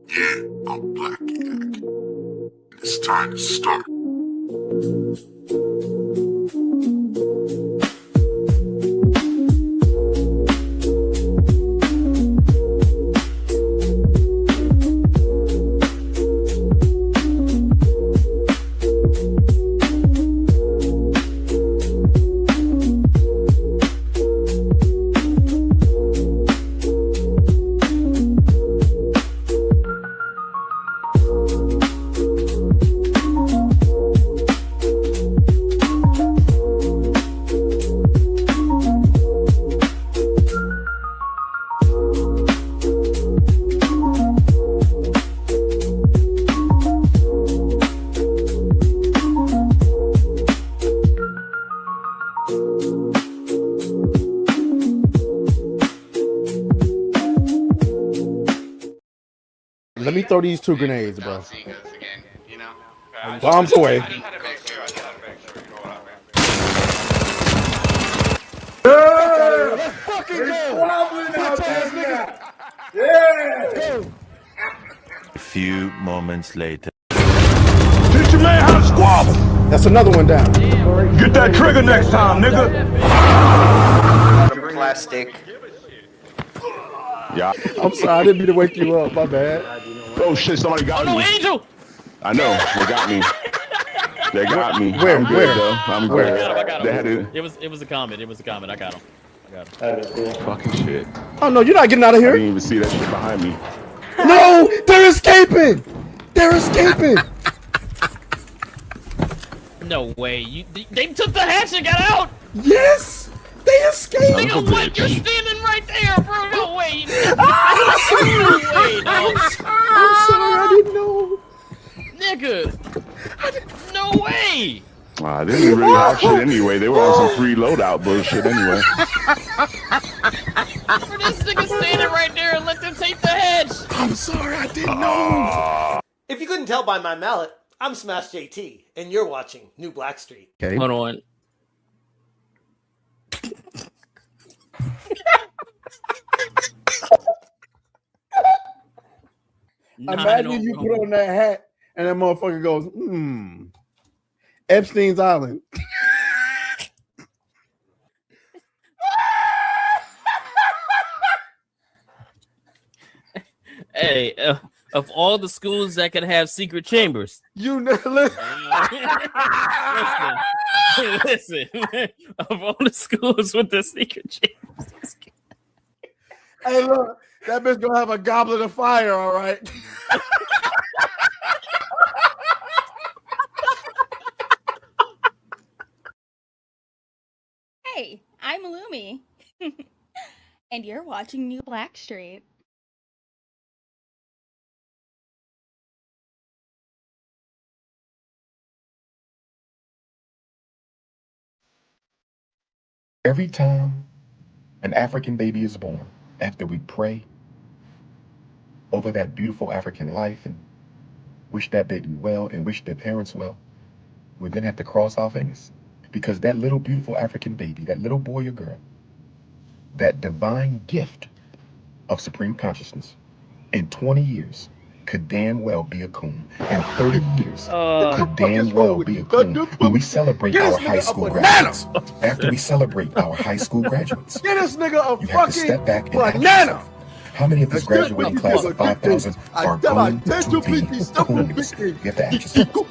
Yeah, I'm Black Yak, and it's time to start. Let me throw these two grenades, bro. Bombs away. Let's fucking go. Yeah. A few moments later. Teach your man how to squabble. That's another one down. Get that trigger next time, nigga. Plastic. Yeah. I'm sorry, I didn't mean to wake you up. My bad. Oh shit, somebody got me. Oh no, Angel! I know, they got me. They got me. Where? I'm good, Where? though. I'm I good. got him. They had it. It was a comment. It was a comment. I got him. Fucking shit. Oh no, you're not getting out of I here. didn't even see that shit behind me. No, they're escaping. They're escaping. No way. They took the hatch and got out. Yes, they escaped. Nigga, what? You're standing right there, bro. No way. No way, no. I'm sorry, I didn't know. Nigga. No way. They didn't really have shit anyway. They were on some free loadout bullshit anyway. For this nigga standing right there and let them take the hedge. I'm sorry, I didn't know. If you couldn't tell by my mallet, I'm Smash JT, and you're watching New Blackstreet. Okay. Hold on. Imagine you put on that hat and that motherfucker goes, Epstein's Island. Hey, of all the schools that can have secret chambers, You know, listen. Of all the schools with the secret chambers, hey, look, that bitch gonna have a goblet of fire, all right? Hey, I'm Lumi, and you're watching New Blackstreet. Every time an African baby is born, after we pray over that beautiful African life and wish that baby well and wish their parents well, we then have to cross our fingers. Because that little beautiful African baby, that little boy or girl, that divine gift of supreme consciousness, in 20 years could damn well be a coon. In 30 years could damn well be a coon. When we celebrate our high school graduates, after we celebrate our high school graduates, Get this nigga a you have to step fucking back and ask banana. yourself, how many of this graduating class of 5,000 are going to be coons? You have to ask yourself.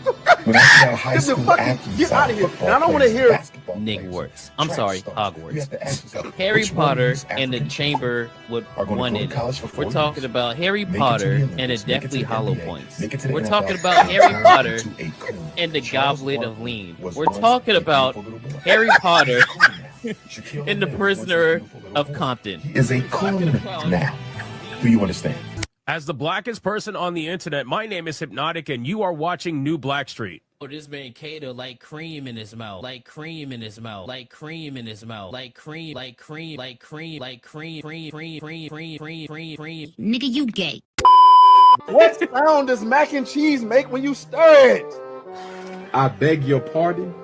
When I see our high school athletes, Get out of here. football Now, I don't wanna players, hear basketball players, Nigwarts. I'm track sorry, stars, Hogwarts. you have to ask yourself, Harry which one of Potter these and the African chamber would are gonna go to wanted. college for 4 We're talking years, about Harry make it to Potter the and the Olympics, make it to Deathly the Hollow NBA, Points. make it to the We're NFL, talking about and Harry turn Potter into a coon? and the Charles Goblet of Barkley Lean. was We're once talking a about beautiful little boy. Harry Potter Shaquille and the O'Neal was once a Prisoner beautiful little of boy. Compton. He is a coon now. Do you understand? As the blackest person on the internet, my name is Hypnotic, and you are watching New Blackstreet. Oh, this man Kato like cream in his mouth, like cream in his mouth, like cream in his mouth, like cream, like cream, like cream, like cream, cream, cream, cream, cream, cream, cream, cream. Nigga, you gay. What sound does mac and cheese make when you stir it? I beg your pardon.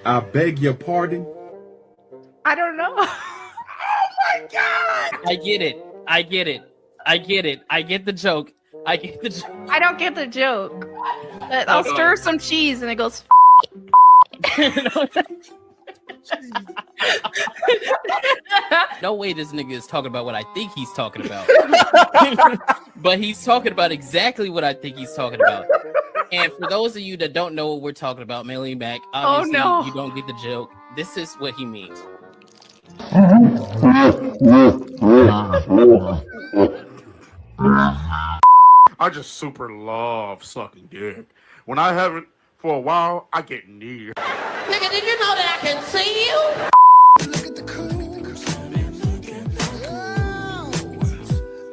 I beg your pardon. I don't know. Oh my God! I get it. I get it. I get the joke. I get the joke. I don't get the joke. But I'll stir some cheese and it goes. No way this nigga is talking about what I think he's talking about. But he's talking about exactly what I think he's talking about. And for those of you that don't know what we're talking about, Millie Mac, obviously you don't get the joke. This is what he means. I just super love sucking dick. When I haven't for a while, I get near. Nigga, did you know that I can see you? Look at the cool.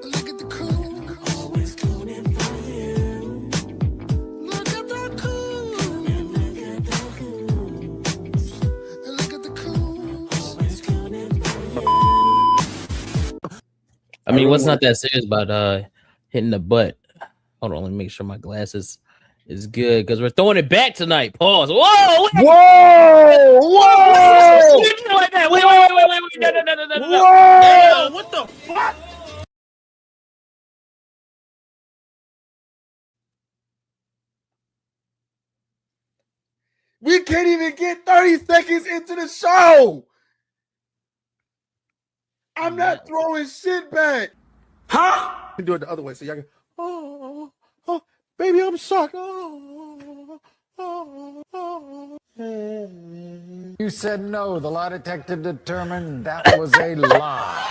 Look at the cool. Always cooning for you. Look at the cool. Look at the cool. Look at the cool. Always cooning for you. I mean, what's not that serious about hitting the butt? Hold on, let me make sure my glasses is good because we're throwing it back tonight. Pause. Whoa! Wait. Whoa! Whoa! Like that. Wait. No. Whoa! What the fuck? We can't even get 30 seconds into the show. I'm not throwing shit back. Huh? You can do it the other way so y'all can. Oh, baby, I'm shocked. You said no. The lie detector determined that was a lie.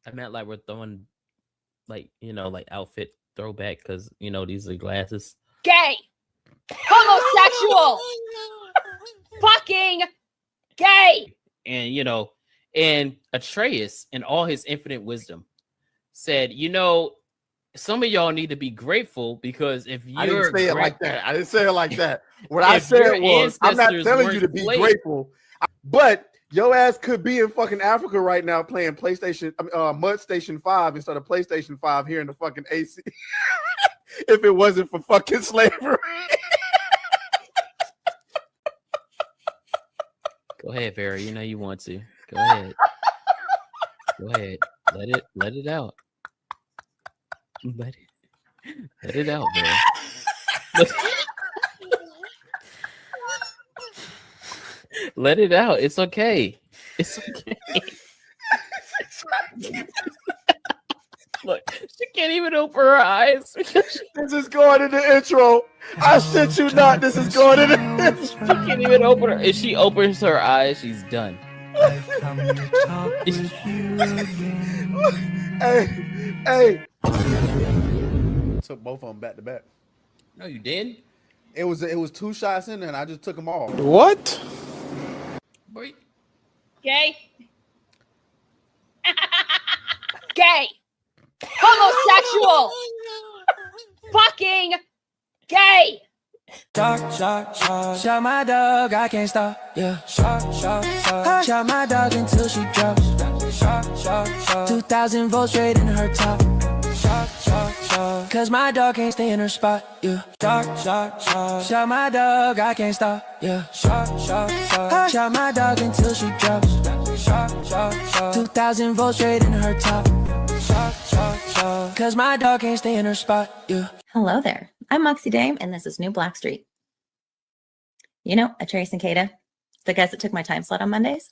I meant like we're throwing, like, you know, like outfit throwback because, you know, these are glasses. Gay. Homosexual. Fucking gay. And, you know, and Atreus, in all his infinite wisdom, said, you know, some of y'all need to be grateful because if you're... I didn't say it like that. I didn't say it like that. What I said was, I'm not telling you to be grateful, but your ass could be in fucking Africa right now playing PlayStation, Mud Station 5 instead of PlayStation 5 here in the fucking AC if it wasn't for fucking slavery. Go ahead, Barry. You know you want to. Go ahead. Go ahead. Let it out. Let it out, bro. Let it out. It's okay. It's okay. Look, she can't even open her eyes. This is going in the intro. I shit you not. This is going in the intro. She can't even open her. If she opens her eyes, she's done. Hey. Took both of them back to back. No, you didn't. It was 2 shots in there, and I just took them all. What? Boy. Gay. Gay. Homosexual. Fucking gay. Shot my dog, I can't stop. Yeah, shot my dog until she drops. 2,000 volts straight in her top. Cause my dog can't stay in her spot. Yeah, shot my dog, I can't stop. Yeah, shot my dog until she drops. 2,000 volts straight in her top. Cause my dog can't stay in her spot. Yeah. Hello there. I'm Moxie Dame, and this is New Blackstreet. You know, Atreus and Kata, the guys that took my time slot on Mondays.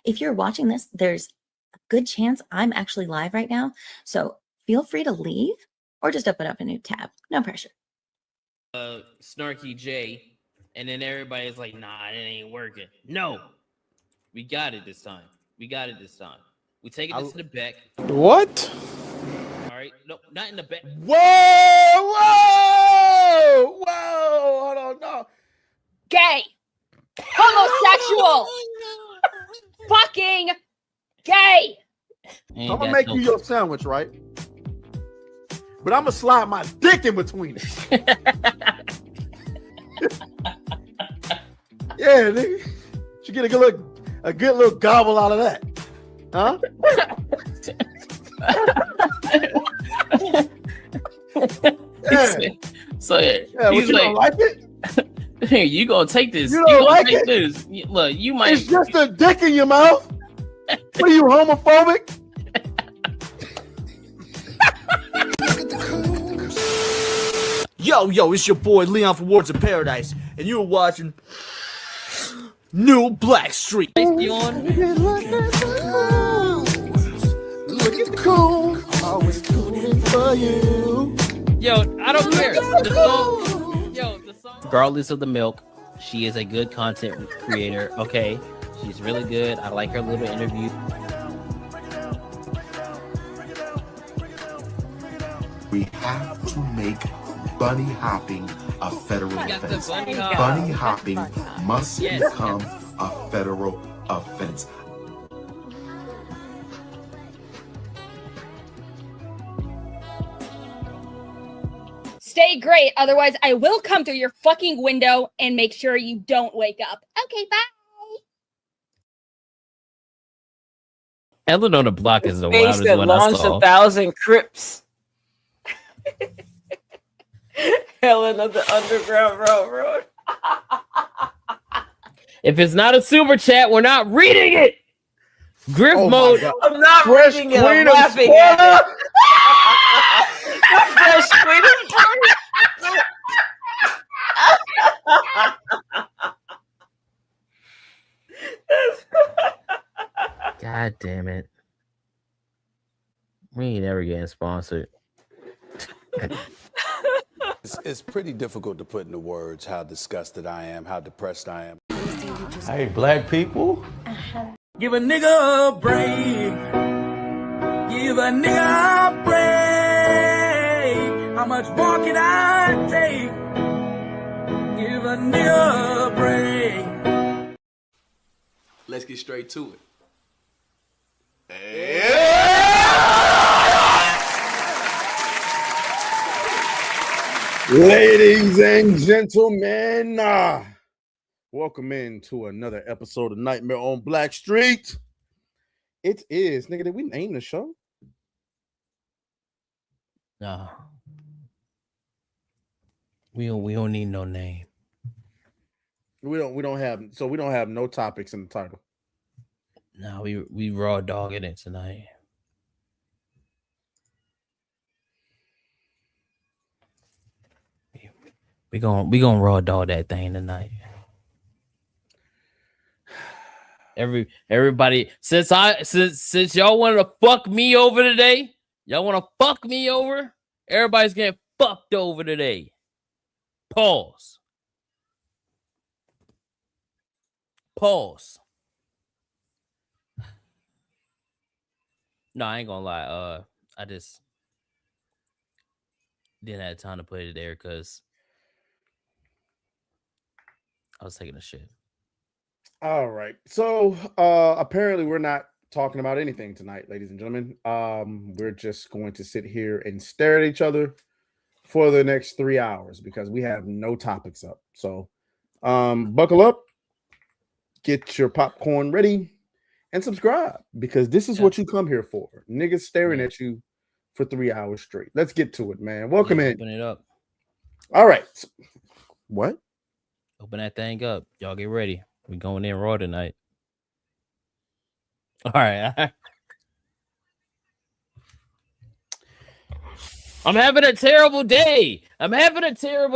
If you're watching this, there's a good chance I'm actually live right now. So feel free to leave or just open up a new tab. No pressure. Snarky J, and then everybody's like, nah, it ain't working. No, we got it this time. We taking this to the back. What? All right, no, not in the back. Whoa! Hold on, no. Gay. Homosexual. Fucking gay. I'm gonna make you your sandwich, right? But I'm gonna slide my dick in between it. Yeah, nigga. You get a good little gobble out of that. Huh? Yeah. So Yeah, he's you like, don't like it? hey, you gonna take this? You don't like it? This. Look, you might. It's just a dick in your mouth. What are you, homophobic? Yo, it's your boy Leon from Words of Paradise, and you're watching New Blackstreet. Look at the cool, always cooling for you. Yo, I don't care. The song, regardless of the milk, she is a good content creator. Okay, she's really good. I like her little interview. We have to make bunny hopping a federal offense. bunny Hopping must become a federal offense. Stay great, otherwise I will come through your fucking window and make sure you don't wake up. Okay, bye. Ellen on the Block is the Face wildest that one I launched saw. 1,000 Crips. Helen of the Underground Railroad. If it's not a super chat, we're not reading it. Griff mode. I'm not reading it. I'm laughing at it. Fresh Queen God damn it. We ain't ever getting sponsored. It's pretty difficult to put into words how disgusted I am, how depressed I am. Hey, black people. Give a nigga a break. Give a nigga a break. How much more can I take? Give a nigga a break. Let's get straight to it. Ladies and gentlemen, welcome into another episode of Nightmare on Blackstreet. It is, nigga, did we name the show? No. We don't need no name. We don't have no topics in the title. No, we raw dogging it tonight. We gonna raw dog that thing tonight. Everybody, since y'all wanted to fuck me over today, y'all want to fuck me over? Everybody's getting fucked over today. Pause. No, I ain't gonna lie. I just didn't have time to put it there because I was taking a shit. All right. So apparently we're not talking about anything tonight, ladies and gentlemen. We're just going to sit here and stare at each other for the next 3 hours because we have no topics up. So buckle up, get your popcorn ready, and subscribe because this is what you come here for. Niggas staring at you for 3 hours straight. Let's get to it, man. Welcome in. Open it up. All right. What? Open that thing up. Y'all get ready. We going in raw tonight. All right. I'm having a terrible day. Nobody told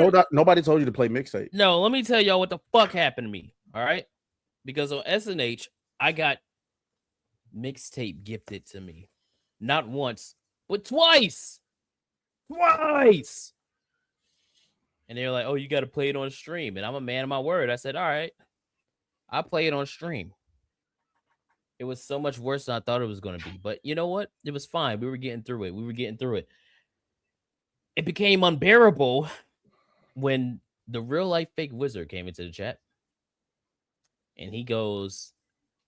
you to play mixtape. No, let me tell y'all what the fuck happened to me. All right. Because on SNH, I got mixtape gifted to me. Not once, but twice. And they're like, oh, you got to play it on stream. And I'm a man of my word. I said, all right, I'll play it on stream. It was so much worse than I thought it was going to be. But you know what? It was fine. We were getting through it. It became unbearable when the real life fake wizard came into the chat. And he goes,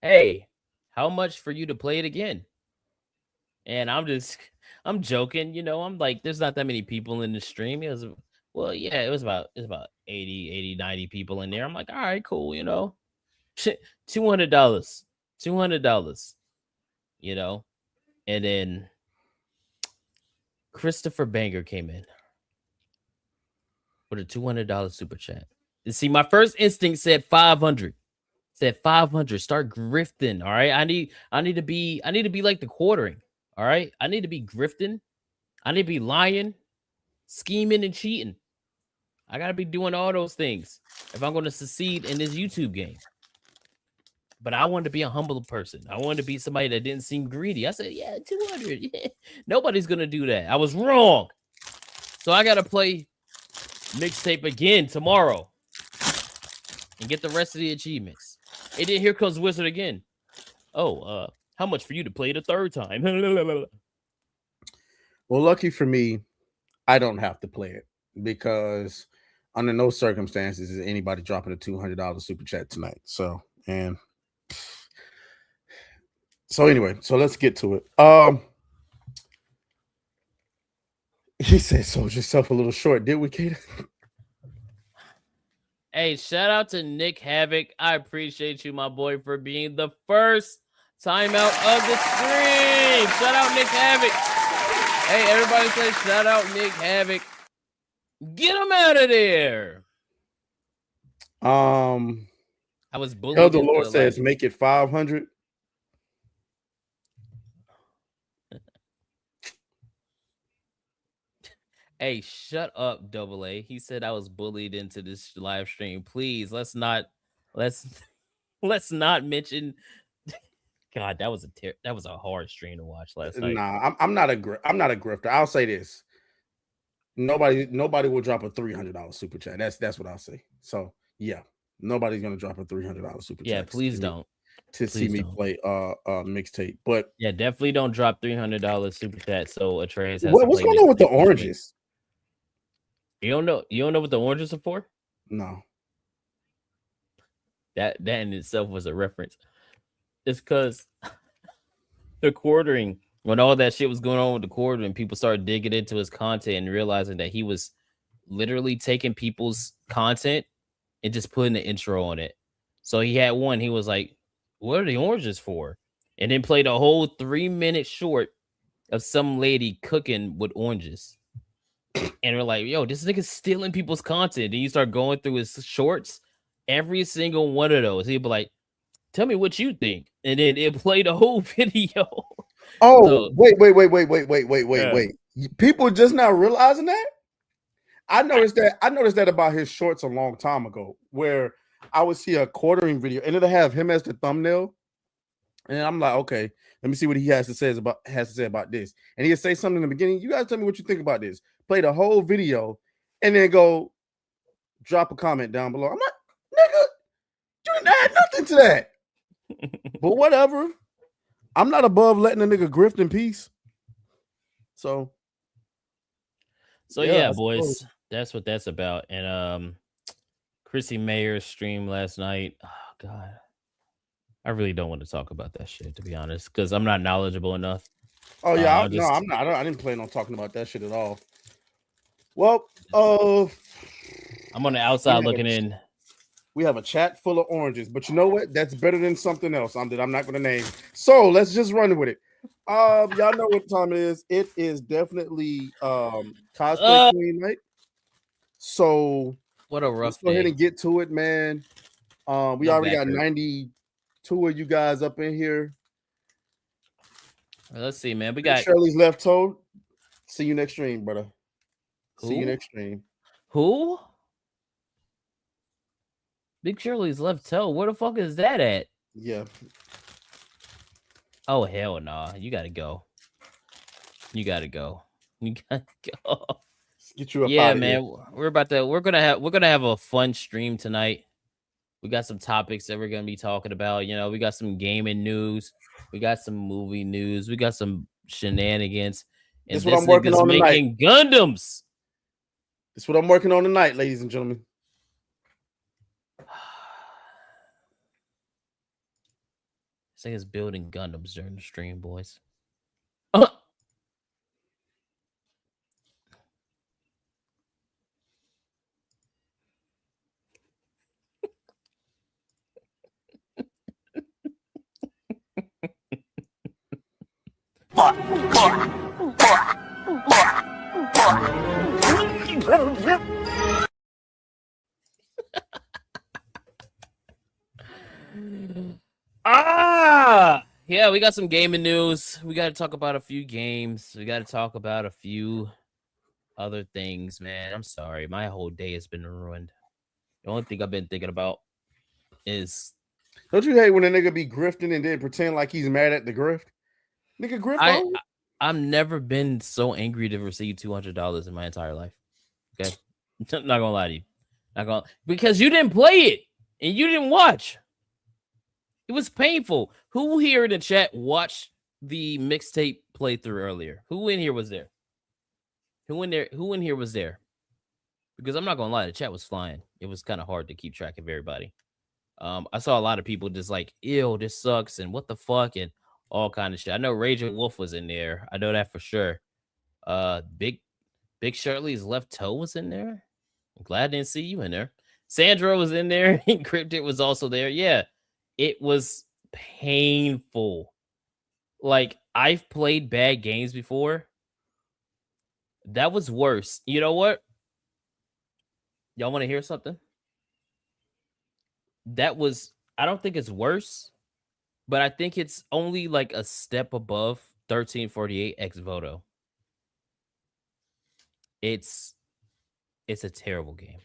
hey, how much for you to play it again? And I'm joking. You know, I'm like, there's not that many people in the stream. It was about 80, 90 people in there. I'm like, all right, cool. You know, $200, you know, and then Christopher Banger came in with a $200 super chat. You see, my first instinct said 500. Said 500. Start grifting. All right. I need to be like the quartering. All right. I need to be grifting. I need to be lying, scheming, and cheating. I gotta be doing all those things if I'm gonna succeed in this YouTube game. But I wanted to be a humble person. I wanted to be somebody that didn't seem greedy. I said, yeah, 200. Yeah. Nobody's gonna do that. I was wrong. So I gotta play mixtape again tomorrow and get the rest of the achievements. And then here comes Wizard again. Oh, how much for you to play it a third time? Well, lucky for me, I don't have to play it because under no circumstances is anybody dropping a $200 super chat tonight. So anyway, so let's get to it. He said, "Sold yourself a little short, did we, Kata?" Hey, shout out to Nick Havoc. I appreciate you, my boy, for being the first timeout of the stream. Shout out Nick Havoc. Hey, everybody say shout out Nick Havoc. Get him out of there. I was bullied. Elder Lord says, make it 500. Hey, shut up, Double A. He said I was bullied into this live stream. Please, let's not mention. God, that was a hard stream to watch last night. Nah, I'm not a grifter. I'll say this: nobody will drop a $300 super chat. That's what I'll say. So yeah, nobody's gonna drop a $300 super chat. Yeah, please don't. See me play mixtape, but yeah, definitely don't drop $300 super chat. So Atreus has what's going on with the oranges? You don't know what the oranges are for? No. That in itself was a reference. It's because the quartering, when all that shit was going on with the quartering, people started digging into his content and realizing that he was literally taking people's content and just putting the intro on it. So he had one, he was like, what are the oranges for? And then played a whole 3-minute short of some lady cooking with oranges. And we're like, yo, this nigga's stealing people's content. And you start going through his shorts, every single one of those. He'd be like, tell me what you think. And then it played a whole video. Oh, so, wait. People just now realizing that? I noticed that about his shorts a long time ago, where I would see a quartering video and it'll have him as the thumbnail. And I'm like, okay, let me see what he has to say about this. And he'll say something in the beginning. You guys tell me what you think about this. Play the whole video and then go drop a comment down below. I'm like, nigga, you didn't add nothing to that. But whatever. I'm not above letting a nigga grift in peace. So yeah, boys, that's what that's about. And Chrissy Mayer's stream last night. Oh God. I really don't want to talk about that shit, to be honest, because I'm not knowledgeable enough. Oh yeah, I'm not. I didn't plan on talking about that shit at all. Well, I'm on the outside looking in. We have a chat full of oranges, but you know what? That's better than something else that I'm not going to name. So let's just run with it. Y'all know what time it is. It is definitely cosplay queen night. So what a rough day. Go ahead and get to it, man. We already got 92 of you guys up in here. Let's see, man. We got Shirley's left toe. See you next stream, brother. See you next stream. Who? Big Shirley's left toe. Where the fuck is that at? Yeah. Oh hell no! Nah. You gotta go. You gotta go. You gotta go. Let's get you up. Yeah, man. Here. We're gonna have a fun stream tonight. We got some topics that we're gonna be talking about. You know, we got some gaming news. We got some movie news. We got some shenanigans. And this is what I'm working on making tonight. Gundams. This is what I'm working on tonight, ladies and gentlemen. This thing is building Gundams during the stream, boys. Yeah, we got some gaming news. We got to talk about a few games. We got to talk about a few other things, man. I'm sorry. My whole day has been ruined. The only thing I've been thinking about is... Don't you hate when a nigga be grifting and then pretend like he's mad at the grift? Nigga, grift on. I've never been so angry to receive $200 in my entire life. Okay? Not gonna lie to you. Because you didn't play it and you didn't watch. It was painful. Who here in the chat watched the mixtape playthrough earlier? Who in here was there? Who in here was there? Because I'm not gonna lie, the chat was flying. It was kind of hard to keep track of everybody. I saw a lot of people just like, ew, this sucks, and what the fuck, and all kind of shit. I know Raging Wolf was in there. I know that for sure. Big Shirley's left toe was in there. I'm glad I didn't see you in there. Sandra was in there. Encrypted was also there. Yeah, it was painful. Like, I've played bad games before. That was worse. You know what? Y'all want to hear something? That was, I don't think it's worse, but I think it's only like a step above 1348 ex voto. It's a terrible game.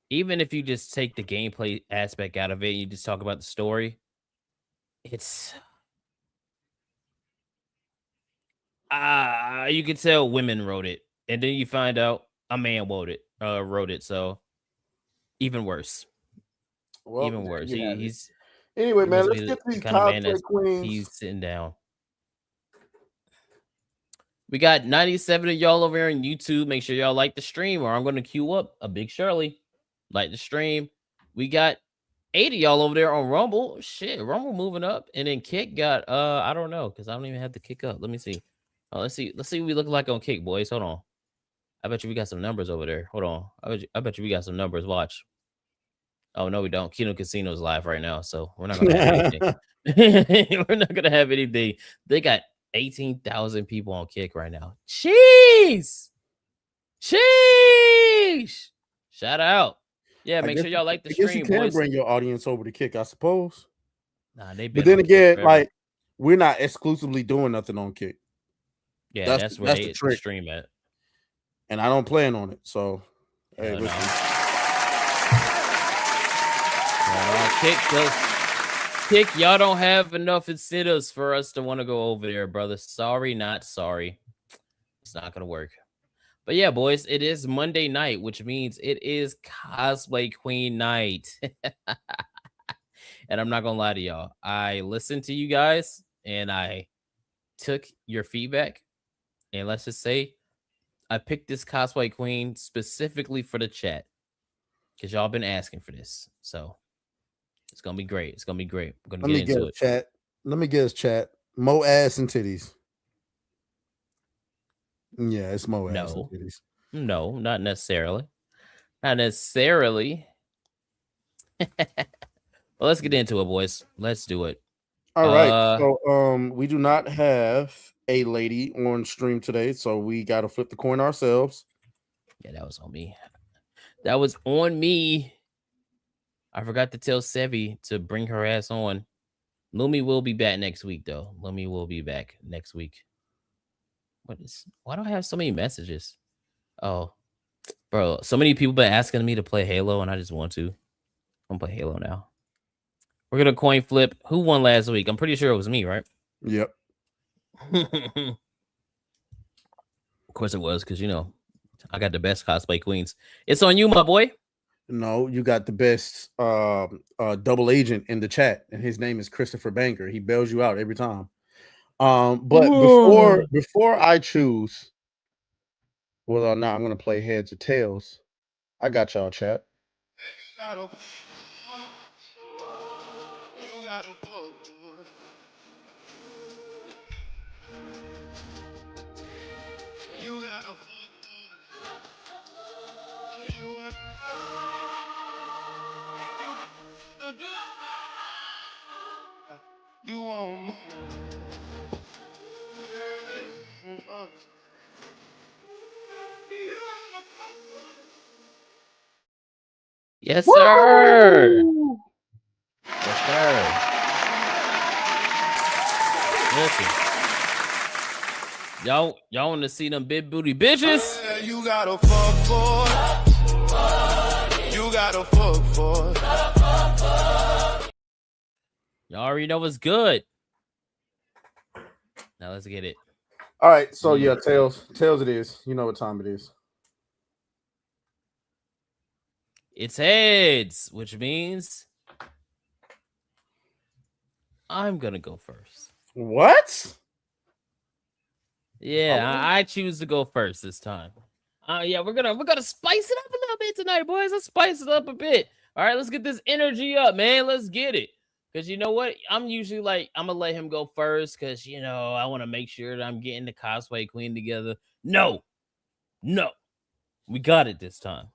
Even if you just take the gameplay aspect out of it and you just talk about the story, it's you can tell women wrote it, and then you find out a man wrote it, so even worse. Well, even worse. He's anyway, he man. must Let's be get the these kind of man cosplay that's queens. he's sitting down. We got 97 of y'all over here on YouTube. Make sure y'all like the stream, or I'm going to queue up a Big Shirley. Like the stream. We got 80 y'all over there on Rumble. Shit, Rumble moving up, and then Kick got I don't know, because I don't even have the Kick up. Let me see. Let's see what we look like on Kick, boys. Hold on. I bet you we got some numbers over there. Hold on. I bet you we got some numbers. Watch. Oh no, we don't. Kino Casino's live right now, so we're not gonna have anything. We're not gonna have anything. They got 18,000 people on Kick right now. Sheesh! Shout out. Yeah, make sure y'all like the stream, I guess you can boys. bring your audience over to Kick, I suppose. Nah, they've But been then on Kick again, forever. like, we're not exclusively doing nothing on Kick. Yeah, that's where the they trick. stream at. And I don't plan on it, so hey, listen. Kick, y'all don't have enough incentives for us to want to go over there, brother. Sorry, not sorry. It's not gonna work. But yeah, boys, it is Monday night, which means it is Cosplay Queen night. And I'm not gonna lie to y'all. I listened to you guys and I took your feedback. And let's just say I picked this Cosplay Queen specifically for the chat. Because y'all been asking for this. So it's gonna be great. It's gonna be great. I'm gonna get into it. Chat. Let me guess, chat. Mo ass and titties. Yeah, it's Mo ass and titties. No, not necessarily. Not necessarily. Well, let's get into it, boys. Let's do it. All right. So we do not have a lady on stream today, so we gotta flip the coin ourselves. Yeah, that was on me. That was on me. I forgot to tell Sevi to bring her ass on. Lumi will be back next week, though. Lumi will be back next week. Why do I have so many messages? Oh, bro, so many people been asking me to play Halo, and I just want to. I'm gonna play Halo now. We're gonna coin flip. Who won last week? I'm pretty sure it was me, right? Yep. Of course it was, because you know I got the best cosplay queens. It's on you, my boy. No, you got the best double agent in the chat, and his name is Christopher Banker. He bails you out every time. But before I choose whether or not I'm gonna play heads or tails, I got y'all, chat. You want Yes, sir. Yes, sir. Listen. Y'all want to see them big booty bitches? You gotta fuck for it. You gotta fuck for it. Y'all already know what's good. Now let's get it. All right, so yeah, Tails it is. You know what time it is. It's heads, which means I'm gonna go first. What? Yeah, I choose to go first this time. Yeah, we're gonna spice it up a little bit tonight, boys. Let's spice it up a bit. All right, let's get this energy up, man. Let's get it. Because you know what? I'm usually like, I'm gonna let him go first because you know I want to make sure that I'm getting the cosplay queen together. No, we got it this time.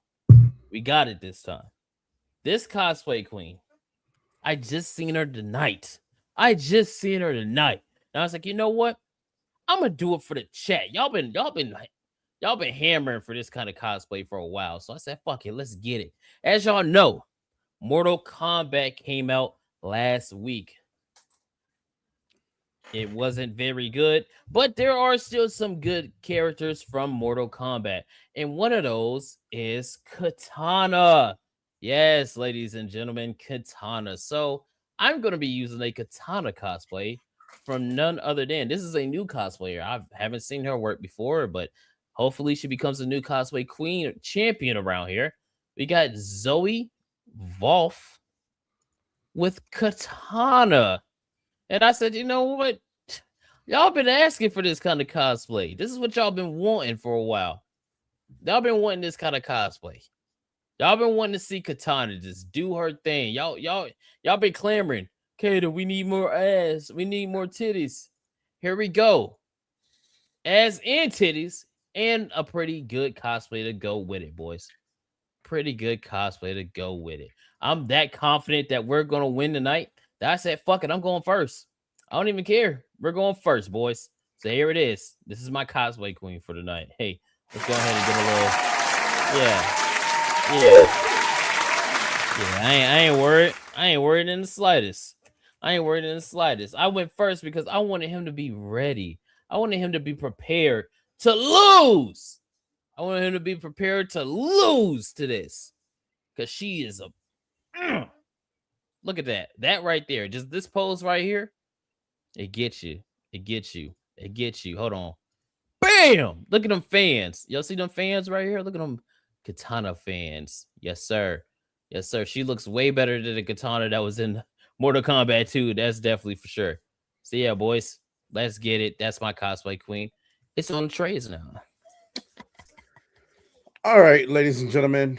We got it this time. This cosplay queen, I just seen her tonight. And I was like, you know what? I'm gonna do it for the chat. Y'all been hammering for this kind of cosplay for a while. So I said, fuck it, let's get it. As y'all know, Mortal Kombat came out last week. It wasn't very good, but there are still some good characters from Mortal Kombat. And one of those is Katana. Yes, ladies and gentlemen, Katana. So I'm going to be using a Katana cosplay from none other than, this is a new cosplayer. I haven't seen her work before, but hopefully she becomes a new cosplay queen champion around here. We got Zoe Wolf with Katana. And I said, you know what? Y'all been asking for this kind of cosplay. This is what y'all been wanting for a while. Y'all been wanting this kind of cosplay. Y'all been wanting to see Katana just do her thing. Y'all been clamoring. Kata, we need more ass. We need more titties. Here we go. Ass and titties and a pretty good cosplay to go with it, boys. Pretty good cosplay to go with it. I'm that confident that we're going to win tonight that I said, fuck it, I'm going first. I don't even care. We're going first, boys. So here it is. This is my cosplay queen for tonight. Hey, let's go ahead and get a little... Yeah, I ain't worried. I ain't worried in the slightest. I went first because I wanted him to be ready. I wanted him to be prepared to lose. I wanted him to be prepared to lose to this. Because she is a... Look at that. That right there. Just this pose right here. It gets you. Hold on. Bam! Look at them fans. Y'all see them fans right here? Look at them Katana fans. Yes, sir. She looks way better than the Katana that was in Mortal Kombat 2. That's definitely for sure. So yeah, boys. Let's get it. That's my cosplay queen. It's on the trays now. All right, ladies and gentlemen.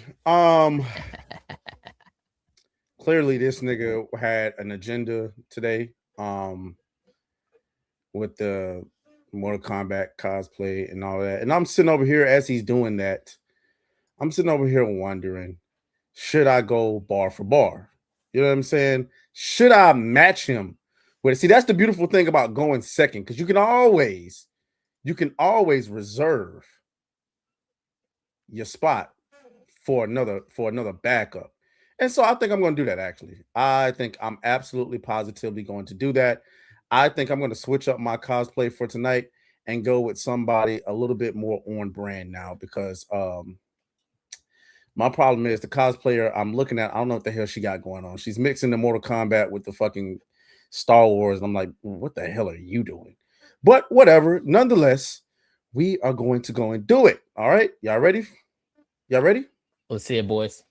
Clearly this nigga had an agenda today. With the Mortal Kombat cosplay and all that. And I'm sitting over here as he's doing that. I'm sitting over here wondering, should I go bar for bar? You know what I'm saying? Should I match him with it? See, that's the beautiful thing about going second, because you can always reserve your spot for another backup. And so I think I'm going to do that, actually. I think I'm absolutely positively going to do that. I think I'm going to switch up my cosplay for tonight and go with somebody a little bit more on brand now, because my problem is the cosplayer I'm looking at, I don't know what the hell she got going on. She's mixing the Mortal Kombat with the fucking Star Wars. And I'm like, what the hell are you doing? But whatever. Nonetheless, we are going to go and do it. All right. Y'all ready? Let's see it, boys.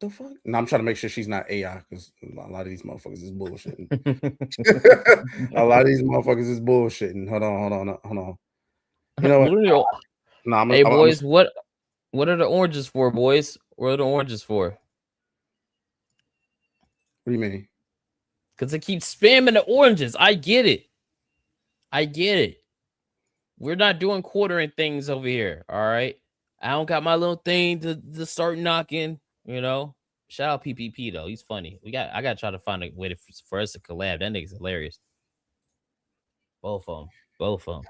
The fuck? No, I'm trying to make sure she's not AI, because a lot of these motherfuckers is bullshitting. Hold on. You know what? No, hey, boys, what are the oranges for, boys? What are the oranges for? What do you mean? Because they keep spamming the oranges. I get it. We're not doing quartering things over here, all right? I don't got my little thing to start knocking, you know? Shout out PPP, though. He's funny. I got to try to find a way for us to collab. That nigga's hilarious. Both of them.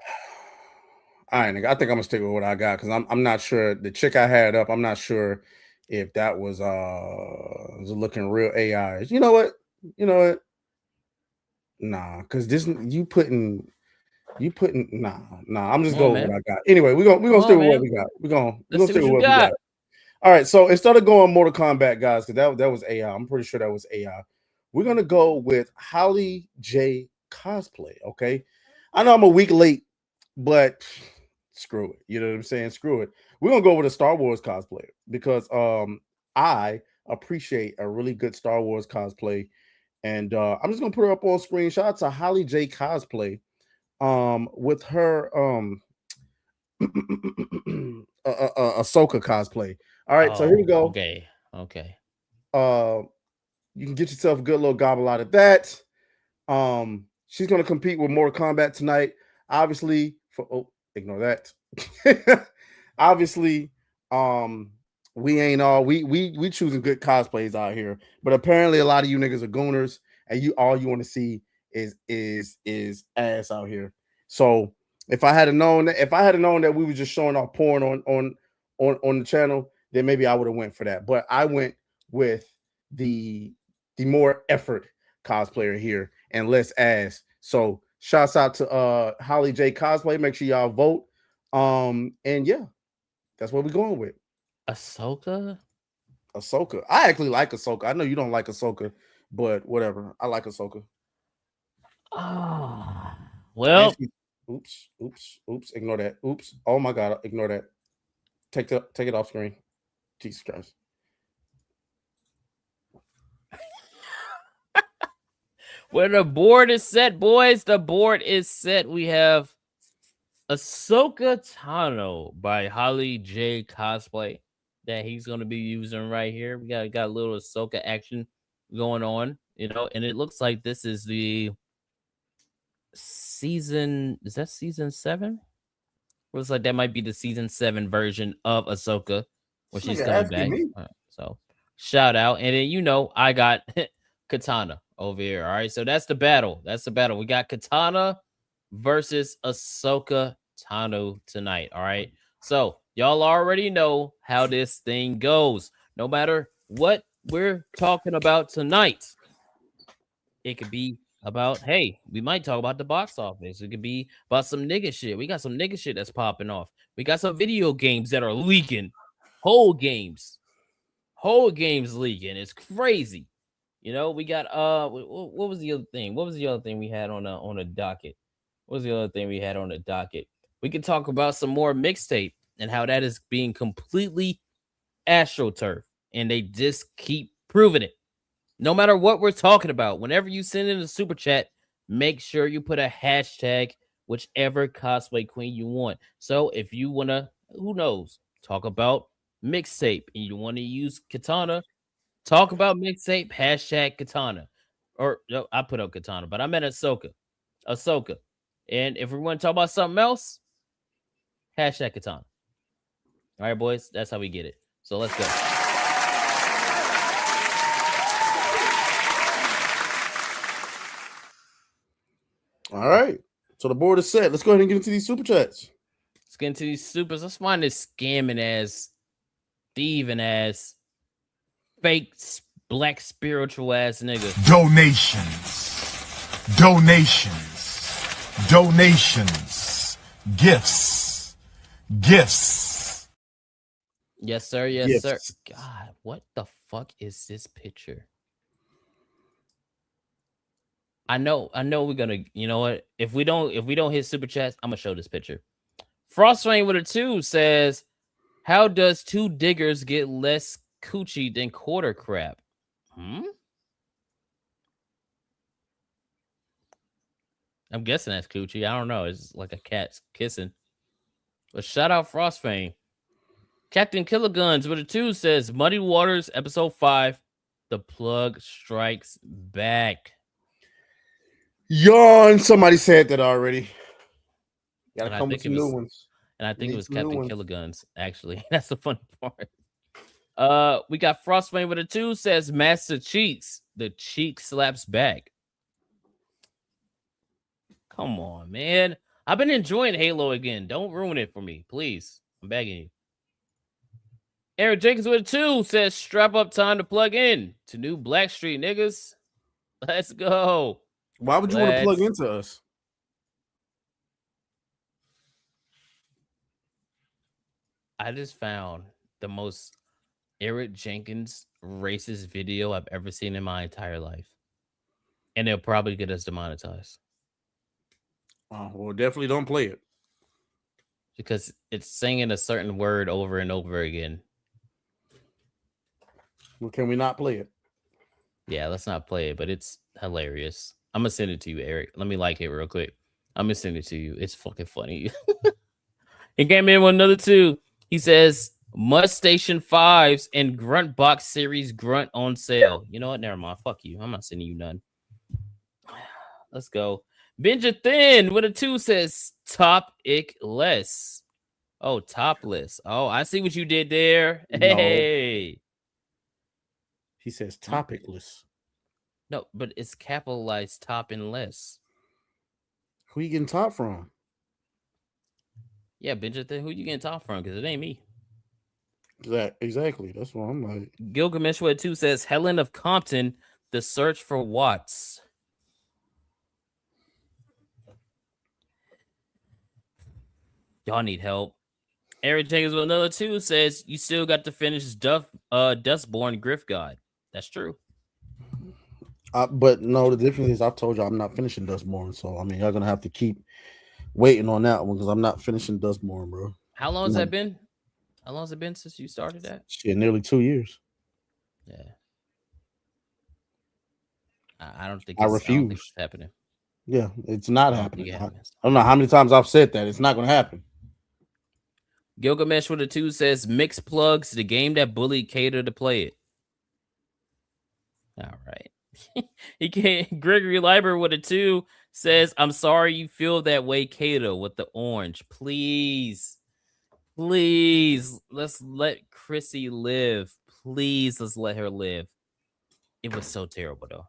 All right, nigga. I think I'm going to stick with what I got, because I'm not sure. The chick I had up, I'm not sure if that was looking real AI. You know what? Nah, because this you putting nah. I'm just going with what I got. Anyway, we're gonna stick with what we got. We're gonna stick with what we got. All right, so instead of going Mortal Kombat, guys, because that was AI. I'm pretty sure that was AI. We're gonna go with Holly J cosplay. Okay, I know I'm a week late, but screw it. You know what I'm saying? Screw it. We're gonna go with a Star Wars cosplay because I appreciate a really good Star Wars cosplay, and I'm just gonna put her up on screen. Shout out to Holly J cosplay, with her Ahsoka cosplay. All right, so here we go. Okay. You can get yourself a good little gobble out of that. She's gonna compete with Mortal Kombat tonight. Obviously, ignore that. Obviously, we ain't all we choosing good cosplays out here, but apparently a lot of you niggas are gooners, and you want to see is ass out here. So if I had known that we were just showing off porn on the channel, then maybe I would have went for that. But I went with the more effort cosplayer here and less ass. So shouts out to Holly J cosplay. Make sure y'all vote. And yeah, that's what we're going with. Ahsoka. I actually like Ahsoka. I know you don't like Ahsoka, but whatever. I like Ahsoka. Well, oops. Ignore that. Oops. Oh my god. Ignore that. Take it off screen. Jesus Christ. Well, the board is set, boys. The board is set. We have Ahsoka Tano by Holly J cosplay that he's going to be using right here. We got a little Ahsoka action going on, and it looks like this is the season. Is that season 7? Looks like that might be the season 7 version of Ahsoka when she's coming back. So shout out. And then I got Katana over here. All right. So that's the battle. We got Katana versus Ahsoka Tano tonight. All right. So y'all already know how this thing goes. No matter what we're talking about tonight, it could be about, hey, we might talk about the box office. It could be about some nigga shit. We got some nigga shit that's popping off. We got some video games that are leaking. Whole games leaking. It's crazy. We got what was the other thing? What was the other thing we had on a docket? What was the other thing we had on the docket? We could talk about some more mixtape and how that is being completely astroturf, and they just keep proving it. No matter what we're talking about, whenever you send in a super chat, make sure you put a hashtag whichever cosplay queen you want. So if you want to, who knows, talk about mixtape and you want to use Katana, talk about mixtape, hashtag Katana. Or no, I put up Katana, but I meant Ahsoka. And if we want to talk about something else, hashtag Katana. All right, boys, that's how we get it. So let's go. All right. So the board is set. Let's go ahead and get into these super chats. Let's get into these supers. Let's find this scamming ass, thieving ass, fake black spiritual ass nigga. Donations. Gifts. Yes, sir. Yes, sir. God, what the fuck is this picture? I know we're gonna, you know what? If we don't hit super chats, I'm gonna show this picture. Frostfang with a 2 says, how does 2 diggers get less coochie than quarter crap? I'm guessing that's coochie. I don't know. It's like a cat kissing. But shout out Frostfang. Captain Killerguns with a 2 says, Muddy Waters episode 5, the plug strikes back. Yawn. Somebody said that already. Gotta And come with some new ones. And I think it was Captain Killerguns, actually. That's the funny part. We got Frostfang with a 2 says Master Cheeks. The cheek slaps back. Come on, man. I've been enjoying Halo again. Don't ruin it for me, please. I'm begging you. Eric Jenkins with a 2 says, strap up, time to plug in to new Blackstreet, niggas. Let's go. Why would you want to plug into us? I just found the most Eric Jenkins racist video I've ever seen in my entire life. And they'll probably get us demonetized. Oh, well, definitely don't play it. Because it's saying a certain word over and over again. Well, can we not play it? Yeah, let's not play it, but it's hilarious. I'm going to send it to you, Eric. Let me like it real quick. I'm going to send it to you. It's fucking funny. He came in with another 2. He says, Must Station 5s and Grunt Box Series Grunt on sale. You know what? Never mind. Fuck you. I'm not sending you none. Let's go. Benja Thin with a 2 says, Top ick less. Oh, topless. Oh, I see what you did there. Hey. No. He says topicless. No, but it's capitalized top and less. Who you getting top from? Yeah, Benja Thin, who you getting top from? Because it ain't me. Exactly. That's what I'm like. Gilgamesh with 2 says, Helen of Compton, The Search for Watts. Y'all need help. Eric Jenkins with another 2 says, you still got to finish Dustborn Griff God. That's true. But no, the difference is I've told you I'm not finishing Dustborn. So, I mean, y'all going to have to keep waiting on that one because I'm not finishing Dustborn, bro. How long has that been? How long has it been since you started that? Shit, nearly 2 years. Yeah. I don't think I refuse. It's happening. Yeah, it's not happening. I don't know how many times I've said that. It's not going to happen. Gilgamesh with a 2 says, Mixed Plugs, the game that bullied Cater to play it. All right. He can't. Gregory Leiber with a 2 says, I'm sorry you feel that way, Cato, with the orange. Please, let's let Chrissy live. Please, let's let her live. It was so terrible, though.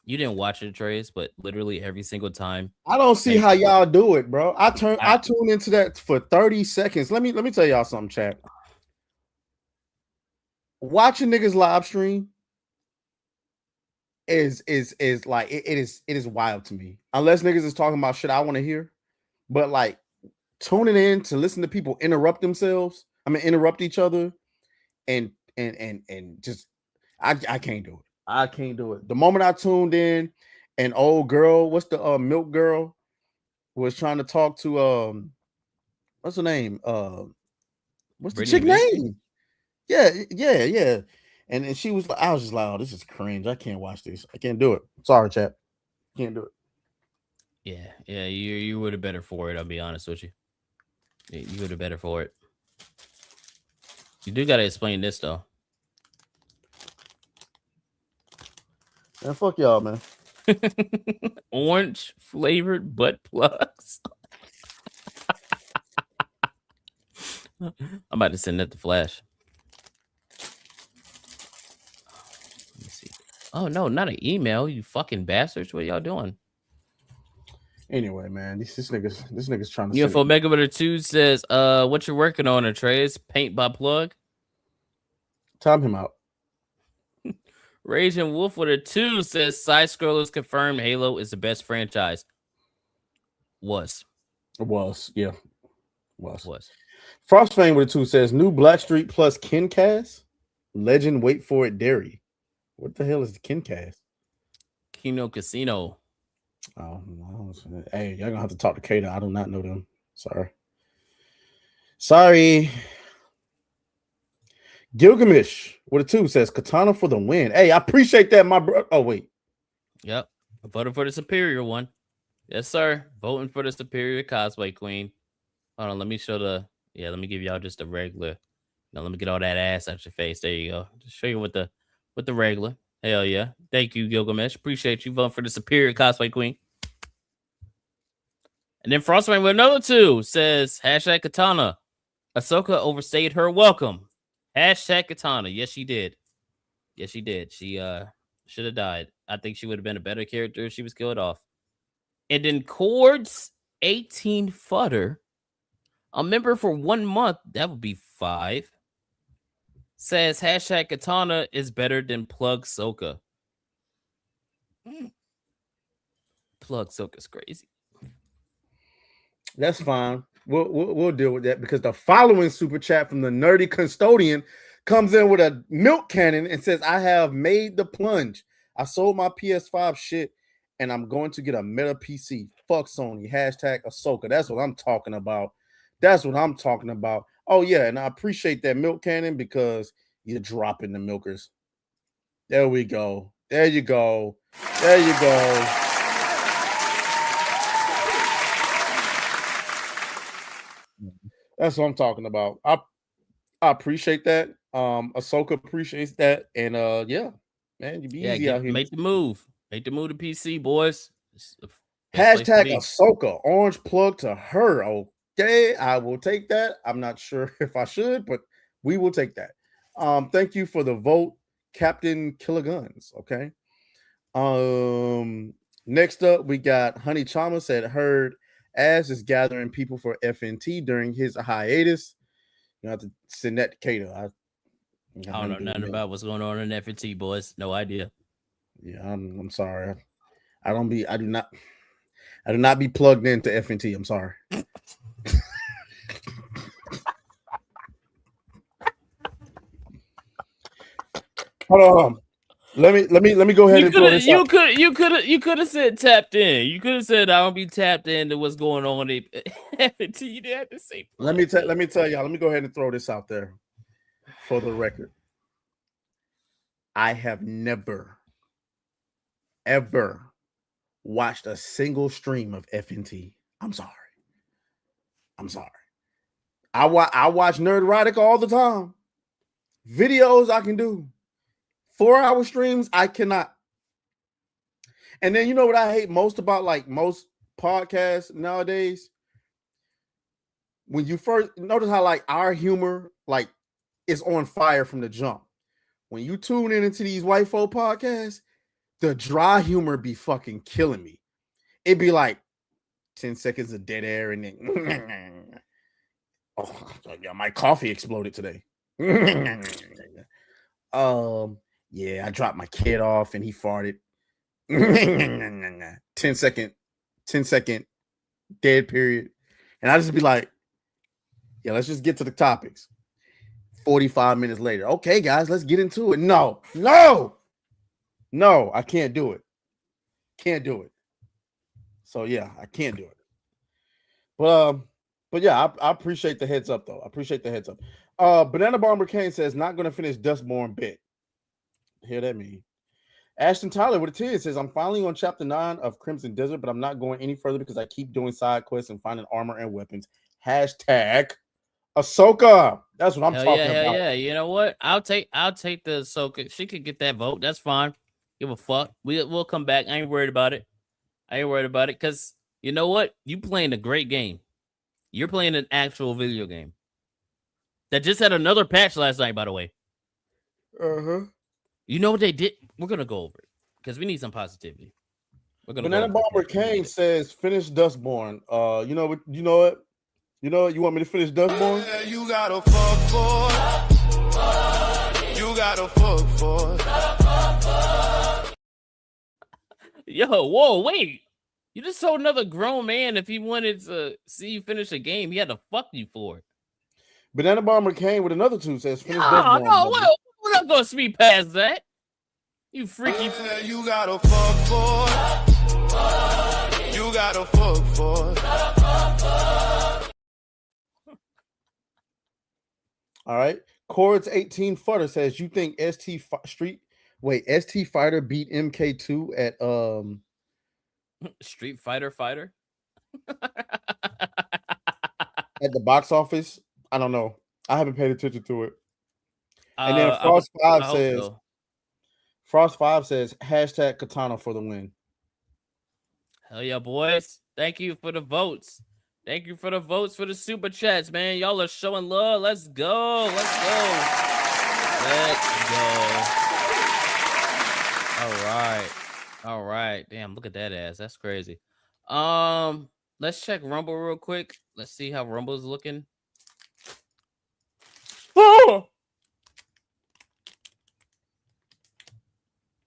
You didn't watch it, Trace, but literally every single time. I don't see how y'all do it, bro. I tune into that for 30 seconds. Let me tell y'all something, chat. Watching niggas live stream is like it is wild to me. Unless niggas is talking about shit I want to hear, but like tuning in to listen to people interrupt themselves. I mean, interrupt each other, and just I can't do it. I can't do it. The moment I tuned in, an old girl, what's the milk girl, was trying to talk to what's her name? What's the chick name? Yeah. And she was like, I was just like, oh, this is cringe. I can't watch this. I can't do it. Sorry, chat. Can't do it. Yeah. You would have better for it. I'll be honest with you. You would have better for it. You do got to explain this though. Man, fuck y'all, man. Orange flavored butt plugs. I'm about to send that to Flash. Let me see. Oh no, not an email, you fucking bastards. What are y'all doing? Anyway, man, this nigga's trying to. UFO Megameter 2 says, what you're working on, Trace? Paint by plug. Time him out. Raging Wolf with a 2 says, Side Scrollers confirmed Halo is the best franchise. Was. Frostfang with a 2 says, new Blackstreet plus KinCast. Legend, wait for it, Dairy. What the hell is the KinCast? Kino Casino. Oh, hey, y'all gonna have to talk to Kato. I do not know them. Sorry. Gilgamesh with a 2 says Katana for the win. Hey, I appreciate that, my bro. Oh, wait. Yep. I voted for the superior one. Yes, sir. Voting for the superior cosplay queen. Hold on, let me show let me give y'all just a regular. Now let me get all that ass out your face. There you go. Just show you with the regular. Hell yeah. Thank you, Gilgamesh. Appreciate you voting for the superior cosplay queen. And then Frostman with another 2 says hashtag Katana. Ahsoka overstayed her welcome. Hashtag Katana. Yes, she did. She should have died. I think she would have been a better character if she was killed off. And then Chords 18 Futter. A member for 1 month. That would be 5. says hashtag Katana is better than Plug Soka. Plug Soka's crazy. That's fine. We'll deal with that because the following super chat from the nerdy custodian comes in with a milk cannon and says, I have made the plunge. I sold my PS5 shit and I'm going to get a Meta PC. Fuck Sony. Hashtag Ahsoka. That's what I'm talking about. That's what I'm talking about. Oh, yeah. And I appreciate that milk cannon because you're dropping the milkers. There we go. There you go. There you go. That's what I'm talking about. I appreciate that. Ahsoka appreciates that. And yeah, man, you be easy out here. Make the move. Make the move to PC, boys. Hashtag Ahsoka. Orange plug to her. Okay, I will take that. I'm not sure if I should, but we will take that. Thank you for the vote, Captain Killaguns. Okay. Next up, we got Honey Chama said heard Ash is gathering people for FNT during his hiatus. You have to send that to Kato. I don't know nothing about what's going on in FNT, boys. No idea. Yeah, I'm sorry. I do not be plugged into FNT. I'm sorry. Hold on. Let me go ahead and throw this out. You could have said tapped in. You could have said I don't be tapped into what's going on in FNT. You didn't have to say. Let me tell y'all. Let me go ahead and throw this out there for the record. I have never, ever watched a single stream of FNT. I'm sorry. I watch Nerdrotic all the time. Videos I can do. 4-hour streams I cannot. And then you know what I hate most about like most podcasts nowadays? When you first notice how like our humor like is on fire from the jump. When you tune into these white folk podcasts, the dry humor be fucking killing me. It'd be like 10 seconds of dead air and then oh yeah, my coffee exploded today. Yeah, I dropped my kid off and he farted. 10 second dead period. And I just be like, yeah, let's just get to the topics. 45 minutes later. Okay, guys, let's get into it. No, I can't do it. So yeah, I can't do it. But yeah, I appreciate the heads up though. Banana Bomber Kane says not gonna finish Dustborn bit. Hear that mean? Ashton Tyler with a 10 says I'm finally on chapter 9 of Crimson Desert, but I'm not going any further because I keep doing side quests and finding armor and weapons. Hashtag Ahsoka. That's what I'm talking about. Yeah. You know what? I'll take the Ahsoka. She could get that vote. That's fine. Give a fuck. We'll come back. I ain't worried about it. Because you know what? You playing a great game. You're playing an actual video game that just had another patch last night, by the way. You know what they did? We're gonna go over it because we need some positivity. Banana Bomber Kane says finish Dustborn. You know what? You want me to finish Dustborn? Yeah, you gotta fuck for it. You gotta fuck for it. Yo, whoa, wait. You just told another grown man if he wanted to see you finish a game, he had to fuck you for it. Banana Bomber Kane with another 2 says finish Dustborn. No, we're not gonna speed past that. You freaky. Yeah, you gotta fuck for it. You gotta fuck for it. All right. Chords 18 Futter says you think ST Fighter beat MK2 at Street Fighter at the box office? I don't know. I haven't paid attention to it. And then Frost 5 says hashtag Katana for the win. Hell yeah, boys. Thank you for the votes. Thank you for the votes for the super chats, man. Y'all are showing love. Let's go. All right. Damn, look at that ass. That's crazy. Let's check Rumble real quick. Let's see how Rumble's looking.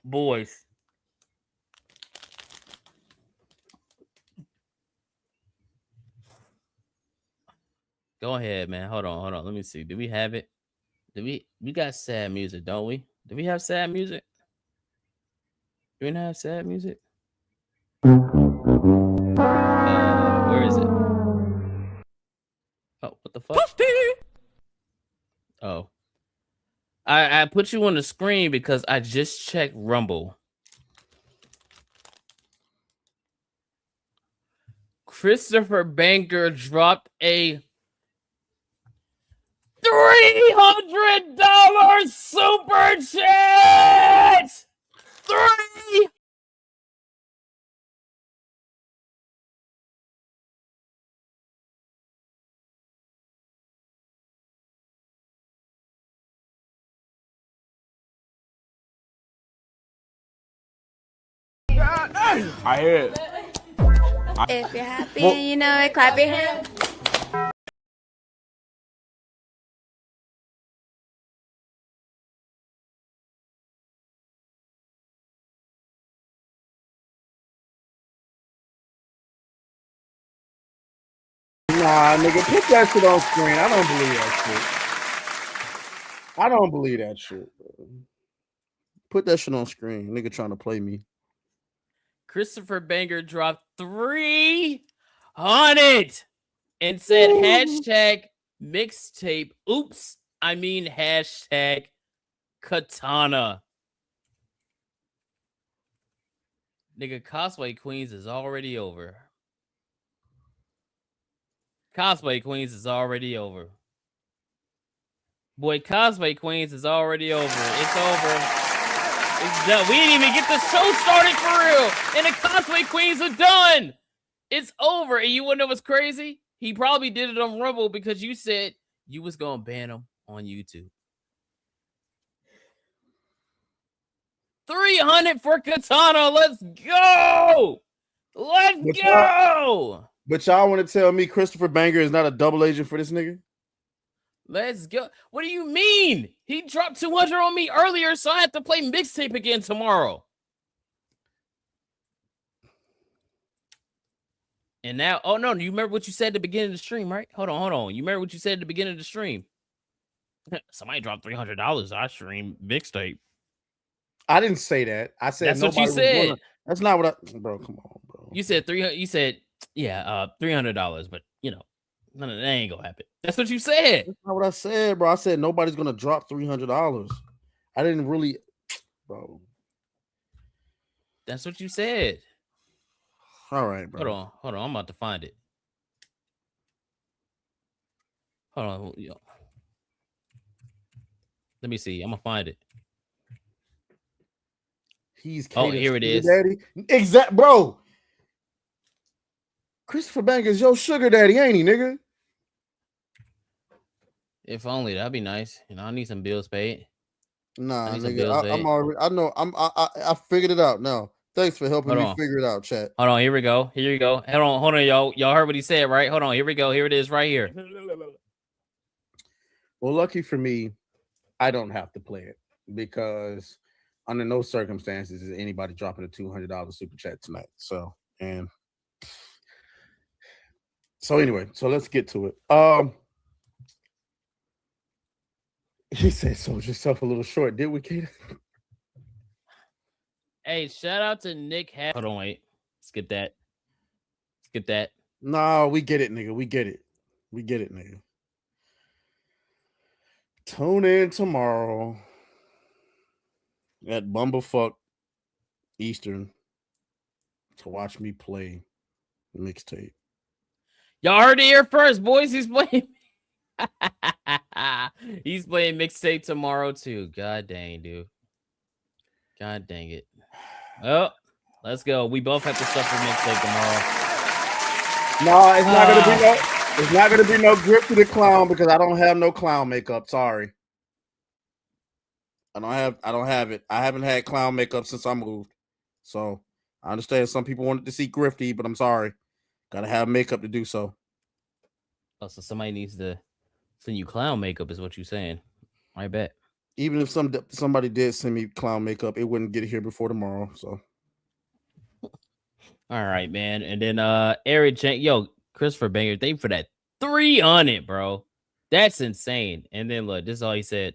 boys. Go ahead, man. Hold on. Let me see. Do we have it? We got sad music, don't we? Do we have sad music? Do we not have sad music? Where is it? Oh, what the fuck? Oh. I put you on the screen because I just checked Rumble. Christopher Banker dropped a $300 super chat. 3. I hear it. If you're happy and you know it, clap your hands. Nah, nigga, put that shit on screen. I don't believe that shit. I don't believe that shit, bro. Put that shit on screen. Nigga trying to play me. Christopher Banger dropped 300 and said hashtag mixtape. Oops, I mean hashtag katana. Nigga, Cosplay Queens is already over. Cosplay Queens is already over. Boy, Cosplay Queens is already over. It's over. It's done. We didn't even get the show started for real. And the Cosplay Queens are done. It's over. And you wanna know what's crazy? He probably did it on Rumble because you said you was gonna ban him on YouTube. 300 for Katana. Let's go. Let's go. But y'all want to tell me Christopher Banger is not a double agent for this nigga? Let's go. What do you mean? He dropped 200 on me earlier, so I have to play mixtape again tomorrow. And now, oh no, you remember what you said at the beginning of the stream, right? Hold on. You remember what you said at the beginning of the stream? Somebody dropped $300. I stream mixtape. I didn't say that. I said that's what you said. That's not what I. Bro, come on, bro. You said 300. You said $300, but you know, none of that ain't gonna happen. That's what you said. That's not what I said, bro. I said nobody's gonna drop $300. I didn't really, bro. That's what you said. All right, bro. Hold on. I'm about to find it. Hold on. Let me see. I'm gonna find it. He's here it is. Daddy. Exact, bro. Christopher Banker is your sugar daddy, ain't he, nigga? If only that'd be nice. You know, I need some bills paid. Nah, nigga. I'm already. I know. I figured it out now. Thanks for helping me figure it out, chat. Hold on. Here we go. Hold on, y'all. Y'all heard what he said, right? Hold on. Here we go. Here it is, right here. Well, lucky for me, I don't have to play it because under no circumstances is anybody dropping a $200 super chat tonight. So anyway, so let's get to it. He said, "Sold yourself a little short, did we, Kate?" Hey, shout out to Nick. Hold on, wait. Skip that. No, we get it, nigga. We get it, nigga. Tune in tomorrow at Bumblefuck Eastern to watch me play mixtape. Y'all heard it here first, boys. He's playing. He's playing mixtape tomorrow too. God dang, dude. God dang it. Oh, let's go. We both have to suffer mixtape tomorrow. No, it's not gonna be no. It's not gonna be no grip to the clown because I don't have no clown makeup. Sorry. I don't have it. I haven't had clown makeup since I moved. So I understand some people wanted to see Grifty, but I'm sorry. Gotta have makeup to do so. Oh, so somebody needs to send you clown makeup, is what you're saying. I bet. Even if somebody did send me clown makeup, it wouldn't get here before tomorrow. So, all right, man. And then Eric Jen, Christopher Banger, thank you for that 300, bro. That's insane. And then look, this is all he said.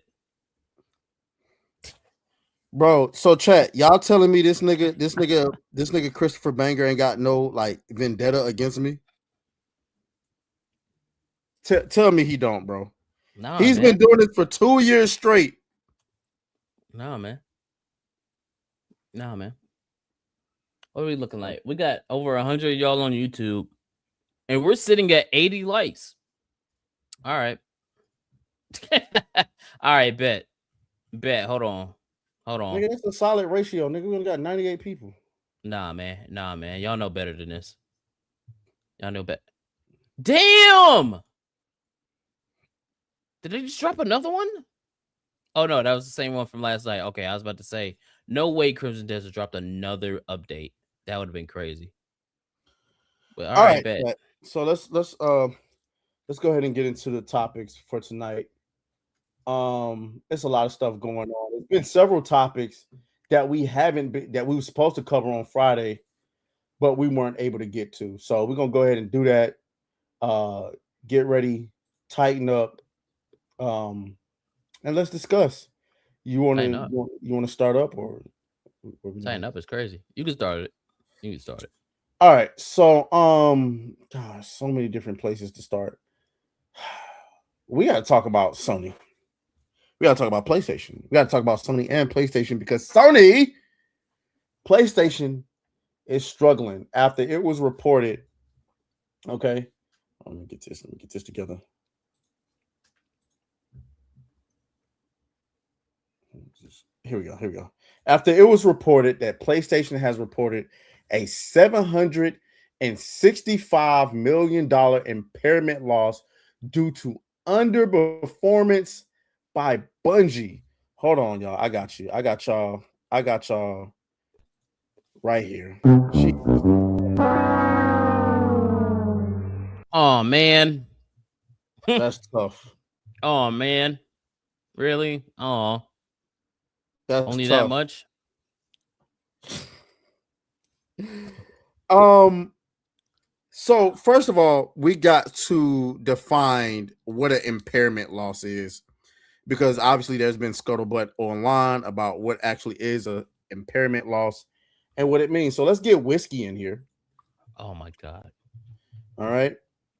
Bro, so chat, y'all telling me this nigga Christopher Banger ain't got no like vendetta against me? Tell me he don't, bro. Nah, he's man. been doing it for 2 years straight. Nah, man. What are we looking like? We got over 100 of y'all on YouTube, and we're sitting at 80 likes. All right. All right, bet. Hold on. Nigga, that's a solid ratio. Nigga, we only got 98 people. Nah, man. Y'all know better than this. Y'all know better. Damn! Did they just drop another one? Oh, no, that was the same one from last night. Okay, I was about to say, no way Crimson Desert dropped another update. That would have been crazy. But all right, bet. So let's go ahead and get into the topics for tonight. It's a lot of stuff going on. There's been several topics that we were supposed to cover on Friday, but we weren't able to get to. So we're gonna go ahead and do that. Get ready, tighten up, and let's discuss. You want to start up or tighten up is crazy. You can start it. All right. So gosh, so many different places to start. We got to talk about Sony. We got to talk about PlayStation. We got to talk about Sony and PlayStation because PlayStation is struggling after it was reported. Okay. Let me get this together. Here we go. After it was reported that PlayStation has reported a $765 million impairment loss due to underperformance by Bungie. Hold on, y'all. I got y'all right here. Oh man. That's tough. Oh man. Really? Oh. That's only tough. That much? So first of all, we got to define what an impairment loss is, because obviously there's been scuttlebutt online about what actually is a impairment loss and what it means. So let's get Whiskey in here. Oh my god. All right.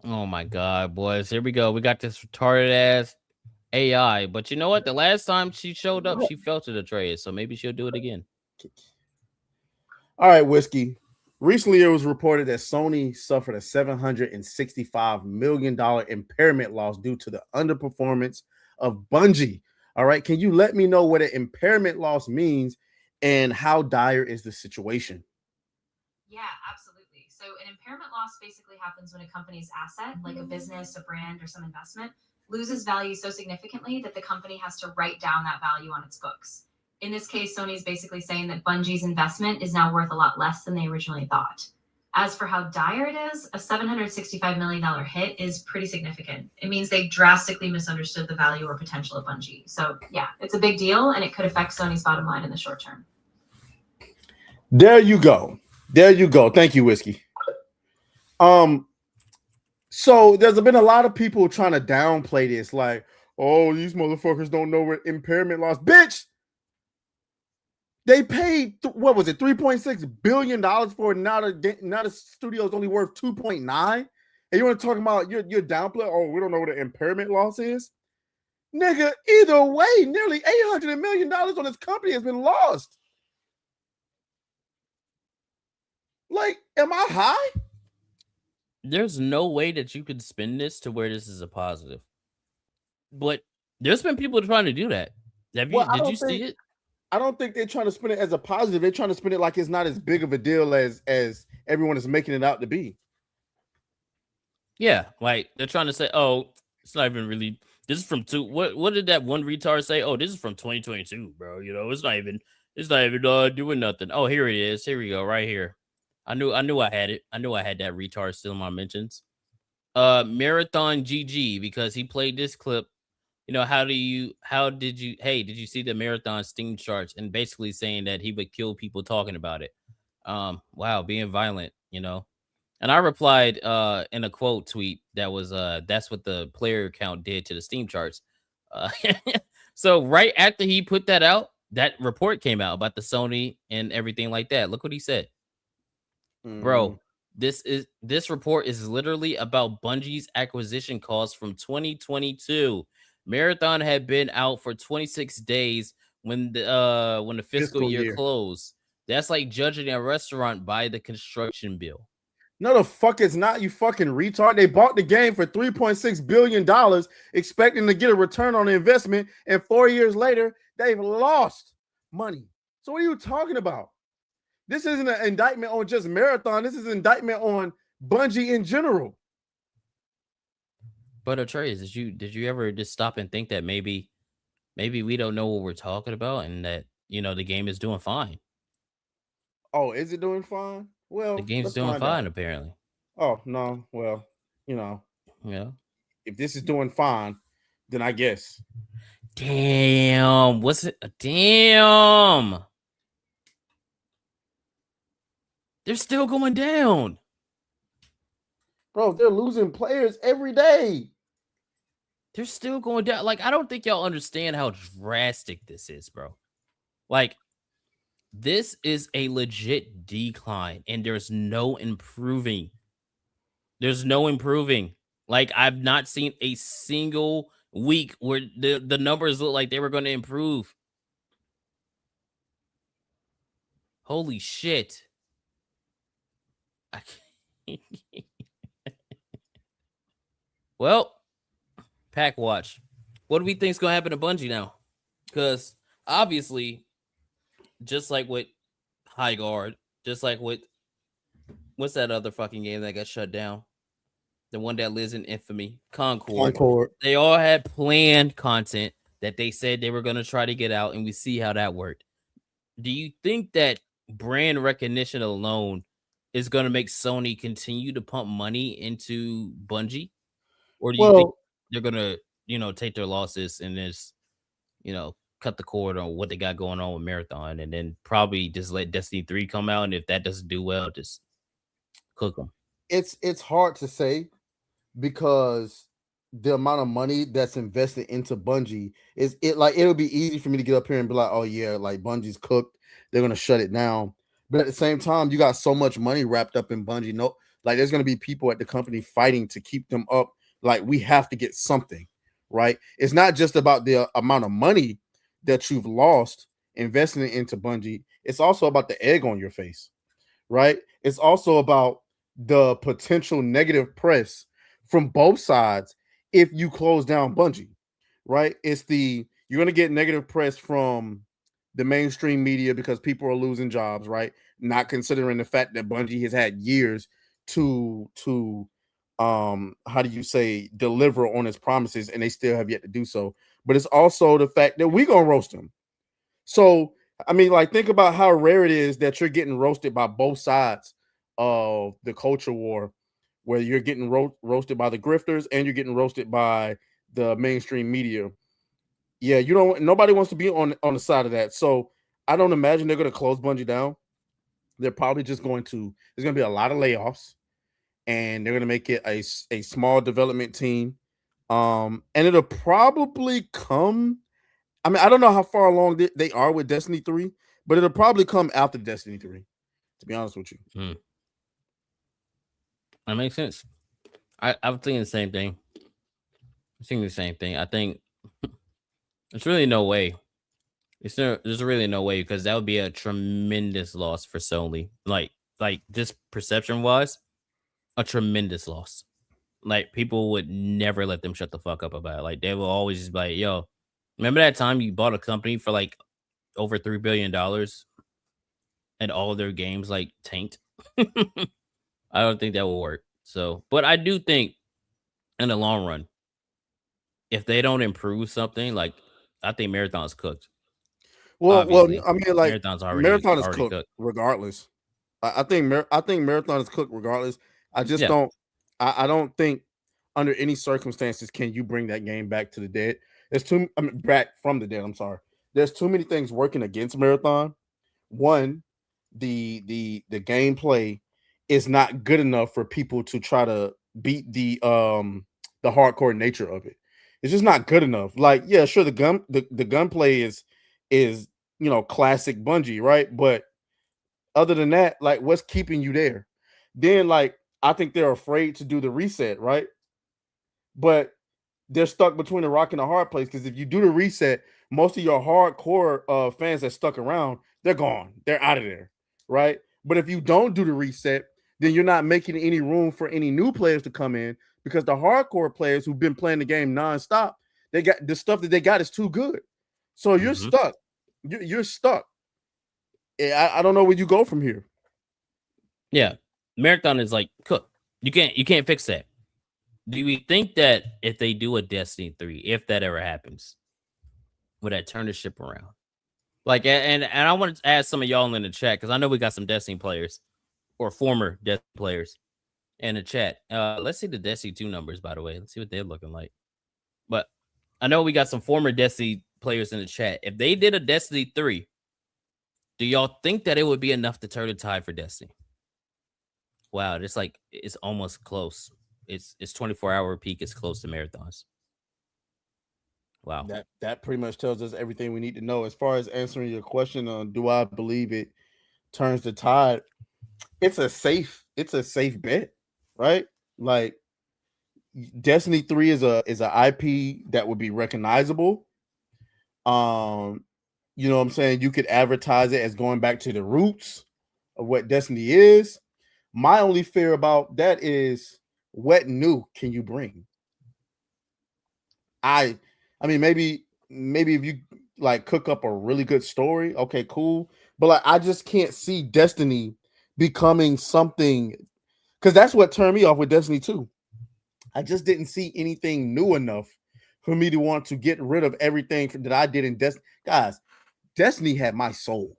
Oh my god, boys. Here we go. We got this retarded ass AI, but you know what? The last time she showed up, she fell to the trade, so maybe she'll do it again. All right, Whiskey. Recently, it was reported that Sony suffered a $765 million impairment loss due to the underperformance of Bungie. All right. Can you let me know what an impairment loss means and how dire is the situation? Yeah, absolutely. So an impairment loss basically happens when a company's asset, like a business, a brand, or some investment, loses value so significantly that the company has to write down that value on its books. In this case, Sony is basically saying that Bungie's investment is now worth a lot less than they originally thought. As for how dire it is, a $765 million hit is pretty significant. It means they drastically misunderstood the value or potential of Bungie. So yeah, it's a big deal, and it could affect Sony's bottom line in the short term. There you go. Thank you, Whiskey. So there's been a lot of people trying to downplay this, like, oh, these motherfuckers don't know what impairment loss. Bitch, they paid what was it, $3.6 billion for it. Now the studio is only worth 2.9. And you want to talk about your downplay? Oh, we don't know what an impairment loss is, nigga. Either way, nearly $800 million on this company has been lost. Like, am I high? There's no way that you could spin this to where this is a positive. But there's been people trying to do that. Did you see it? I don't think they're trying to spin it as a positive. They're trying to spin it like it's not as big of a deal as everyone is making it out to be. Yeah, like they're trying to say, oh, it's not even really. This is from what did that one retard say? Oh, this is from 2022, bro. You know, it's not even doing nothing. Oh, here it is. Here we go, right here. I knew I had it. I knew I had that retard still in my mentions. Marathon GG, because he played this clip you know, how did you, hey, did you see the marathon Steam charts? And basically saying that he would kill people talking about it. Wow, being violent, you know. And I replied in a quote tweet that was that's what the player count did to the Steam charts. Uh, so right after he put that out, that report came out about the Sony and everything like that. Look what he said. Bro, this report is literally about Bungie's acquisition costs from 2022. Marathon had been out for 26 days when the fiscal year closed. That's like judging a restaurant by the construction bill. No, the fuck it's not, you fucking retard. They bought the game for $3.6 billion, expecting to get a return on the investment, and 4 years later, they've lost money. So what are you talking about? This isn't an indictment on just Marathon. This is an indictment on Bungie in general. But Atreus, did you ever just stop and think that maybe we don't know what we're talking about, and that, you know, the game is doing fine? Oh, is it doing fine? Well, The game's doing fine, apparently. Oh, no. Well, you know. Yeah. If this is doing fine, then I guess. Damn. What's it? Damn. They're still going down. Bro, they're losing players every day. They're still going down. Like, I don't think y'all understand how drastic this is, bro. Like, this is a legit decline, and there's no improving. There's no improving. Like, I've not seen a single week where the numbers look like they were going to improve. Holy shit. Well, Pack Watch. What do we think is going to happen to Bungie now? Because obviously, just like with High Guard, just like with what's that other fucking game that got shut down? The one that lives in infamy, Concord. They all had planned content that they said they were going to try to get out, and we see how that worked. Do you think that brand recognition alone is going to make Sony continue to pump money into Bungie? Or do you think they're going to, you know, take their losses and just, you know, cut the cord on what they got going on with Marathon, and then probably just let Destiny 3 come out, and if that doesn't do well, just cook them? It's hard to say, because the amount of money that's invested into Bungie is it'll be easy for me to get up here and be like, oh yeah, like Bungie's cooked, they're gonna shut it down. But at the same time, you got so much money wrapped up in Bungie. No, like there's gonna be people at the company fighting to keep them up. Like, we have to get something, right? It's not just about the amount of money that you've lost investing into Bungie. It's also about the egg on your face, right? It's also about the potential negative press from both sides if you close down Bungie, right? You're going to get negative press from the mainstream media because people are losing jobs, right? Not considering the fact that Bungie has had years to how do you say, deliver on its promises, and they still have yet to do so. But it's also the fact that we're going to roast them. So, I mean, like, think about how rare it is that you're getting roasted by both sides of the culture war, where you're getting roasted by the grifters and you're getting roasted by the mainstream media. Yeah, nobody wants to be on the side of that. So I don't imagine they're going to close Bungie down. They're probably just there's going to be a lot of layoffs, and they're going to make it a small development team. And it'll probably come, I mean, I don't know how far along they are with Destiny 3, but it'll probably come after Destiny 3, to be honest with you. That makes sense. I'm thinking the same thing. I think there's really no way. There's really no way, because that would be a tremendous loss for Sony. Like just perception wise, a tremendous loss. Like, people would never let them shut the fuck up about it. Like, they will always just be like, yo, remember that time you bought a company for like over $3 billion and all of their games like tanked? I don't think that will work. So, but I do think in the long run, if they don't improve something, like, I think Marathon's cooked. Well, Obviously, I mean, like, Marathon is already cooked regardless. I think Marathon is cooked regardless. I just don't. I don't think under any circumstances can you bring that game back to the dead, There's too. I mean, back from the dead. I'm sorry. There's too many things working against Marathon. One, the gameplay is not good enough for people to try to beat the hardcore nature of it. It's just not good enough. Like, yeah, sure, the gunplay is classic Bungie, right? But other than that, like, what's keeping you there? Then, like, I think they're afraid to do the reset, right? But they're stuck between a rock and a hard place, because if you do the reset, most of your hardcore fans that stuck around, they're gone. They're out of there, right? But if you don't do the reset, then you're not making any room for any new players to come in, because the hardcore players who've been playing the game nonstop, they got the stuff that they got is too good. So you're stuck. You're stuck. I don't know where you go from here. Yeah, Marathon is like cooked. You can't fix that. Do we think that if they do a Destiny 3, if that ever happens, would that turn the ship around? Like, and I want to ask some of y'all in the chat, because I know we got some Destiny players or former Destiny players in the chat. Let's see the Destiny 2 numbers, by the way. Let's see what they're looking like. But I know we got some former Destiny players in the chat. If they did a Destiny 3, do y'all think that it would be enough to turn the tide for Destiny? Wow, it's almost close. It's 24-hour peak. It's close to Marathons. Wow. That pretty much tells us everything we need to know. As far as answering your question on do I believe it turns the tide, it's a safe bet, right? Like, Destiny 3 is an IP that would be recognizable. You know what I'm saying? You could advertise it as going back to the roots of what Destiny is. My only fear about that is, what new can you bring? I mean, maybe if you like cook up a really good story, okay, cool. But like, I just can't see Destiny becoming something, because that's what turned me off with Destiny 2. I just didn't see anything new enough for me to want to get rid of everything that I did in Destiny. Guys, Destiny had my soul.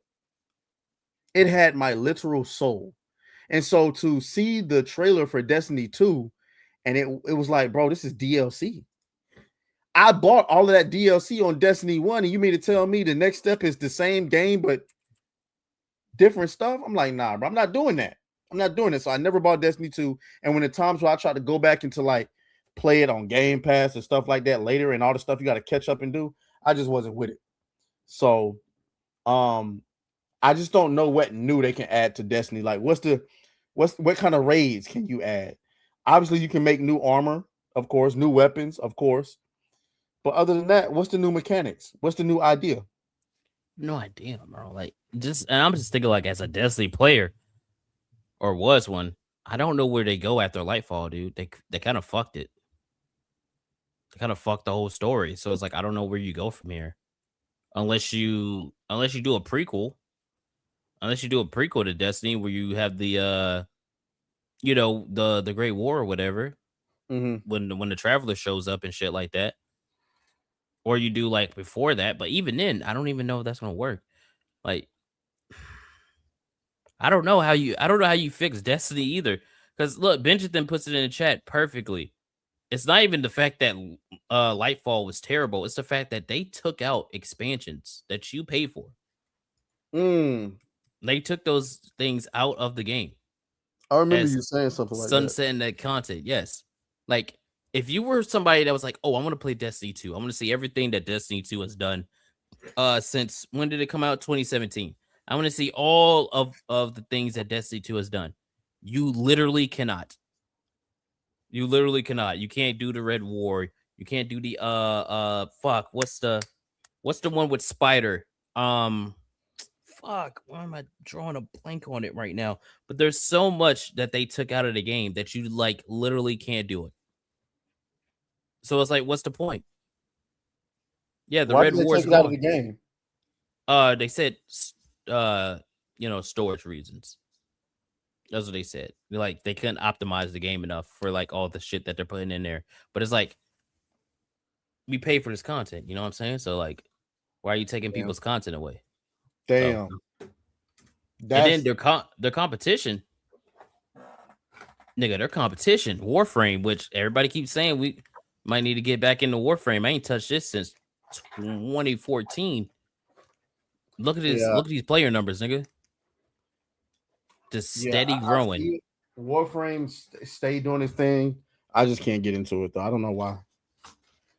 It had my literal soul. And so to see the trailer for Destiny 2, and it was like, bro, this is DLC. I bought all of that DLC on Destiny 1, and you mean to tell me the next step is the same game but different stuff? I'm like, nah, bro, I'm not doing that. I'm not doing it. So I never bought Destiny 2. And when the times where I tried to go back into like play it on Game Pass and stuff like that later, and all the stuff you got to catch up and do, I just wasn't with it. So I just don't know what new they can add to Destiny. Like, what kind of raids can you add? Obviously, you can make new armor, of course, new weapons, of course. But other than that, what's the new mechanics? What's the new idea? No idea, bro. Like, and I'm just thinking, like, as a Destiny player, or was one, I don't know where they go after Lightfall, dude. They kind of fucked it. They kind of fucked the whole story. So it's like, I don't know where you go from here, unless you do a prequel. Unless you do a prequel to Destiny where you have the the Great War or whatever, when the Traveler shows up and shit like that. Or you do like before that, but even then, I don't even know if that's gonna work. Like, I don't know how you fix Destiny either. Because look, Benjamin puts it in the chat perfectly. It's not even the fact that Lightfall was terrible. It's the fact that they took out expansions that you pay for. They took those things out of the game. I remember you saying something like that. Sunsetting that content, yes. Like, if you were somebody that was like, oh, I want to play Destiny 2. I want to see everything that Destiny 2 has done since, when did it come out? 2017. I want to see all of the things that Destiny 2 has done. You literally cannot. You literally cannot. You can't do the Red War. You can't do the fuck. What's the one with Spider? Fuck, why am I drawing a blank on it right now? But there's so much that they took out of the game that you like literally can't do it. So it's like, what's the point? Yeah, the Red War is out of the game. They said, storage reasons. That's what they said. Like, they couldn't optimize the game enough for like all the shit that they're putting in there. But it's like, we pay for this content. You know what I'm saying? So like, why are you taking people's content away? Damn. So, and then their competition, nigga, their competition, Warframe, which everybody keeps saying we might need to get back into Warframe. I ain't touched this since 2014. Look at these player numbers, nigga. Just steady growing. Warframe stay doing his thing. I just can't get into it though. I don't know why.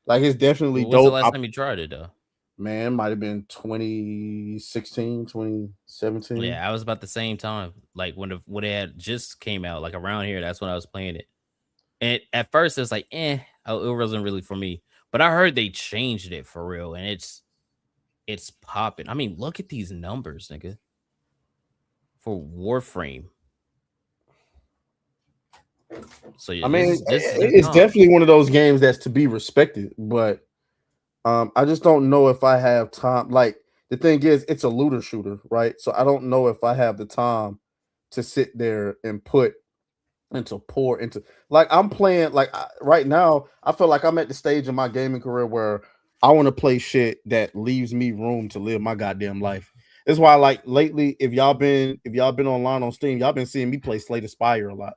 Like it's definitely When's dope. the last time you tried it though? Man, it might have been 2016, 2017. Yeah, I was about the same time. Like when it had just came out, like around here, that's when I was playing it. And at first it's like, it wasn't really for me. But I heard they changed it for real, and it's popping. I mean, look at these numbers, nigga. For Warframe. So yeah, I mean, it's definitely one of those games that's to be respected, but I just don't know if I have time. Like the thing is, it's a looter shooter, right? So I don't know if I have the time to sit there and pour into like I'm playing like right now. I feel like I'm at the stage in my gaming career where I want to play shit that leaves me room to live my goddamn life. That's why, like lately, if y'all been online on Steam, y'all been seeing me play Slay the Spire a lot.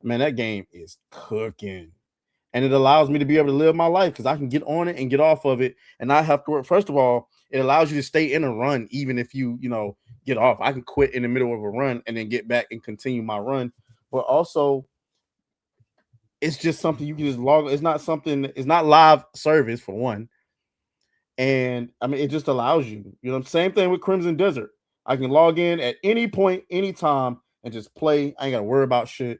Man, that game is cooking. And it allows me to be able to live my life because I can get on it and get off of it. And I have to work. First of all, it allows you to stay in a run, even if you get off. I can quit in the middle of a run and then get back and continue my run. But also, it's just something you can just log. It's not live service for one. And I mean, it just allows you, same thing with Crimson Desert. I can log in at any point, anytime, and just play. I ain't got to worry about shit.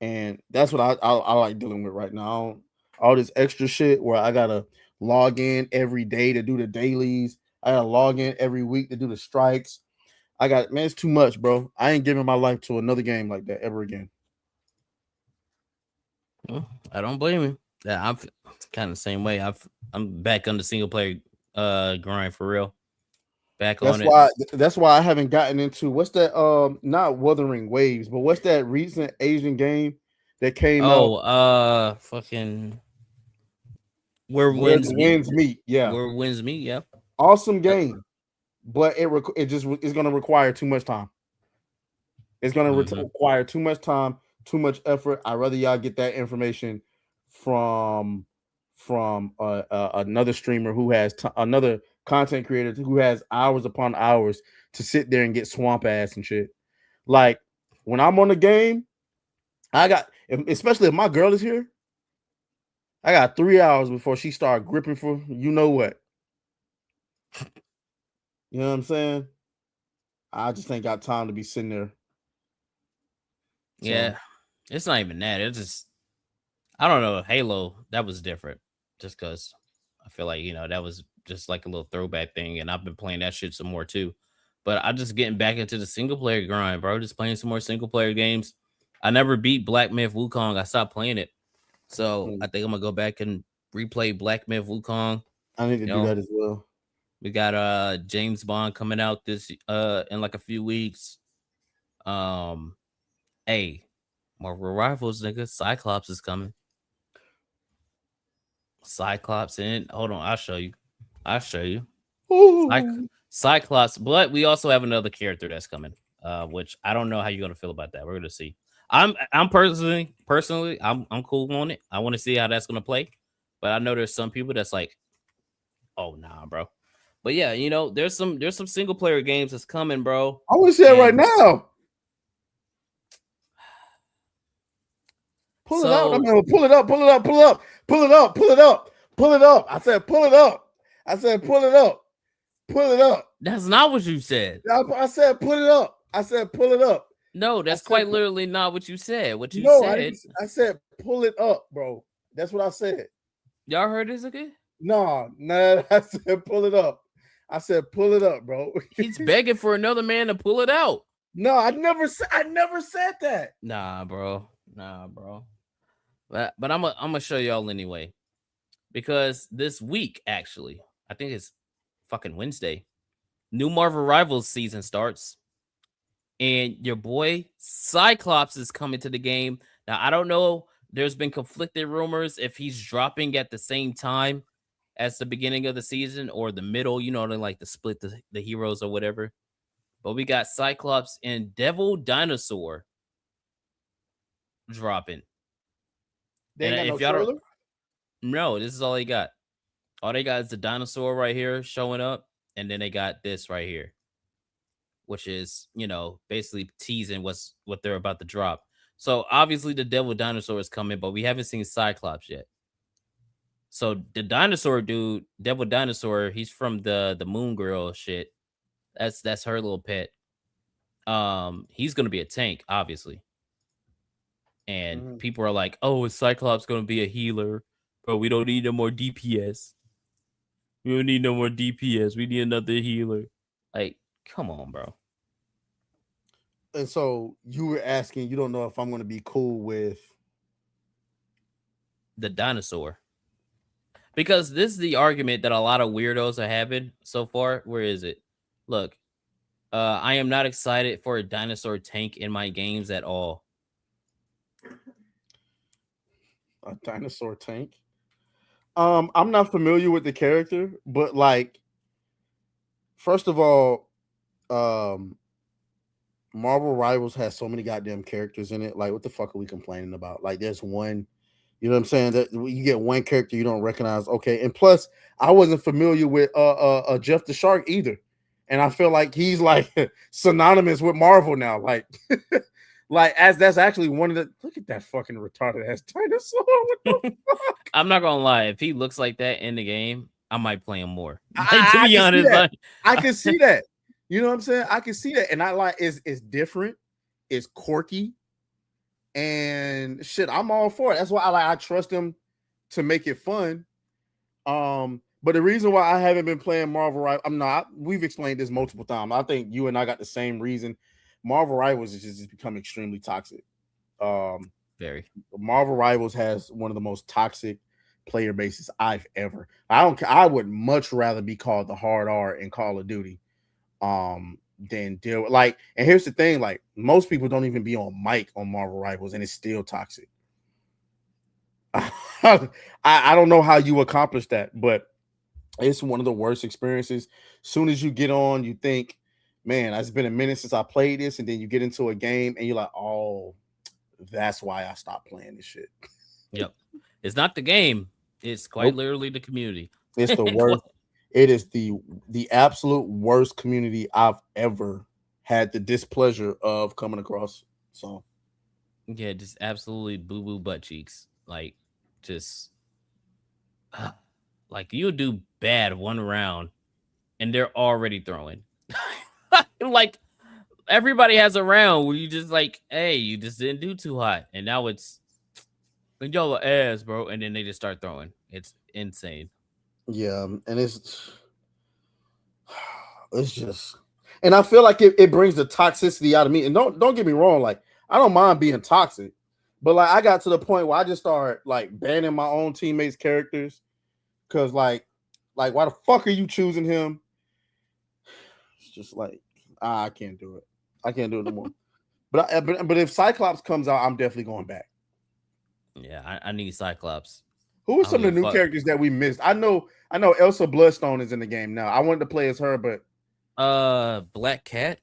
And that's what I like dealing with right now. All this extra shit where I gotta log in every day to do the dailies. I gotta log in every week to do the strikes. It's too much, bro. I ain't giving my life to another game like that ever again. I don't blame you. Yeah, I'm kind of the same way. I'm back on the single player grind for real. That's why I haven't gotten into what's that not Wuthering Waves, but what's that recent Asian game that came out? Fucking Where Winds Meet. Yeah. Where Winds Meet, yeah. Awesome game. But it just is going to require too much time. It's going to require too much time, too much effort. I'd rather y'all get that information from another streamer who has another content creator who has hours upon hours to sit there and get swamp ass and shit. Like when I'm on the game, especially if my girl is here, I got 3 hours before she start gripping for you know what. You know what I'm saying? I just ain't got time to be sitting there. Yeah, it's not even that. It's just I don't know. Halo, that was different. Just because I feel like that was just like a little throwback thing, and I've been playing that shit some more too. But I'm just getting back into the single player grind, bro. Just playing some more single player games. I never beat Black Myth Wukong. I stopped playing it, so I think I'm gonna go back and replay Black Myth Wukong. I need to do that as well. We got James Bond coming out this in like a few weeks. Hey, Marvel Rivals, nigga. Cyclops is coming. Cyclops in. Hold on, I'll show you. Cyclops, but we also have another character that's coming. Which I don't know how you're gonna feel about that. We're gonna see. I'm personally, I'm cool on it. I want to see how that's gonna play. But I know there's some people that's like, oh nah, bro. But yeah, there's some single player games that's coming, bro. I want to say it right now. Pull it out. I mean, pull it up. I said, pull it up. Pull it up. That's not what you said. I said, pull it up. Pull it up. No, that's quite literally not what you said. What you said. I said, pull it up, bro. That's what I said. Y'all heard this again? No. I said, pull it up. I said, pull it up, bro. He's begging for another man to pull it out. No, I never said that. Nah, bro. But I'm gonna show y'all anyway, because this week actually, I think it's fucking Wednesday, new Marvel Rivals season starts, and your boy Cyclops is coming to the game. Now I don't know. There's been conflicted rumors if he's dropping at the same time as the beginning of the season or the middle. They like to split the heroes or whatever. But we got Cyclops and Devil Dinosaur dropping. They ain't got no trailer? No, this is all he got. All they got is the dinosaur right here showing up, and then they got this right here, which is, you know, basically teasing what they're about to drop. So obviously the Devil Dinosaur is coming, but we haven't seen Cyclops yet. So the dinosaur dude, Devil Dinosaur, he's from the Moon Girl shit. That's her little pet. He's gonna be a tank, obviously. And people are like, "Oh, is Cyclops gonna be a healer? Bro, we don't need no more DPS. We don't need no more DPS. We need another healer." Like, come on, bro. And so you were asking, you don't know if I'm going to be cool with the dinosaur. Because this is the argument that a lot of weirdos are having so far. Where is it? Look, I am not excited for a dinosaur tank in my games at all. A dinosaur tank? I'm not familiar with the character, but like, first of all, Marvel Rivals has so many goddamn characters in it. Like, what the fuck are we complaining about? Like, there's one, you know what I'm saying? That you get one character you don't recognize. Okay, and plus, I wasn't familiar with Jeff the Shark either, and I feel like he's like synonymous with Marvel now. Like, like as that's actually one of the. Look at that fucking retarded ass dinosaur. What the fuck? I'm not gonna lie. If he looks like that in the game, I might play him more. Like, to be honest, I can see that. You know what I'm saying? I can see that, and I like it's different, it's quirky, and shit. I'm all for it. That's why I trust him to make it fun. But the reason why I haven't been playing Marvel Rivals, I'm not. We've explained this multiple times. I think you and I got the same reason. Marvel Rivals has just become extremely toxic. Very. Marvel Rivals has one of the most toxic player bases I've ever. I would much rather be called the hard R in Call of Duty. Then deal with like, and here's the thing, like most people don't even be on mic on Marvel Rivals and it's still toxic. I don't know how you accomplish that, but it's one of the worst experiences. Soon as you get on, you think, man, it's been a minute since I played this, and then you get into a game and you're like, oh, that's why I stopped playing this shit. Yep. It's not the game, it's quite literally the community. It's the worst. It is the absolute worst community I've ever had the displeasure of coming across. So, yeah, just absolutely boo-boo butt cheeks. Like, just like you'll do bad one round, and they're already throwing. Like everybody has a round where you just like, hey, you just didn't do too hot, and now it's y'all are ass, bro, and then they just start throwing. It's insane. Yeah, and it's just, and I feel like it brings the toxicity out of me. And don't get me wrong, like I don't mind being toxic, but like I got to the point where I just started like banning my own teammates' characters because like why the fuck are you choosing him? It's just like I can't do it. I can't do it no more. But if Cyclops comes out, I'm definitely going back. Yeah, I need Cyclops. Who are some of the new characters that we missed? I know Elsa Bloodstone is in the game now. I wanted to play as her, but Black Cat,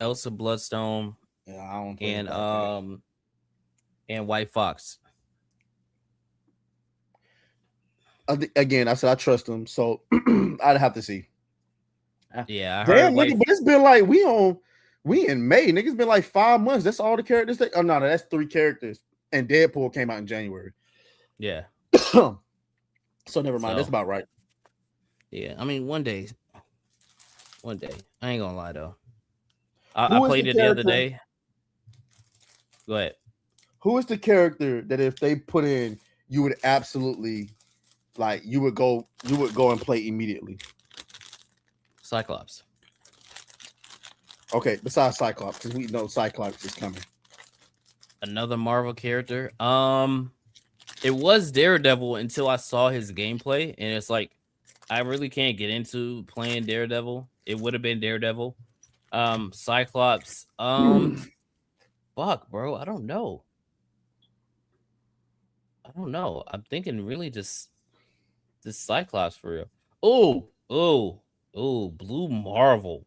Elsa Bloodstone, yeah, I don't play and White Fox. Again, I said I trust them, so I'd have to see. Yeah, I damn, nigga, but it's been like we in May, nigga. It's been like 5 months. That's all the characters. Oh no, that's 3 characters, and Deadpool came out in January. Yeah. So never mind. That's about right. Yeah, I mean, one day. I ain't gonna lie though. I played it the other day. Go ahead. Who is the character that if they put in, you would absolutely like? You would go and play immediately. Cyclops. Okay, besides Cyclops, because we know Cyclops is coming. Another Marvel character. It was Daredevil until I saw his gameplay, and it's like I really can't get into playing Daredevil. It would have been Daredevil. Cyclops. Fuck, bro. I don't know. I'm thinking really just Cyclops for real. Oh, Blue Marvel.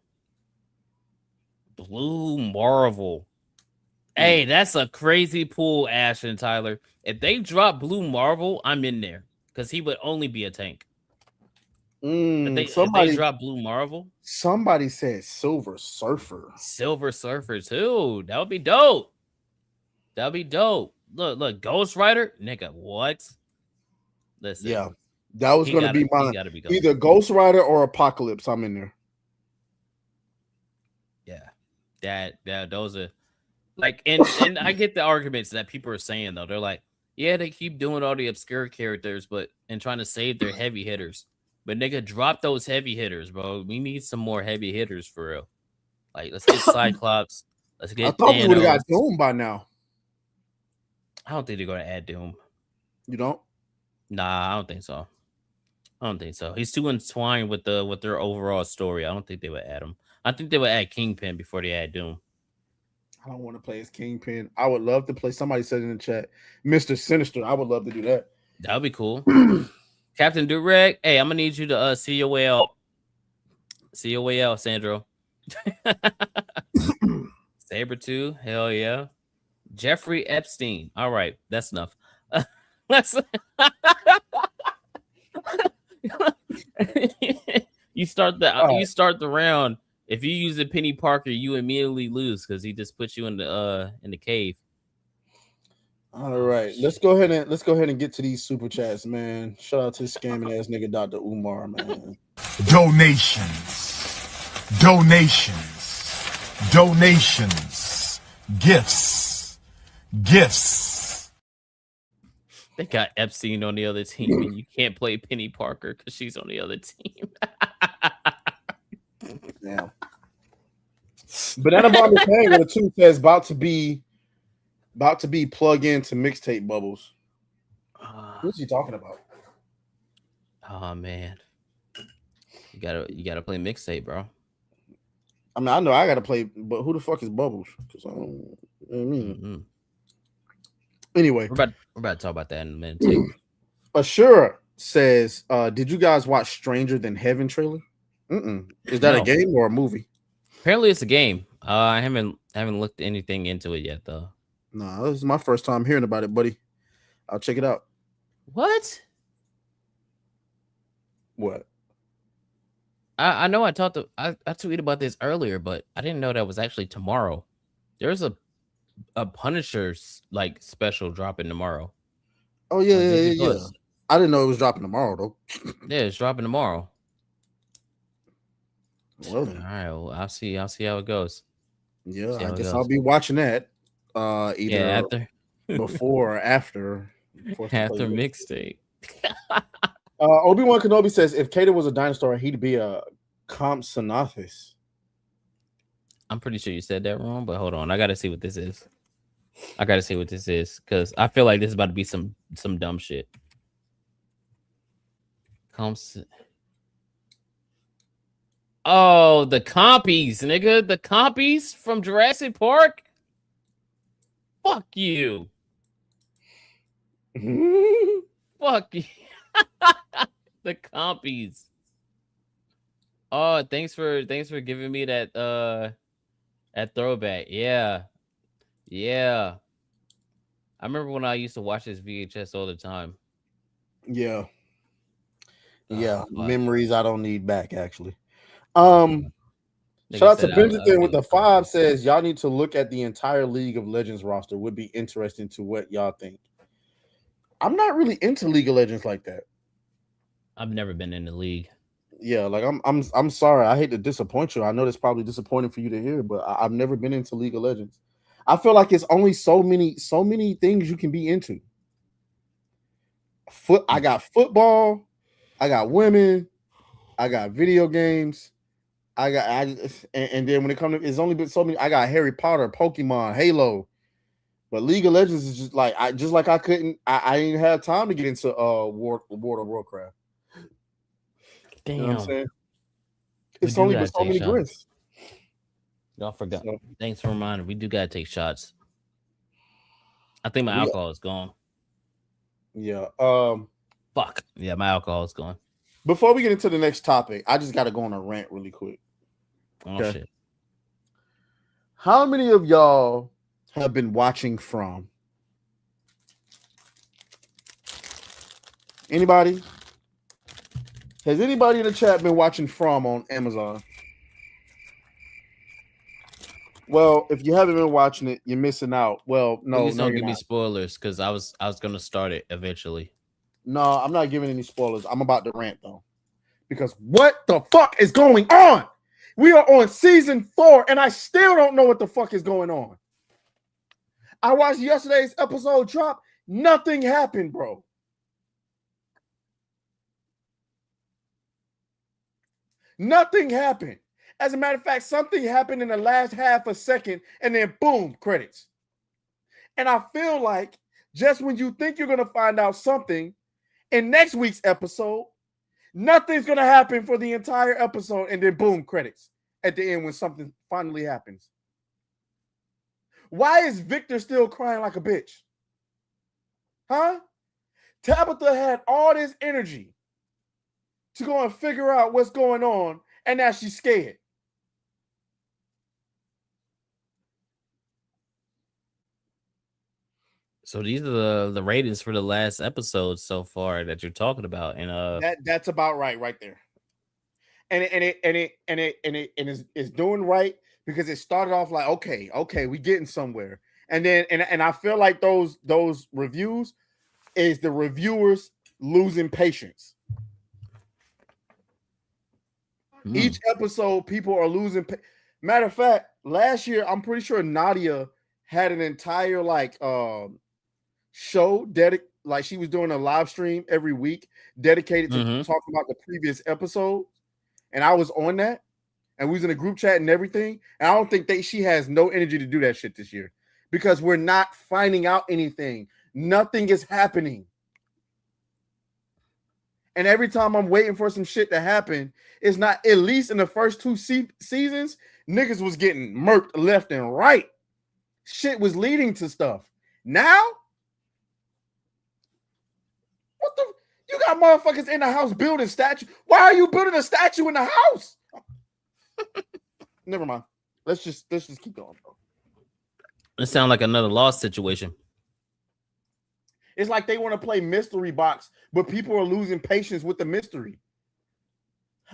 Hey, that's a crazy pull, Ash and Tyler. If they drop Blue Marvel, I'm in there because he would only be a tank. They dropped Blue Marvel. Somebody said Silver Surfer. Silver Surfer too. That would be dope. That'd be dope. Look, Ghost Rider, nigga. What? Listen. Yeah, that was going to be mine. Either Ghost Rider or Apocalypse. I'm in there. Yeah, those are like, and I get the arguments that people are saying though. They're like, yeah, they keep doing all the obscure characters, and trying to save their heavy hitters. But nigga, drop those heavy hitters, bro. We need some more heavy hitters for real. Like, let's get Cyclops. Let's get. I thought we would have got Thanos. Doom by now. I don't think they're gonna add Doom. You don't? Nah, I don't think so. He's too entwined with their overall story. I don't think they would add him. I think they would add Kingpin before they add Doom. I don't want to play as Kingpin. I would love to play. Somebody said in the chat, Mr. Sinister. I would love to do that. That would be cool. Captain Durag, hey, I'm gonna need you to see your way out. See your way out, Sandro. Sabretooth, hell yeah. Jeffrey Epstein. All right, that's enough. You start the round. If you use a Penny Parker, you immediately lose because he just puts you in the cave. All right, let's go ahead and get to these super chats, man. Shout out to the scamming ass nigga Dr. Umar, man. Donations, gifts. They got Epstein on the other team, and you can't play Penny Parker because she's on the other team. Yeah. Banana Bomb is paying with a 2 says about to be plug into mixtape bubbles. What's he talking about? Oh man, you gotta play mixtape, bro. I mean, I know I gotta play, but who the fuck is Bubbles? Because I don't. You know what I mean. Mm-hmm. Anyway, we're about to talk about that in a minute too. Ashura says, "Did you guys watch Stranger Than Heaven trailer? Is that a game or a movie? Apparently, it's a game. I haven't looked anything into it yet, though. No, this is my first time hearing about it, buddy. I'll check it out. What? What? I know I tweeted about this earlier, but I didn't know that was actually tomorrow. There's a Punisher's like special dropping tomorrow. Oh yeah. I didn't know it was dropping tomorrow though. Yeah, it's dropping tomorrow. Well then. All right. Well, I'll see how it goes. Yeah, I guess I'll be watching that. Either after, before or after. After mixtape. Obi-Wan Kenobi says if Kata was a dinosaur, he'd be a Compsognathus. I'm pretty sure you said that wrong, but hold on. I gotta see what this is. Because I feel like this is about to be some dumb shit. Oh, the compies, nigga. The compies from Jurassic Park? Fuck you. Fuck you. The compies. Oh, thanks for giving me that throwback. Yeah. I remember when I used to watch this VHS all the time. Yeah. Memories I don't need back, actually. Shout out to Benjamin with the 5 says y'all need to look at the entire League of Legends roster. Would be interesting to what y'all think. I'm not really into League of Legends like that. I've never been in the league. Yeah, like I'm sorry. I hate to disappoint you. I know that's probably disappointing for you to hear, but I've never been into League of Legends. I feel like it's only so many things you can be into. I got football, I got women, I got video games, and then when it comes to, it's only been so many. I got Harry Potter, Pokemon, Halo, but League of Legends is just like I didn't have time to get into World of Warcraft. Damn. You know what I'm saying? It's only been so many grifts. Y'all forgot. So, thanks for reminding. We do gotta take shots. I think my alcohol is gone. Yeah. Fuck. Yeah, my alcohol is gone. Before we get into the next topic, I just gotta go on a rant really quick. Oh shit. How many of y'all have been watching From? Anybody? Has anybody in the chat been watching From on Amazon? Well, if you haven't been watching it, you're missing out. Well, no, Please no, don't you're give me not. spoilers because I was gonna start it eventually. No, I'm not giving any spoilers. I'm about to rant though, because what the fuck is going on? We are on season 4, and I still don't know what the fuck is going on. I watched yesterday's episode drop. Nothing happened, bro. Nothing happened. As a matter of fact, something happened in the last half a second, and then boom, credits. And I feel like just when you think you're going to find out something in next week's episode, nothing's going to happen for the entire episode, and then boom, credits at the end when something finally happens. Why is Victor still crying like a bitch? Huh? Tabitha had all this energy to go and figure out what's going on, and now she's scared. So these are the ratings for the last episode so far that you're talking about, and that's about right there. And it's doing right because it started off like okay, we getting somewhere, and then and I feel like those reviews is the reviewers losing patience. Each episode, people are losing. Matter of fact, last year I'm pretty sure Nadia had an entire show like she was doing a live stream every week dedicated to talking about the previous episode, and I was on that, and we was in a group chat and everything, and I don't think she has no energy to do that shit this year because we're not finding out anything. Nothing is happening, and every time I'm waiting for some shit to happen, it's not. At least in the first 2 seasons, niggas was getting murked left and right. Shit was leading to stuff. Now what the? You got motherfuckers in the house building statue. Why are you building a statue in the house? Never mind. Let's just keep going, bro. it sounds like another Lost situation. It's like they want to play mystery box, but people are losing patience with the mystery.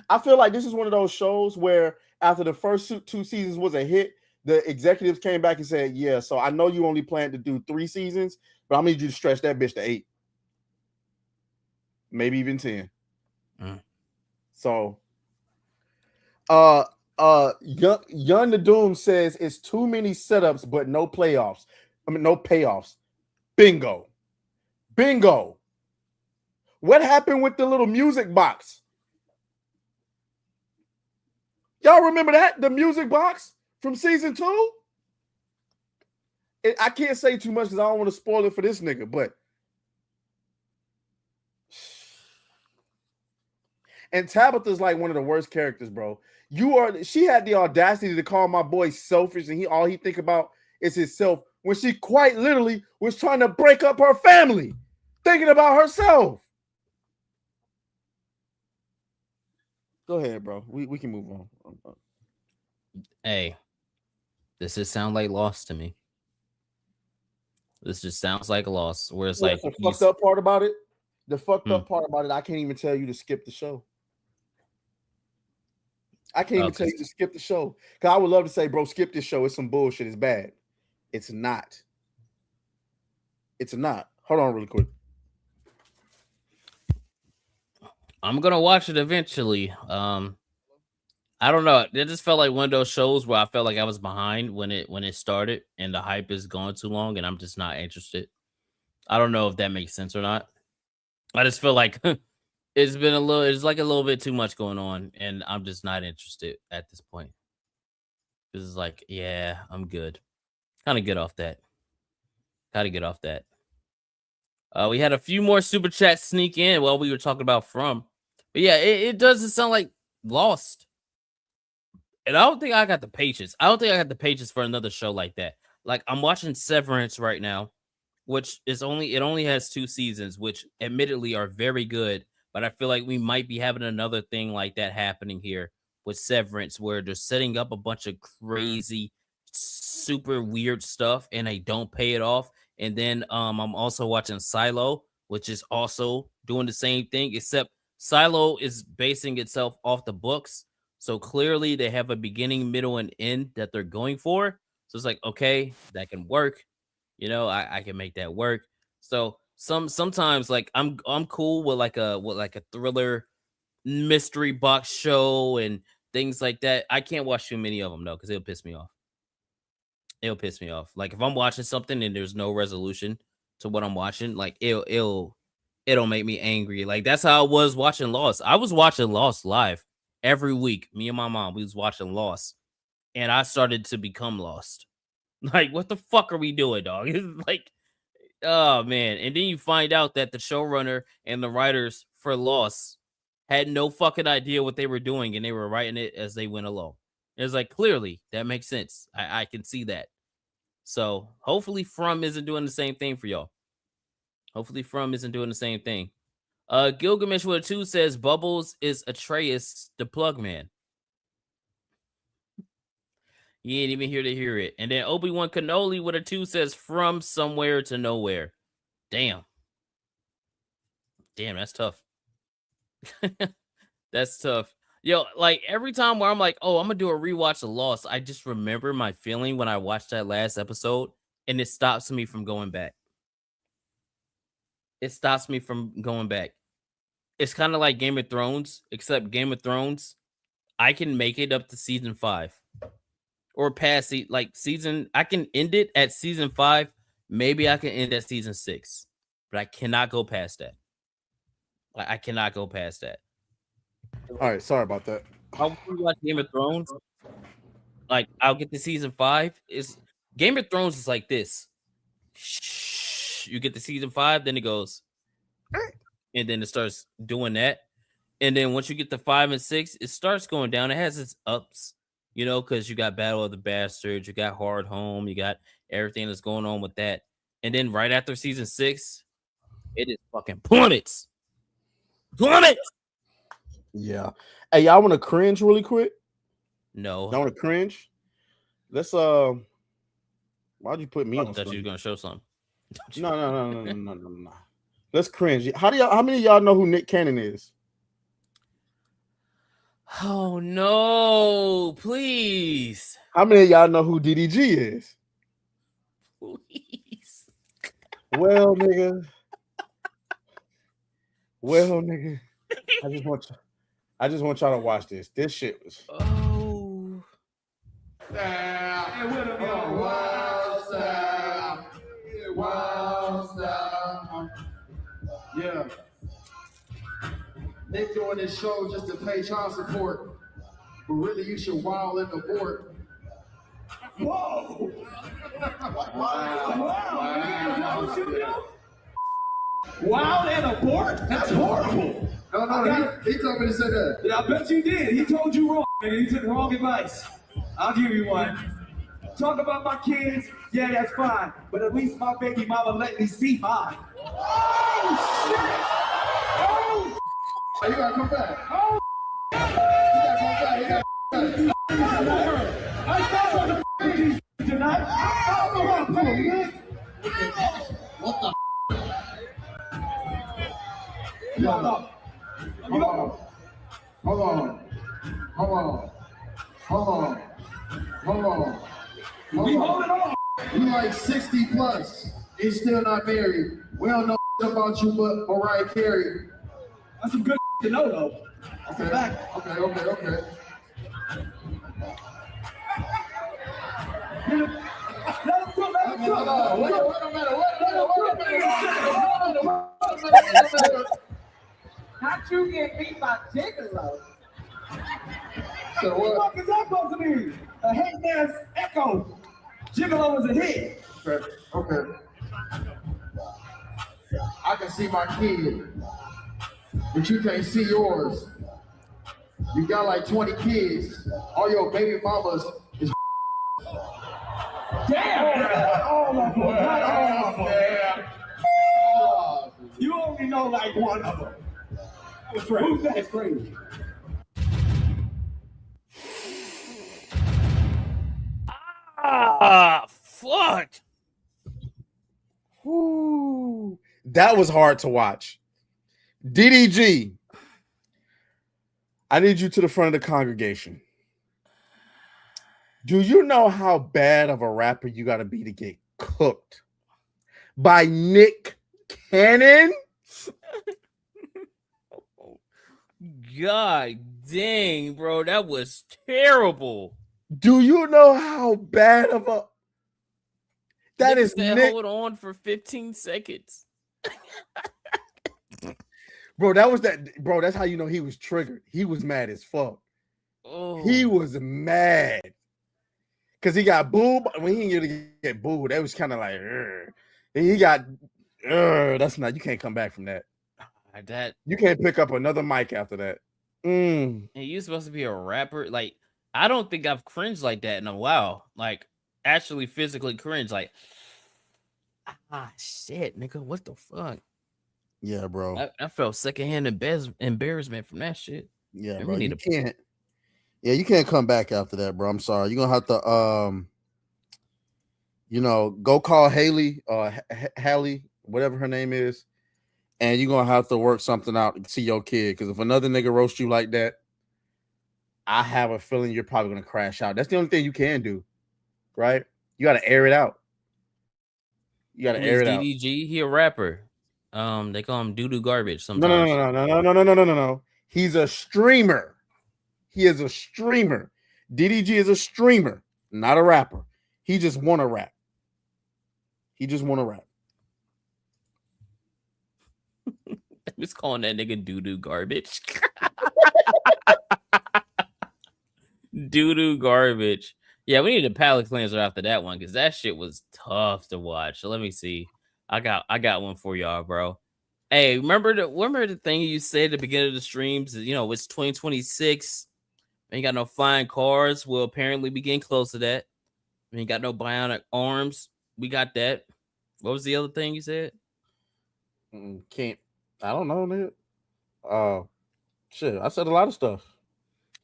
I feel like this is one of those shows where after the first 2 seasons was a hit, the executives came back and said, "Yeah, so I know you only plan to do 3 seasons, but I'm gonna need you to stretch that bitch to 8." Maybe even 10. So Young the Doom says it's too many setups but no playoffs. No payoffs. Bingo. What happened with the little music box? Y'all remember that? The music box from season 2? I can't say too much because I don't want to spoil it for this nigga, but and Tabitha's like one of the worst characters, bro. She had the audacity to call my boy selfish, and all he think about is himself when she quite literally was trying to break up her family, thinking about herself. Go ahead, bro. We can move on. Hey, this just sounds like Lost to me. This just sounds like Lost, where it's like the fucked up part about it. The fucked up part about it, I can't even tell you to skip the show. I can't even tell you to skip the show because I would love to say, bro, skip this show. It's some bullshit. It's bad. It's not. It's not. Hold on, really quick. I'm gonna watch it eventually. I don't know. It just felt like one of those shows where I felt like I was behind when it started, and the hype is going too long, and I'm just not interested. I don't know if that makes sense or not. I just feel like it's like a little bit too much going on, and I'm just not interested at this point. This is like, yeah, I'm good. Gotta get off that. We had a few more super chats sneak in while we were talking about From. But yeah, it doesn't sound like Lost. And I don't think I got the patience. For another show like that. Like, I'm watching Severance right now, which is only has 2 seasons, which admittedly are very good. But I feel like we might be having another thing like that happening here with Severance, where they're setting up a bunch of crazy, super weird stuff and they don't pay it off. And then I'm also watching Silo, which is also doing the same thing, except Silo is basing itself off the books. So clearly they have a beginning, middle, and end that they're going for. So it's like, okay, that can work. You know, I can make that work. So sometimes like I'm cool with like a thriller mystery box show and things like that. I can't watch too many of them though, because it'll piss me off. It'll piss me off. Like if I'm watching something and there's no resolution to what I'm watching, like it'll make me angry. Like that's how I was watching Lost. I was watching Lost live every week. Me and my mom, we was watching Lost, and I started to become lost. Like, what the fuck are we doing, dog? It's like, oh man. And then you find out that the showrunner and the writers for Lost had no fucking idea what they were doing, and they were writing it as they went along. It's like, clearly that makes sense. I can see that. So hopefully From isn't doing the same thing for y'all. Hopefully From isn't doing the same thing. Gilgamesh with a 2 says Bubbles is Atreus, the plug man. You ain't even here to hear it. And then Obi-Wan Kenobi with a 2 says From Somewhere to Nowhere. Damn. Damn, that's tough. That's tough. Yo, like every time where I'm like, oh, I'm gonna do a rewatch of Lost, I just remember my feeling when I watched that last episode, and it stops me from going back. It stops me from going back. It's kind of like Game of Thrones, except Game of Thrones, I can make it up to season 5 or past season. I can end it at season 5. Maybe I can end at season 6, but I cannot go past that. I cannot go past that. All right, sorry about that. I'll watch Game of Thrones. Like I'll get to season 5. Is Game of Thrones is like this. You get to season 5, then it goes, and then it starts doing that. And then once you get to 5 and 6, it starts going down. It has its ups, you know, because you got Battle of the Bastards, you got Hard Home, you got everything that's going on with that. And then right after season 6, it is fucking plummets. Yeah. Hey, y'all want to cringe really quick? No. Y'all want to cringe? Let's why'd you put me on? I thought you were gonna show something. No. Let's cringe. How many of y'all know who Nick Cannon is? Oh no, please. How many of y'all know who DDG is? Please. Well, nigga. I just want y'all to watch this. This shit was. Oh. Yeah. Nick doing this show just to pay child support, but really you should wild and abort. Whoa! Wild and abort? That's horrible. No, he told me to say that. Yeah, I bet you did. He told you wrong, man. He took wrong advice. I'll give you one. Talk about my kids, yeah, that's fine. But at least my baby mama let me see mine. Oh, shit! Oh, you gotta come back. Oh, you gotta come back. I thought tonight. What the? Hold on. You like 60 plus and still not married. We don't know about you but Mariah Carey. That's some good to know though. That's a fact. Okay. Not you get beat by Gigolo. So what the fuck is that supposed to be? A hit man's echo. Gigolo is a hit. Okay. I can see my kid, but you can't see yours. You got like 20 kids. All your baby mamas is. Damn! All of them. Not all of them. You only know like one of them. Who's that? Crazy. Fuck. Woo. That was hard to watch. DDG, I need you to the front of the congregation. Do you know how bad of a rapper you got to be to get cooked by Nick Cannon? God dang, bro, that was terrible. Do you know how bad of a that Nigga is? said, Nick, hold on for 15 seconds. bro. That was that, bro. That's how you know he was triggered. He was mad as fuck. Oh, He was mad because he got booed. When he didn't get booed, that was kind of like, and he got, that's not. You can't come back from that. that You can't pick up another mic after that. And you supposed to be a rapper. Like, I don't think I've cringed like that in a while. Like, actually physically cringe. Like, shit, nigga, what the fuck? Yeah, bro. I felt secondhand embarrassment from that shit. Yeah, bro. You can't. Yeah, you can't come back after that, bro. I'm sorry. You're gonna have to, go call Haley, Hallie, whatever her name is, and you're gonna have to work something out to see your kid. Because if another nigga roasts you like that, I have a feeling you're probably gonna crash out. That's the only thing you can do, right? You gotta air it out. You gotta air it out. DDG, he a rapper. They call him doo-doo garbage sometimes. No. He's a streamer. He is a streamer. DDG is a streamer, not a rapper. He just want to rap. I'm just calling that nigga doo-doo garbage. Doo-doo garbage. Yeah, we need a palate cleanser after that one because that shit was tough to watch. So let me see. I got one for y'all, bro. Hey, remember the thing you said at the beginning of the streams? You know, it's 2026. Ain't got no flying cars. Well, apparently we getting close to that. We ain't got no bionic arms. We got that. What was the other thing you said? I don't know, nigga. Shit, I said a lot of stuff.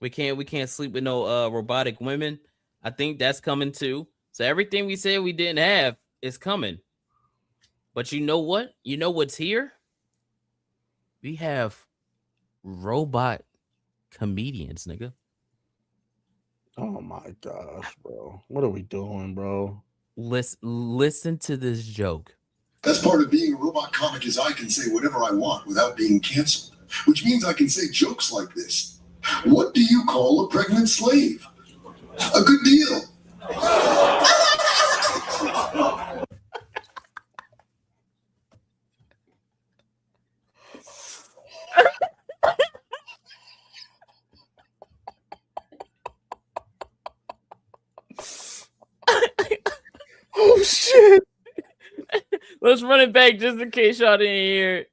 We can't sleep with no robotic women. I think that's coming too. So everything we said we didn't have is coming. But you know what? You know what's here? We have robot comedians, nigga. Oh my gosh, bro. What are we doing, bro? Listen to this joke. Best part of being a robot comic is I can say whatever I want without being canceled, which means I can say jokes like this. What do you call a pregnant slave? A good deal. Oh shit. Let's run it back just in case y'all didn't hear it.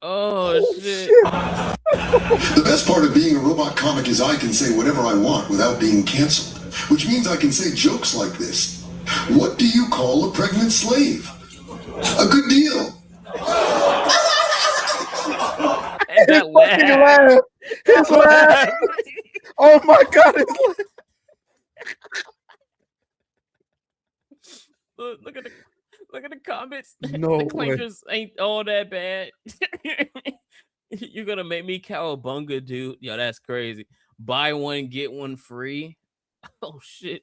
Oh shit. The best part of being a robot comic is I can say whatever I want without being canceled, which means I can say jokes like this. What do you call a pregnant slave? A good deal. That laugh. His laugh. Oh my god. Look at the comments. No the claimers ain't all that bad. You're gonna make me cowabunga, dude. Yo, that's crazy. Buy one, get one free. Oh shit.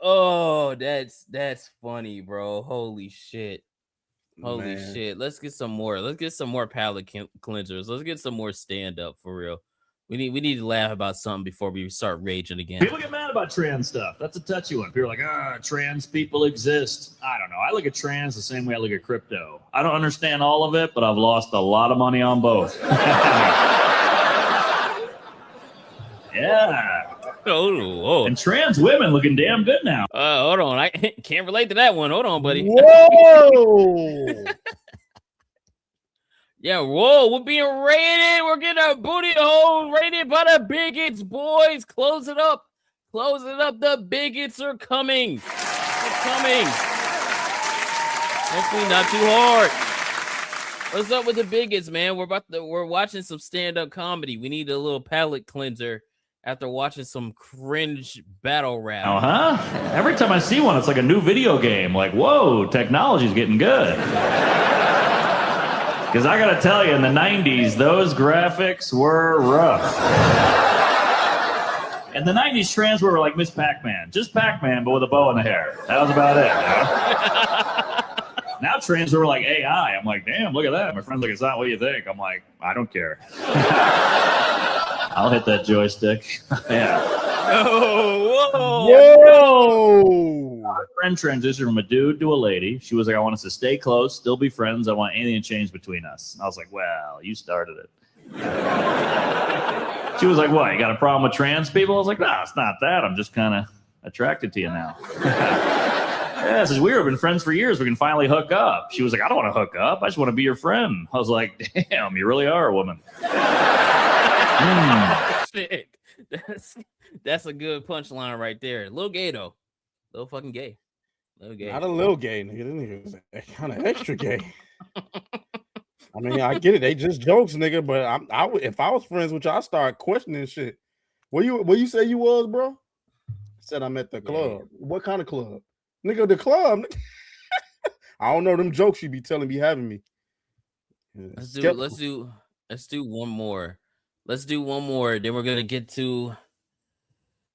Oh, that's funny, bro. Holy shit. Holy shit. Let's get some more. Let's get some more palate cleansers. Let's get some more stand-up for real. We need to laugh about something before we start raging again. People get mad about trans stuff. That's a touchy one. People are like, trans people exist. I don't know. I look at trans the same way I look at crypto. I don't understand all of it, but I've lost a lot of money on both. Yeah. Oh. And trans women looking damn good now. Hold on. I can't relate to that one. Hold on, buddy. Whoa. Yeah, whoa, we're being raided. We're getting our booty hole raided by the bigots, boys. Close it up. Close it up. The bigots are coming. They're coming. Hopefully not too hard. What's up with the bigots, man? We're watching some stand-up comedy. We need a little palate cleanser after watching some cringe battle rap. Uh-huh. Every time I see one, it's like a new video game. Like, whoa, technology's getting good. Because I got to tell you, in the 90s, those graphics were rough. In the 90s, trans were like Miss Pac-Man. Just Pac-Man, but with a bow in the hair. That was about it. Now trans were like AI. I'm like, damn, look at that. My friend's like, it's not what you think. I'm like, I don't care. I'll hit that joystick. Yeah. Whoa! Our friend transitioned from a dude to a lady. She was like, I want us to stay close, still be friends. I want anything to change between us. And I was like, well, you started it. She was like, what, you got a problem with trans people? I was like, no, it's not that. I'm just kind of attracted to you now. Yeah, this is weird. We've been friends for years. We can finally hook up. She was like, I don't want to hook up. I just want to be your friend. I was like, damn, you really are a woman. Shit. That's a good punchline right there. Little gay though. Little fucking gay. Little gay. Not a little gay, nigga. This nigga is kind of extra gay. I mean, I get it. They just jokes, nigga. But if I was friends with you, I start questioning shit. Where you say you was, bro? I said I'm at the club. What kind of club? Nigga, the club. I don't know them jokes you be telling me having me. Let's do one more. Let's do one more. Then we're gonna get to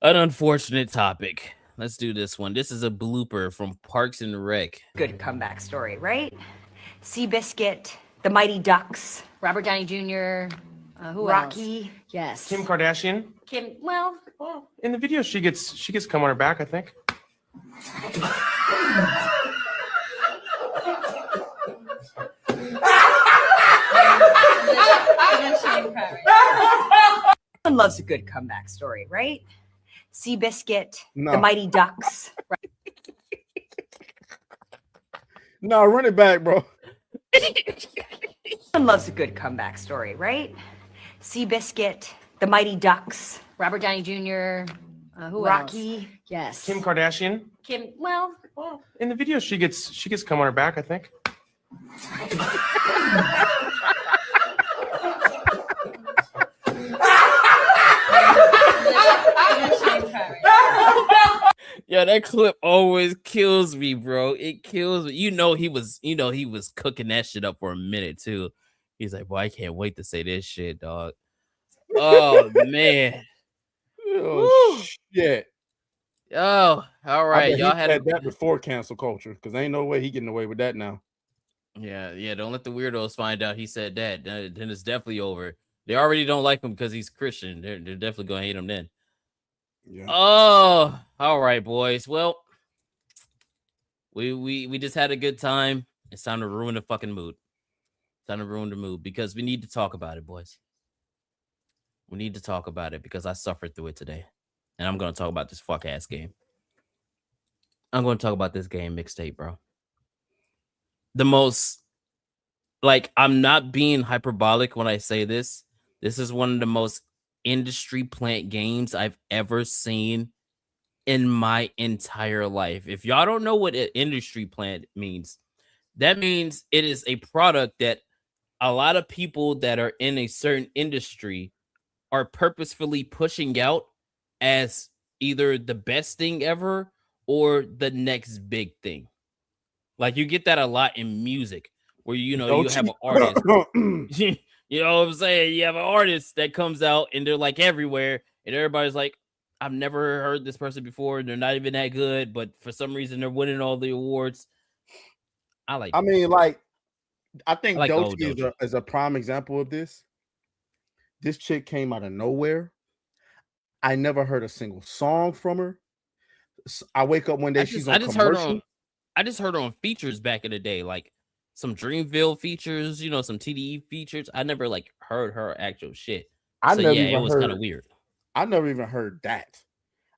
an unfortunate topic. Let's do this one. This is a blooper from Parks and Rec. Good comeback story, right? Seabiscuit, the Mighty Ducks, Robert Downey Jr., who Rocky. Else? Yes. Kim Kardashian. Kim. Well, in the video, she gets cum on her back, I think. Everyone loves a good comeback story, right? Seabiscuit, No. the Mighty Ducks. No, run it back, bro. Everyone loves a good comeback story, right? Seabiscuit, the Mighty Ducks, Robert Downey Jr., who Rocky. Else? Yes. Kim Kardashian. Kim. Well, in the video, she gets cum on her back, I think. Yeah, that clip always kills me, bro. It kills me. You know he was cooking that shit up for a minute too. He's like, boy, I can't wait to say this shit, dog. Oh man. Oh shit. Oh, all right. Y'all had that before cancel culture, because ain't no way he getting away with that now. Yeah. Don't let the weirdos find out he said that. Then it's definitely over. They already don't like him because he's Christian. They're definitely gonna hate him then. Yeah. Oh, all right, boys. Well, we just had a good time. It's time to ruin the fucking mood. It's time to ruin the mood because we need to talk about it, boys. We need to talk about it because I suffered through it today. And I'm going to talk about this fuck ass game. I'm going to talk about this game mixtape, bro. The most, like, I'm not being hyperbolic when I say this. This is one of the most industry plant games I've ever seen in my entire life. If y'all don't know what an industry plant means, that means it is a product that a lot of people that are in a certain industry are purposefully pushing out as either the best thing ever or the next big thing. Like you get that a lot in music where you have an artist. You know what I'm saying? You have an artist that comes out and they're like everywhere and everybody's like, I've never heard this person before. They're not even that good, but for some reason they're winning all the awards. I think Doechii is a prime example of this. This chick came out of nowhere. I never heard a single song from her. I wake up one day, she's on commercial. I just heard her on features back in the day, like some Dreamville features, some TDE features. I never heard her actual shit. It was kind of weird. I never even heard that.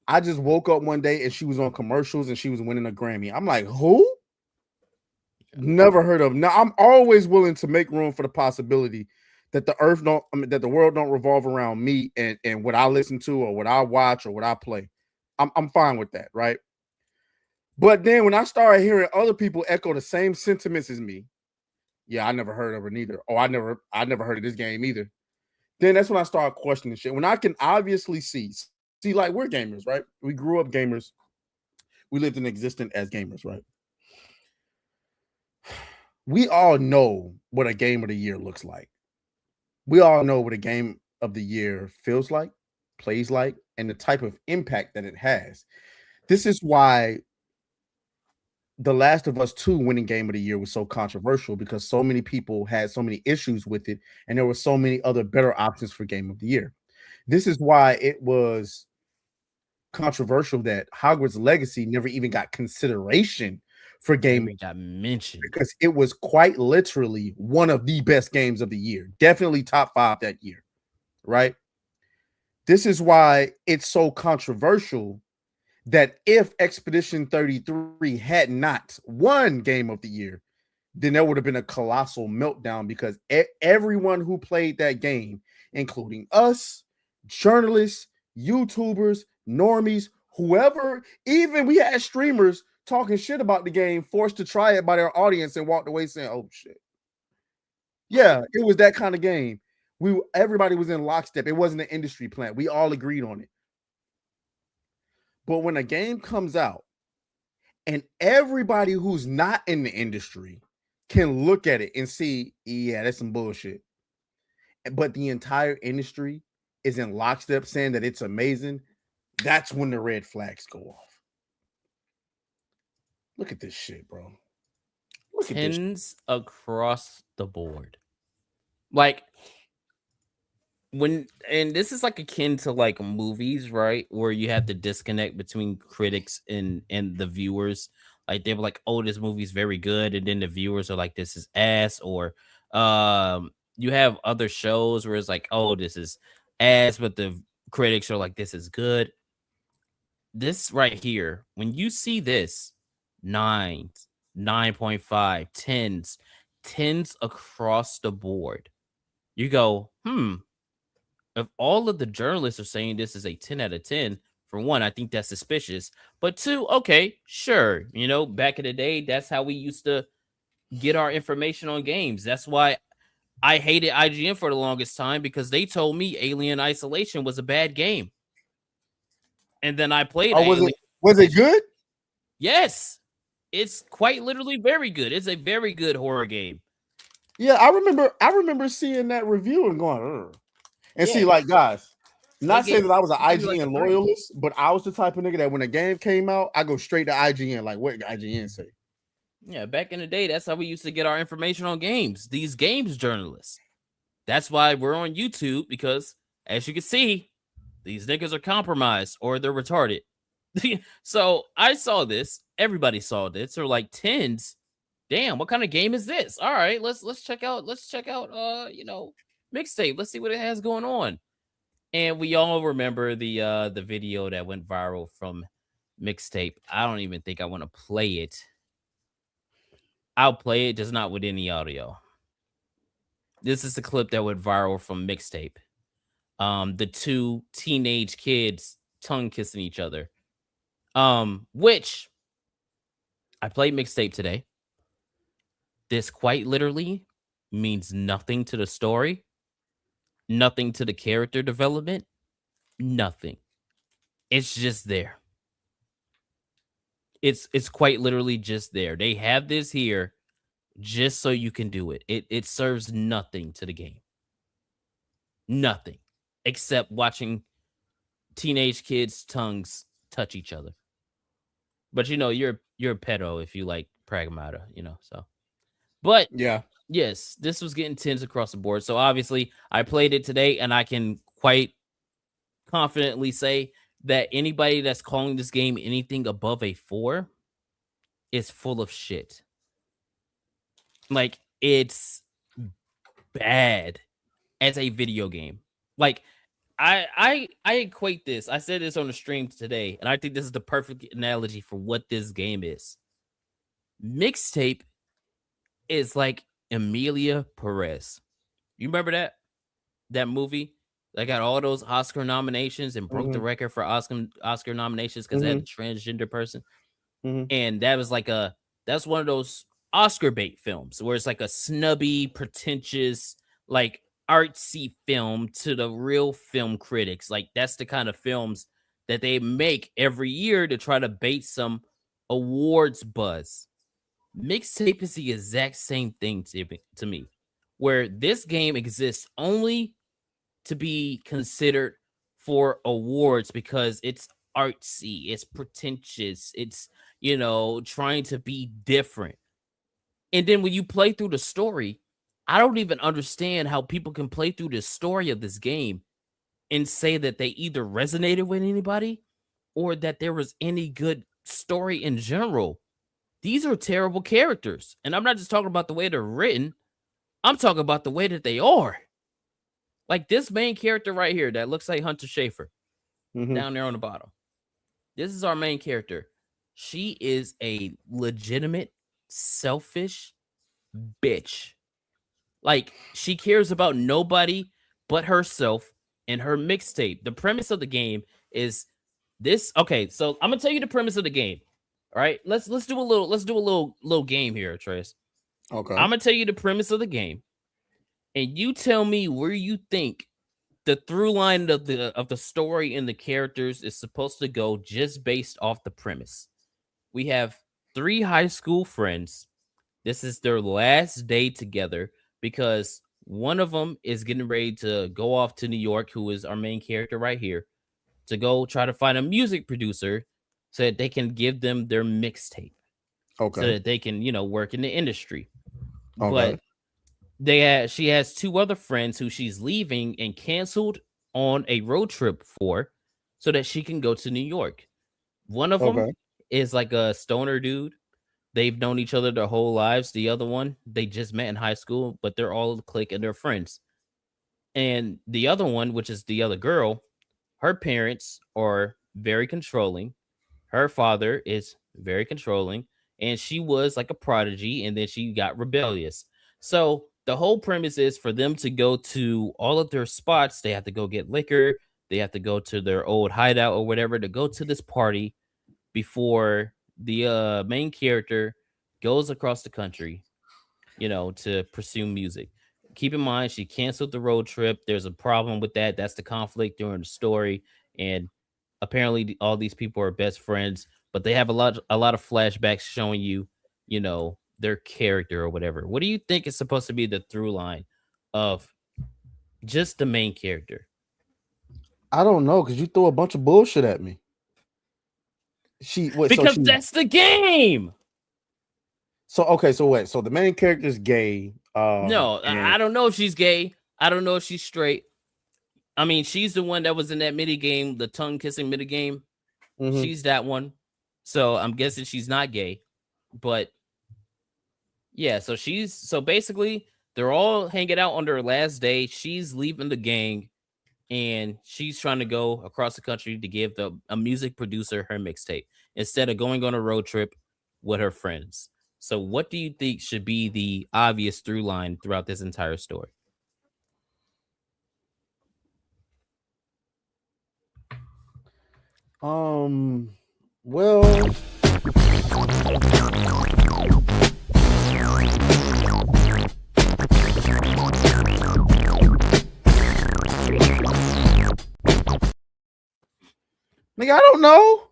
I just woke up one day and she was on commercials and she was winning a Grammy. I'm like, who? Never heard of. Now I'm always willing to make room for the possibility that that the world don't revolve around me and what I listen to or what I watch or what I play. I'm fine with that, right? But then when I started hearing other people echo the same sentiments as me, I never heard of her neither. Oh, I never heard of this game either. Then that's when I started questioning shit. When I can obviously see like we're gamers, right? We grew up gamers. We lived in existence as gamers, right? we all know what a game of the year looks like. We all know what a game of the year feels like, plays like, and the type of impact that it has. This is why The Last of Us 2 winning game of the year was so controversial, because so many people had so many issues with it, and there were so many other better options for game of the year. This is why it was controversial that Hogwarts Legacy never even got consideration for game, got mentioned, because it was quite literally one of the best games of the year, definitely top 5 that year, right? This is why it's so controversial that if Expedition 33 had not won game of the year, then there would have been a colossal meltdown, because everyone who played that game, including us, journalists, YouTubers, normies, whoever, even we had streamers talking shit about the game, forced to try it by their audience, and walked away saying, oh shit. Yeah, it was that kind of game. Everybody was in lockstep. It wasn't an industry plant. We all agreed on it. But when a game comes out and everybody who's not in the industry can look at it and see, yeah, that's some bullshit, but the entire industry is in lockstep saying that it's amazing, that's when the red flags go off. Look at this shit, bro. Look at this Tens across the board. Like, and this is like akin to like movies, right? Where you have the disconnect between critics and the viewers. Like, they were like, oh, this movie's very good, and then the viewers are like, this is ass. Or you have other shows where it's like, oh, this is ass, but the critics are like, this is good. This right here, when you see this 9s, 9.5, 10s across the board, you go, if all of the journalists are saying this is a 10 out of 10, for one, I think that's suspicious. But two, okay, sure. You know, back in the day, that's how we used to get our information on games. That's why I hated IGN for the longest time, because they told me Alien Isolation was a bad game. And then I played Alien. Was it good? Yes. It's quite literally very good. It's a very good horror game. Yeah, I remember seeing that review and going, ugh. And see, like, guys, not saying that I was an IGN loyalist, but I was the type of nigga that when a game came out, I go straight to IGN, like, what IGN say? Yeah, back in the day, that's how we used to get our information on games. These games journalists. That's why we're on YouTube, because as you can see, these niggas are compromised or they're retarded. So I saw this. Everybody saw this. They're like, 10s. Damn, what kind of game is this? All right, let's check out. Mixtape. Let's see what it has going on. And we all remember the video that went viral from Mixtape. I don't even think I want to play it. I'll play it, just not with any audio. This is the clip that went viral from Mixtape. The two teenage kids tongue kissing each other. Which I played Mixtape today. This quite literally means nothing to the story, nothing to the character development, nothing. It's just there. It's quite literally just there. They have this here just so you can do it. It serves nothing to the game. Nothing. Except watching teenage kids' tongues touch each other. But you're a pedo if you like Pragmata, so. But yeah. Yes, this was getting 10s across the board. So obviously I played it today, and I can quite confidently say that anybody that's calling this game anything above a 4 is full of shit. Like, it's bad as a video game. Like, I equate this. I said this on the stream today, and I think this is the perfect analogy for what this game is. Mixtape is like Emilia Perez. You remember that movie that got all those Oscar nominations and broke the record for Oscar nominations because they had a transgender person? And that was like that's one of those Oscar bait films where it's like a snubby, pretentious, like artsy film to the real film critics. Like, that's the kind of films that they make every year to try to bait some awards buzz. Mixtape is the exact same thing to me, where this game exists only to be considered for awards because it's artsy, it's pretentious, it's, trying to be different. And then when you play through the story, I don't even understand how people can play through the story of this game and say that they either resonated with anybody or that there was any good story in general. These are terrible characters. And I'm not just talking about the way they're written, I'm talking about the way that they are. Like this main character right here that looks like Hunter Schafer down there on the bottom. This is our main character. She is a legitimate, selfish bitch. Like she cares about nobody but herself and her mixtape. The premise of the game is this. Okay, so I'm gonna tell you the premise of the game. All right, let's do a little game here, Trace. Okay. I'm gonna tell you the premise of the game, and you tell me where you think the through line of the story and the characters is supposed to go just based off the premise. We have 3 high school friends. This is their last day together because one of them is getting ready to go off to New York, who is our main character right here, to go try to find a music producer so that they can give them their mixtape. Okay. So that they can, work in the industry. Okay. But she has 2 other friends who she's leaving and canceled on a road trip for so that she can go to New York. One of them is like a stoner dude. They've known each other their whole lives. The other one, they just met in high school, but they're all a clique and they're friends. And the other one, which is the other girl, her parents are very controlling. Her father is very controlling. And she was like a prodigy, and then she got rebellious. So the whole premise is for them to go to all of their spots. They have to go get liquor. They have to go to their old hideout or whatever to go to this party before the main character goes across the country, to pursue music. Keep in mind, she canceled the road trip. There's a problem with that. That's the conflict during the story. And apparently all these people are best friends, but they have a lot of flashbacks showing you, their character or whatever. What do you think is supposed to be the through line of just the main character? I don't know, because you throw a bunch of bullshit at me. Because that's the game. So wait. So the main character is gay. No, I don't know if she's gay. I don't know if she's straight. I mean, she's the one that was in that mini game, the tongue kissing mini game. She's that one. So I'm guessing she's not gay. But yeah, so basically they're all hanging out on their last day. She's leaving the gang and she's trying to go across the country to give a music producer her mixtape instead of going on a road trip with her friends. So what do you think should be the obvious through line throughout this entire story? Well, nigga, I don't know.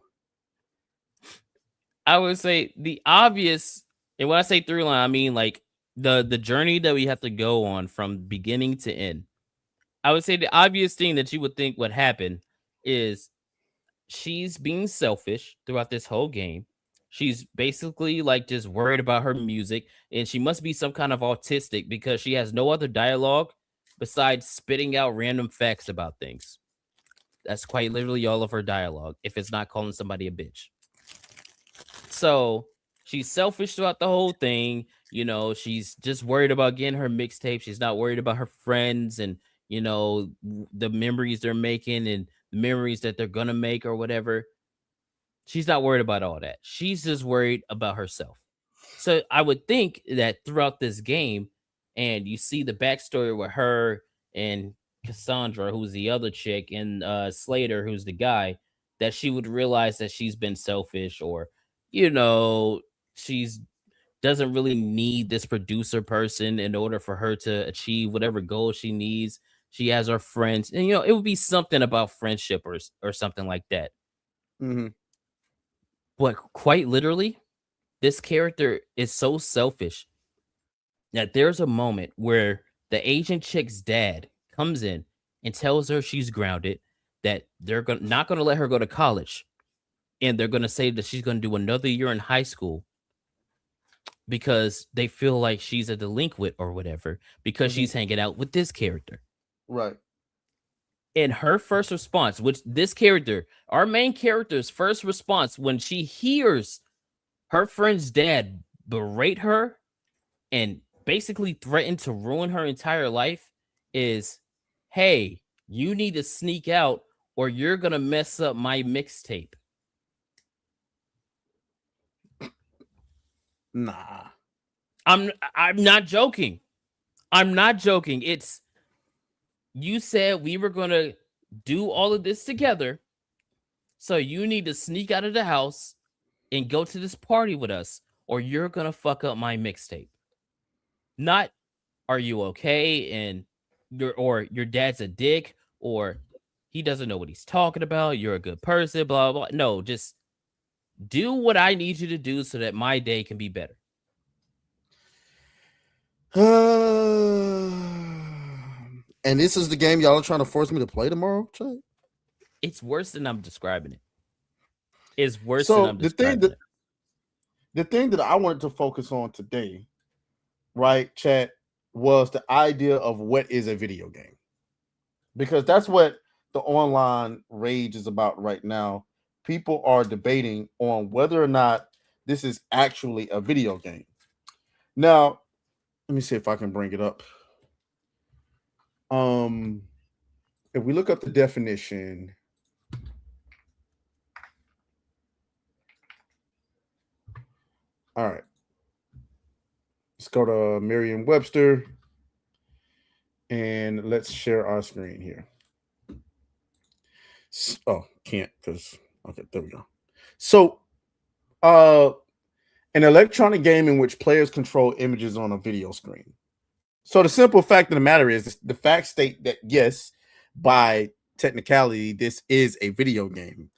I would say the obvious, and when I say through line, I mean like the journey that we have to go on from beginning to end. I would say the obvious thing that you would think would happen is she's being selfish throughout this whole game. She's basically like just worried about her music, and she must be some kind of autistic because she has no other dialogue besides spitting out random facts about things. That's quite literally all of her dialogue, if it's not calling somebody a bitch. So she's selfish throughout the whole thing. She's just worried about getting her mixtape. She's not worried about her friends and, the memories they're making and the memories that they're going to make or whatever. She's not worried about all that. She's just worried about herself. So I would think that throughout this game, and you see the backstory with her and Cassandra, who's the other chick, and Slater, who's the guy, that she would realize that she's been selfish or, she's doesn't really need this producer person in order for her to achieve whatever goal she needs. She has her friends, and it would be something about friendship or something like that. But quite literally, this character is so selfish that there's a moment where the Asian chick's dad comes in and tells her she's grounded, that they're not going to let her go to college, and they're going to say that she's going to do another year in high school because they feel like she's a delinquent or whatever because she's hanging out with this character. Right. And her first response, which this character, our main character's first response when she hears her friend's dad berate her and basically threaten to ruin her entire life is, hey, you need to sneak out or you're going to mess up my mixtape. Nah. I'm not joking. I'm not joking. It's, you said we were going to do all of this together. So you need to sneak out of the house and go to this party with us or you're going to fuck up my mixtape. Not, are you okay? And your dad's a dick or he doesn't know what he's talking about. You're a good person, blah, blah, blah. No, just do what I need you to do so that my day can be better. And this is the game y'all are trying to force me to play tomorrow, Chad? It's worse than I'm describing it. It's worse than I'm describing it. The thing that I wanted to focus on today, right, Chad, was the idea of what is a video game. Because that's what the online rage is about right now. People are debating on whether or not this is actually a video game. Now, let me see if I can bring it up. If we look up the definition, all right. Let's go to Merriam-Webster and let's share our screen here. Oh, can't because okay, there we go. So, an electronic game in which players control images on a video screen. So the simple fact of the matter is the facts state that yes, by technicality, this is a video game.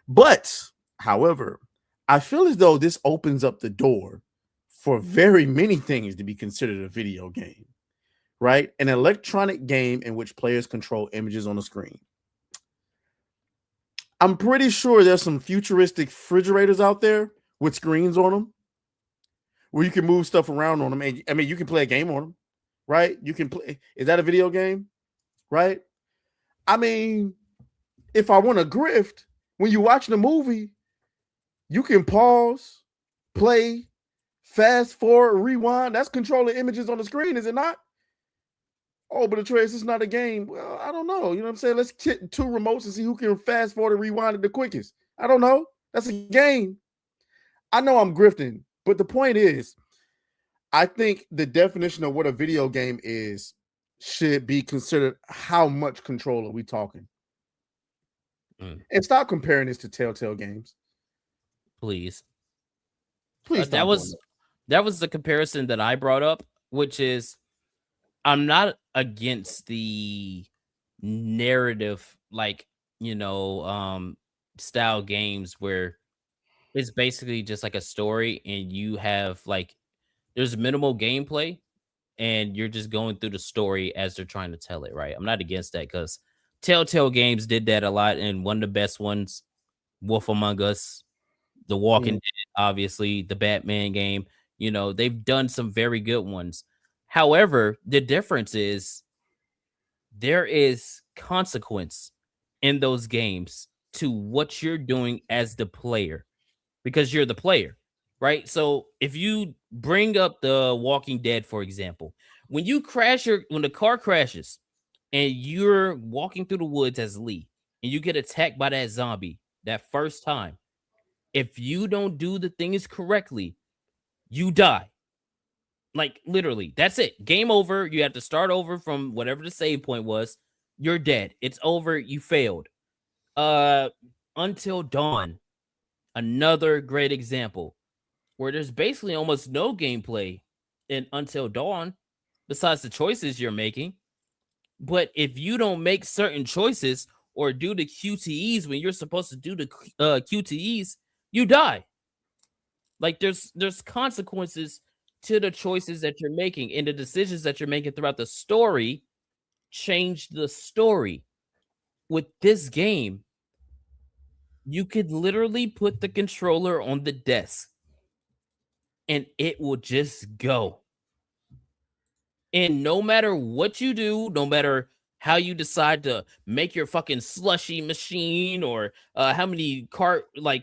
But, however, I feel as though this opens up the door for very many things to be considered a video game, right? An electronic game in which players control images on a screen. I'm pretty sure there's some futuristic refrigerators out there with screens on them where you can move stuff around on them. And I mean, you can play a game on them, right? You can play. Is that a video game? Right? I mean, if I want to grift, when you're watching a movie, you can pause, play, fast forward, rewind. That's controlling images on the screen, is it not? Oh, but Atreus, it's not a game. Well, I don't know. You know what I'm saying? Let's hit two remotes and see who can fast forward and rewind it the quickest. I don't know. That's a game. I know I'm grifting, but the point is, I think the definition of what a video game is should be considered how much control are we talking? And stop comparing this to Telltale games. Please. That was the comparison that I brought up, which is I'm not against the narrative, like, style games where it's basically just like a story and you have like there's minimal gameplay and you're just going through the story as they're trying to tell it, right? I'm not against that because Telltale games did that a lot, and one of the best ones, Wolf Among Us, The Walking Dead, obviously, the Batman game, they've done some very good ones. However, the difference is there is consequence in those games to what you're doing as the player because you're the player, right? So if you bring up The Walking Dead, for example, when the car crashes and you're walking through the woods as Lee and you get attacked by that zombie that first time, if you don't do the things correctly, you die. Like literally, that's it. Game over. You have to start over from whatever the save point was. You're dead. It's over. You failed. Until Dawn, another great example where there's basically almost no gameplay in Until Dawn besides the choices you're making. But if you don't make certain choices or do the QTEs when you're supposed to do the QTEs, you die. Like there's consequences to the choices that you're making, and the decisions that you're making throughout the story change the story. With this game, you could literally put the controller on the desk and it will just go. And no matter what you do, no matter how you decide to make your fucking slushy machine, or how many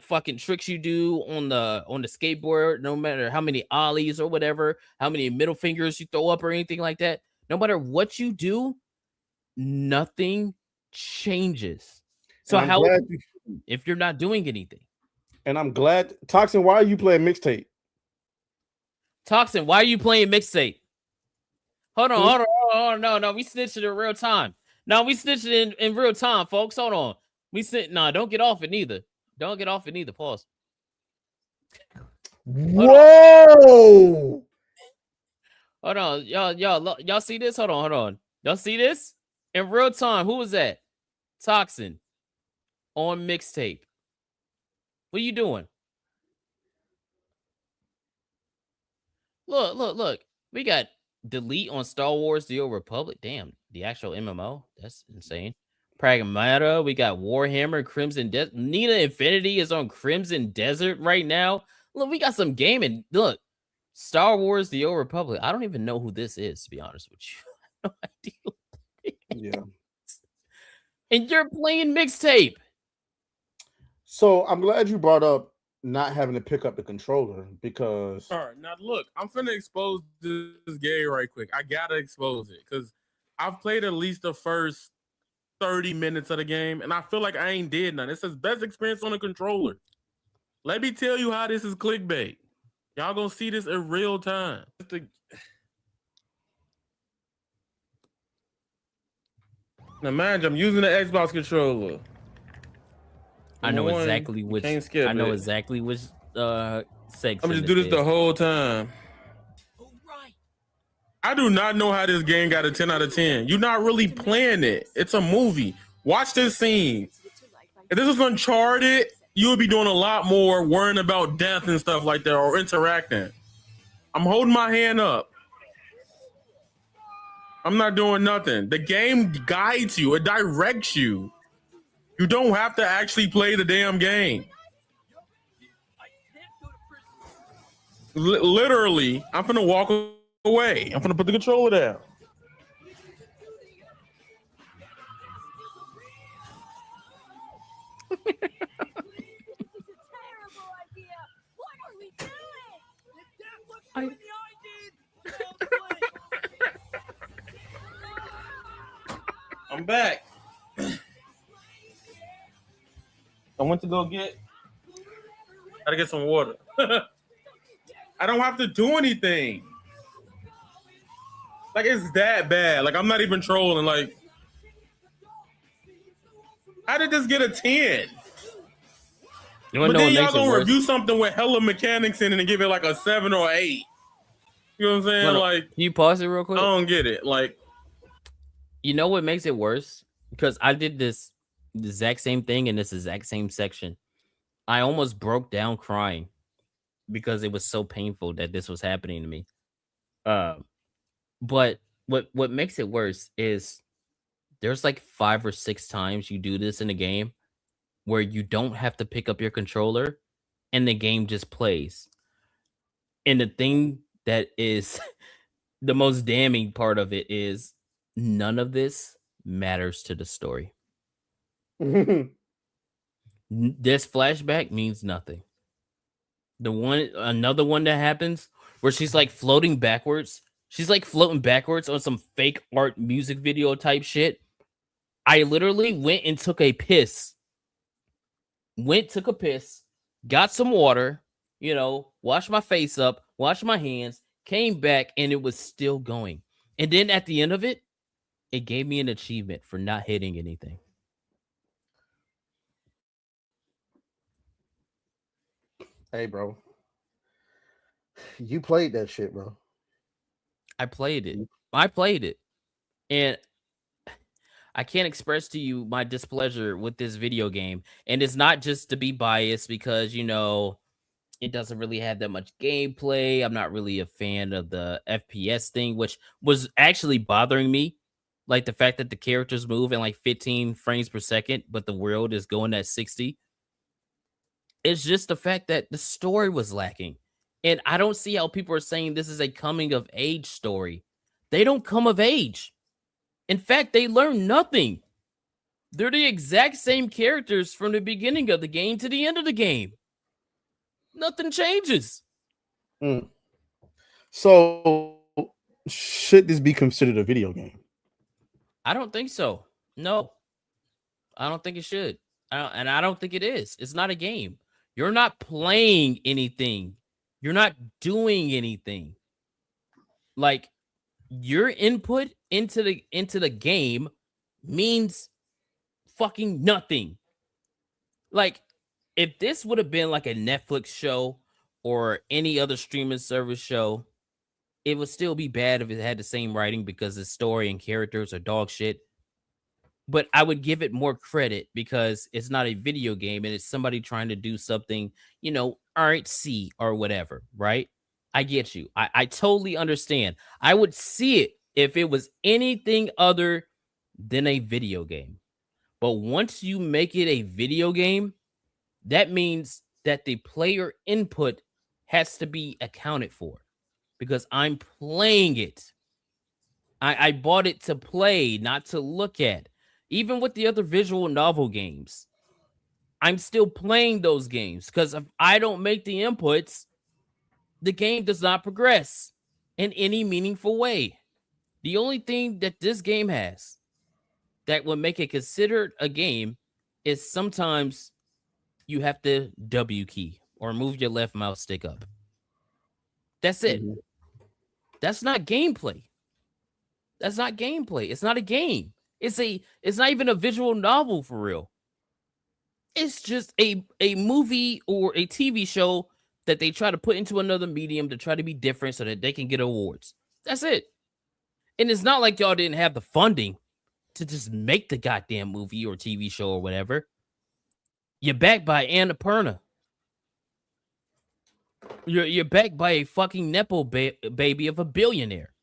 fucking tricks you do on the skateboard, no matter how many ollies or whatever, how many middle fingers you throw up or anything like that, no matter what you do, nothing changes. So I'm glad if you're not doing anything? And I'm glad. Toxin, why are you playing mixtape? Toxin, why are you playing mixtape? Hold on. No, we snitched it in real time. No, we snitched it in real time, folks. Hold on. Don't get off it neither. Don't get off it neither. Pause. Whoa! Hold on. Y'all see this? Hold on. Y'all see this? In real time. Who was that? Toxin. On mixtape. What are you doing? Look. We got delete on Star Wars The Old Republic. Damn, the actual MMO. That's insane. Pragmata. We got Warhammer, Crimson Desert. Nina Infinity is on Crimson Desert right now. Look, we got some gaming. Look, Star Wars The Old Republic. I don't even know who this is, to be honest with you. I have no idea. Yeah. And you're playing mixtape. So I'm glad you brought up not having to pick up the controller, because all right, now look, I'm finna expose this game right quick. I gotta expose it because I've played at least the first 30 minutes of the game, and I feel like I ain't did nothing. It says best experience on a controller. Let me tell you how this is clickbait. Y'all gonna see this in real time. Now, mind you, I'm using the Xbox controller. I know exactly which. I know exactly which section. I'm gonna just do this the whole time. I do not know how this game got a 10 out of 10. You're not really playing it. It's a movie. Watch this scene. If this was Uncharted, you would be doing a lot more worrying about death and stuff like that, or interacting. I'm holding my hand up. I'm not doing nothing. The game guides you. It directs you. You don't have to actually play the damn game. Literally, I'm gonna walk away. I'm gonna put the controller down. I'm back. I went to gotta get some water. I don't have to do anything. Like, it's that bad. Like, I'm not even trolling. Like, how did this get a 10? But then y'all gonna review something with hella mechanics in it and give it like a 7 or 8. You know what I'm saying? Like, can you pause it real quick? I don't get it. Like, you know what makes it worse? Because I did the exact same thing in this exact same section. I almost broke down crying because it was so painful that this was happening to me. But what makes it worse is there's like 5 or 6 times you do this in a game where you don't have to pick up your controller and the game just plays. And the thing that is the most damning part of it is none of this matters to the story. This flashback means nothing. Another one that happens where she's like floating backwards. She's like floating backwards on some fake art music video type shit. I literally went and took a piss. Took a piss, got some water, washed my face up, washed my hands, came back, and it was still going. And then at the end of it, it gave me an achievement for not hitting anything. Hey, bro. You played that shit, bro. I played it. And I can't express to you my displeasure with this video game. And it's not just to be biased because, It doesn't really have that much gameplay. I'm not really a fan of the FPS thing, which was actually bothering me. Like the fact that the characters move in like 15 frames per second, but the world is going at 60. It's just the fact that the story was lacking. And I don't see how people are saying this is a coming of age story. They don't come of age. In fact, they learn nothing. They're the exact same characters from the beginning of the game to the end of the game. Nothing changes. So, should this be considered a video game? I don't think so. No, I don't think it should. And I don't think it is. It's not a game. You're not playing anything. You're not doing anything. Like your input into the game means fucking nothing. Like if this would have been like a Netflix show or any other streaming service show, it would still be bad if it had the same writing because the story and characters are dog shit. But I would give it more credit because it's not a video game and it's somebody trying to do something, artsy or whatever, right? I get you. I totally understand. I would see it if it was anything other than a video game. But once you make it a video game, that means that the player input has to be accounted for because I'm playing it. I bought it to play, not to look at. Even with the other visual novel games, I'm still playing those games because if I don't make the inputs, the game does not progress in any meaningful way. The only thing that this game has that would make it considered a game is sometimes you have to W key or move your left mouse stick up. That's it. That's not gameplay. That's not gameplay. It's not a game. It's not even a visual novel for real. It's just a movie or a TV show that they try to put into another medium to try to be different so that they can get awards. That's it. And it's not like y'all didn't have the funding to just make the goddamn movie or TV show or whatever. You're backed by Annapurna. You're backed by a fucking nepo baby of a billionaire.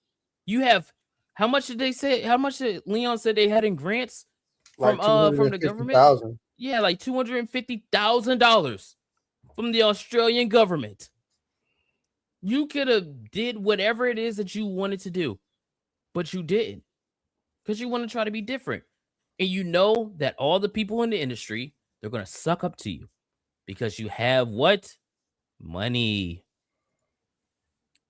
You have how much did they say? How much did Leon said they had in grants from the government? Yeah, like $250,000 from the Australian government. You could have did whatever it is that you wanted to do, but you didn't because you want to try to be different. And you know that all the people in the industry, they're going to suck up to you because you have what? Money.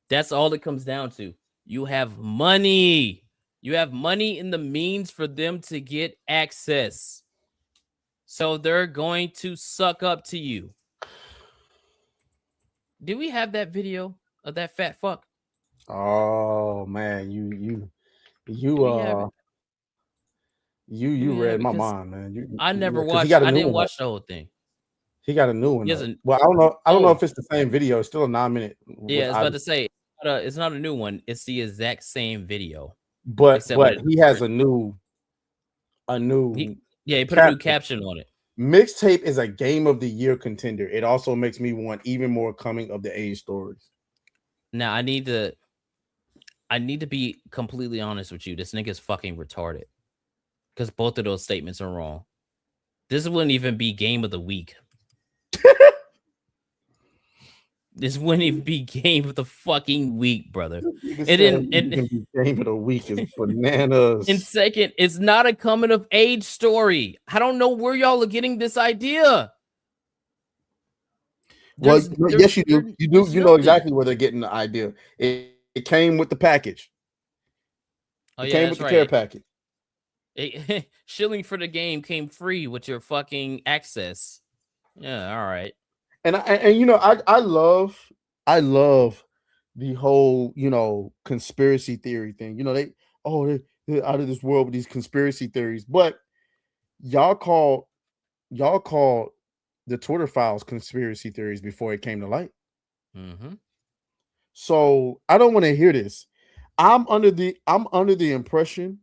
That's all it comes down to. You have money. You have money in the means for them to get access. So they're going to suck up to you. Do we have that video of that fat fuck? Oh man, you read my mind, man. I never watched. I didn't watch the whole thing. He got a new one. Well, I don't know. I don't know if it's the same video. It's still a 9-minute. Yeah, I was about to say it's not a new one. It's the exact same video. But he has a new. He put a new caption on it. Mixtape is a game of the year contender. It also makes me want even more coming of the age stories. Now I need to be completely honest with you. This nigga's fucking retarded. Because both of those statements are wrong. This wouldn't even be game of the week. This wouldn't even be game of the fucking week, brother. Game of the week is bananas. And second, it's not a coming of age story. I don't know where y'all are getting this idea. Yes, you do. You know exactly where they're getting the idea. It came with the package. It came with the care package. Shilling for the game came free with your fucking access. Yeah, all right. And I love the whole conspiracy theory thing. They're out of this world with these conspiracy theories. But y'all called the Twitter files conspiracy theories before it came to light. Mm-hmm. So I don't want to hear this. I'm under the impression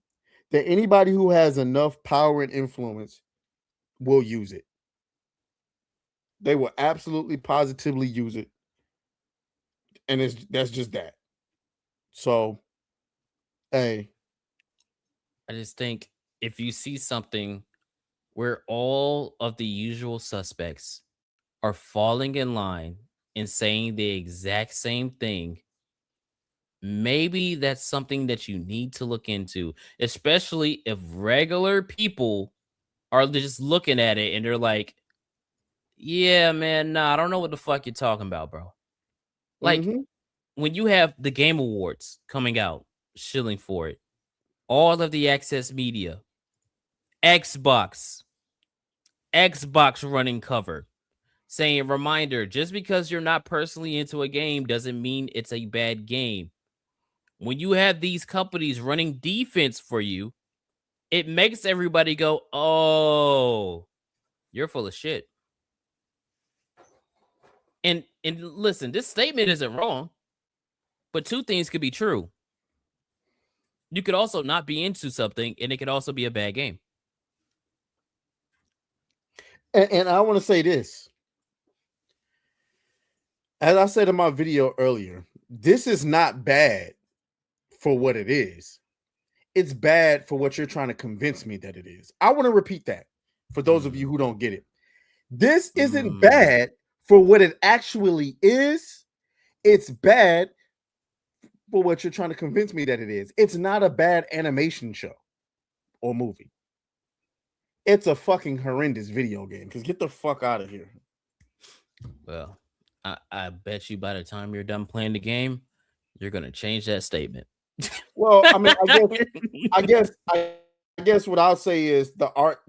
that anybody who has enough power and influence will use it. They will absolutely positively use it and that's just that. So, hey, I just think if you see something where all of the usual suspects are falling in line and saying the exact same thing, maybe that's something that you need to look into, especially if regular people are just looking at it and they're like, yeah, man, nah, I don't know what the fuck you're talking about, bro. Like, when you have the Game Awards coming out, shilling for it, all of the access media, Xbox running cover, saying, reminder, just because you're not personally into a game doesn't mean it's a bad game. When you have these companies running defense for you, it makes everybody go, oh, you're full of shit. And listen, this statement isn't wrong, but two things could be true. You could also not be into something, and it could also be a bad game. And I want to say this. As I said in my video earlier, this is not bad for what it is. It's bad for what you're trying to convince me that it is. I want to repeat that for those of you who don't get it. This isn't bad for what it actually is. It's bad for what you're trying to convince me that it is. It's not a bad animation show or movie. It's a fucking horrendous video game. Because get the fuck out of here. Well, I bet you by the time you're done playing the game, you're gonna change that statement. Well, I mean, I guess what I'll say is the art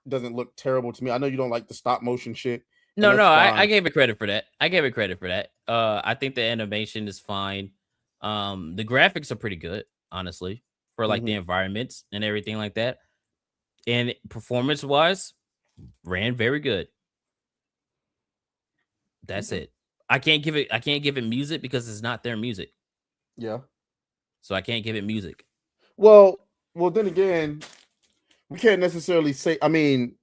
doesn't look terrible to me. I know you don't like the stop motion shit. No, I gave it credit for that. I think the animation is fine. The graphics are pretty good, honestly, for like the environments and everything like that. And performance wise, ran very good. That's it. I can't give it music because it's not their music. Yeah. So I can't give it music. Well, then again, we can't necessarily say. I mean,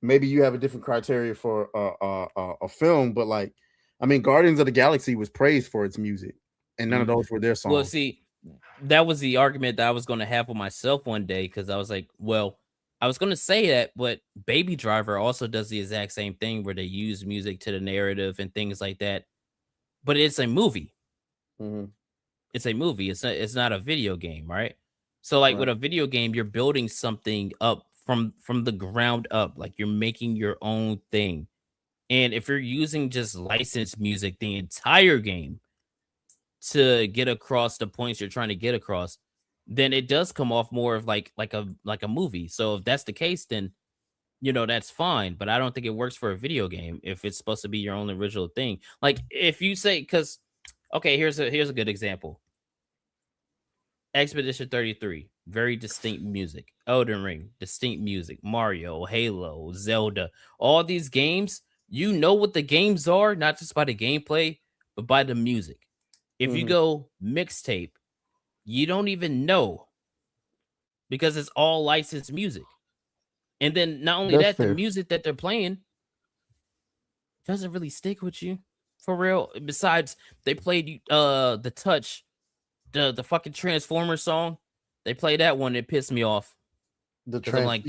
maybe you have a different criteria for a film, but like, I mean, Guardians of the Galaxy was praised for its music, and none of those were their songs. Well, see, that was the argument that I was going to have with myself one day because I was like, well, I was going to say that, but Baby Driver also does the exact same thing where they use music to the narrative and things like that. But it's a movie. It's a movie. It's not a video game, right? So like with a video game, you're building something up from the ground up. Like you're making your own thing. And if you're using just licensed music the entire game to get across the points you're trying to get across, then it does come off more of like a movie. So if that's the case, then that's fine. But I don't think it works for a video game if it's supposed to be your own original thing. Like if you say, because okay, here's a good example. Expedition 33, very distinct music. Elden Ring, distinct music. Mario, Halo, Zelda, all these games, you know what the games are, not just by the gameplay, but by the music. If you go mixtape, you don't even know because it's all licensed music. And then not only that, the music that they're playing doesn't really stick with you for real. Besides, they played the Touch, the fucking Transformers song. They played that one. It pissed me off. The I'm like,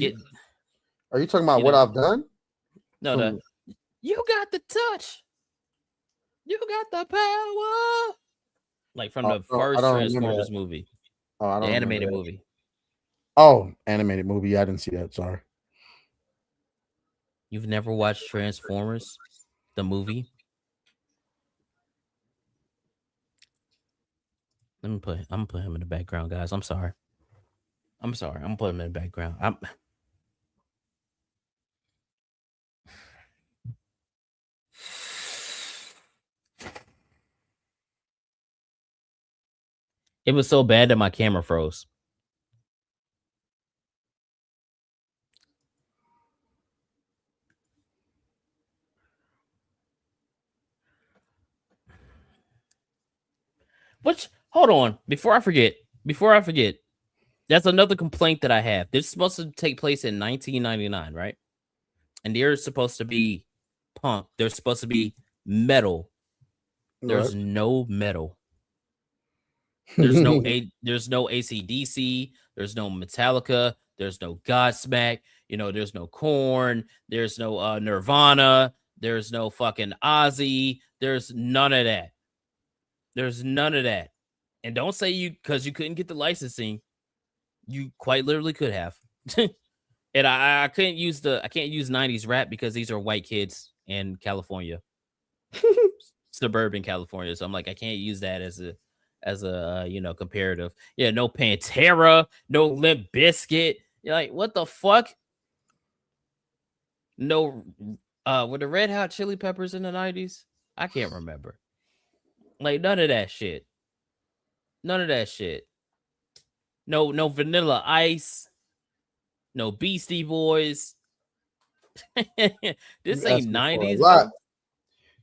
are you talking about what I've done? No, you got the touch. You got the power. Like from the first Transformers movie. Oh, I don't the animated remember that. movie. Oh, animated movie. I didn't see that. Sorry. You've never watched Transformers, the movie? I'm gonna put him in the background, guys. I'm sorry. I'm gonna put him in the background. It was so bad that my camera froze. Hold on, before I forget, that's another complaint that I have. This is supposed to take place in 1999, right? And they're supposed to be punk. They're supposed to be metal. There's no metal. There's no AC/DC. There's no Metallica. There's no Godsmack. There's no Korn. There's no Nirvana. There's no fucking Ozzy. There's none of that. There's none of that. And don't say because you couldn't get the licensing. You quite literally could have. And I can't use 90s rap because these are white kids in California. Suburban California. So I'm like, I can't use that as a comparative. Yeah, no Pantera, no Limp Bizkit. You're like, what the fuck? No, were the Red Hot Chili Peppers in the 90s? I can't remember. Like, none of that shit. None of that shit. No Vanilla Ice. No Beastie Boys. This ain't 90s, bro.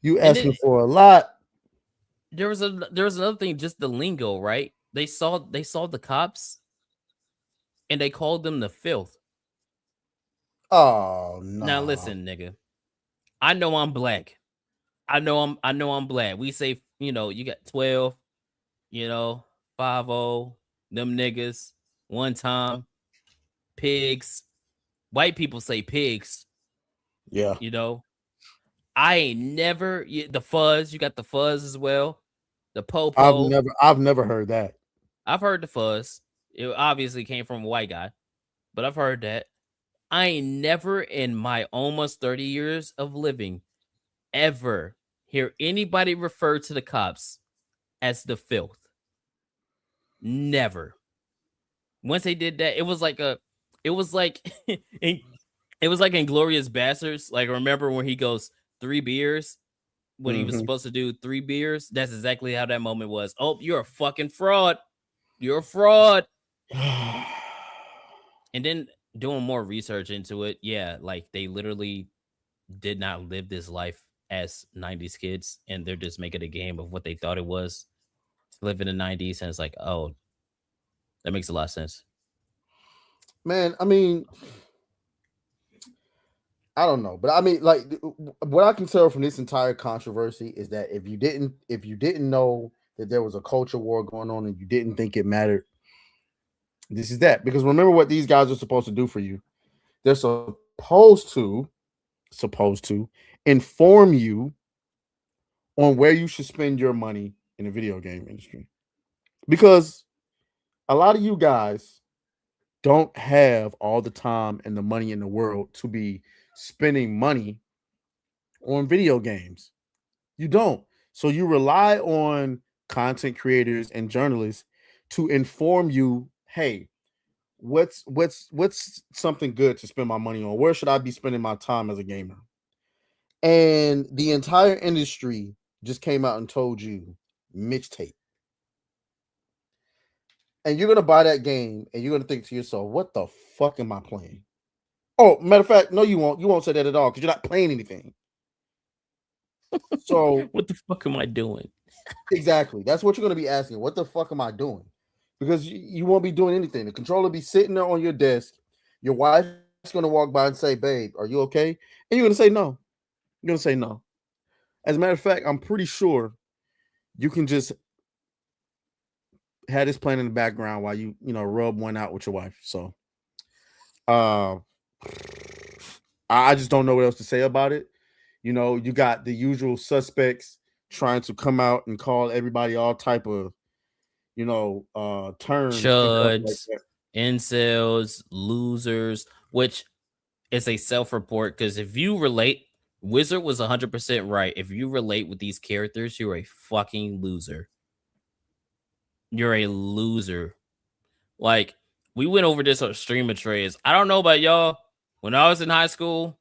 You asking for a lot. There was another thing, just the lingo, right? They saw the cops and they called them the filth. Oh no. Now listen, nigga. I know I'm black. I know I'm black. We say, you got 12, 5-0, them niggas, one time, pigs. White people say pigs. Yeah. I ain't never the fuzz. You got the fuzz as well. The po-po. I've never heard that. I've heard the fuzz. It obviously came from a white guy, but I've heard that. I ain't never in my almost 30 years of living ever hear anybody refer to the cops as the filth. Never. Once they did that, it was like Inglourious Basterds. Like, remember when he goes 3 beers? When he was supposed to do 3 beers? That's exactly how that moment was. Oh, you're a fucking fraud. You're a fraud. And then doing more research into it, yeah, like they literally did not live this life as 90s kids, and they're just making a game of what they thought it was to live in the 90s, and it's like, oh, that makes a lot of sense. Man, I mean, I don't know, but I mean, like, what I can tell from this entire controversy is that if you didn't know that there was a culture war going on and you didn't think it mattered, this is that. Because remember what these guys are supposed to do for you. They're supposed to inform you on where you should spend your money in the video game industry. Because a lot of you guys don't have all the time and the money in the world to be spending money on video games. You don't. So you rely on content creators and journalists to inform you, hey, what's something good to spend my money on? Where should I be spending my time as a gamer? And the entire industry just came out and told you mixtape. And you're going to buy that game and you're going to think to yourself, what the fuck am I playing? Oh, matter of fact, no, you won't. You won't say that at all because you're not playing anything. So what the fuck am I doing? Exactly. That's what you're going to be asking. What the fuck am I doing? Because you won't be doing anything. The controller will be sitting there on your desk. Your wife's going to walk by and say, babe, are you okay? And you're going to say no. You're going to say no. As a matter of fact, I'm pretty sure you can just have this playing in the background while you rub one out with your wife. So I just don't know what else to say about it. You got the usual suspects trying to come out and call everybody all type of, terms. Chuds, like incels, losers, which is a self-report. Because if you relate, Wizard was 100% right. If you relate with these characters, you're a fucking loser. You're a loser. Like, we went over this on Streamer Trades. I don't know about y'all. When I was in high school,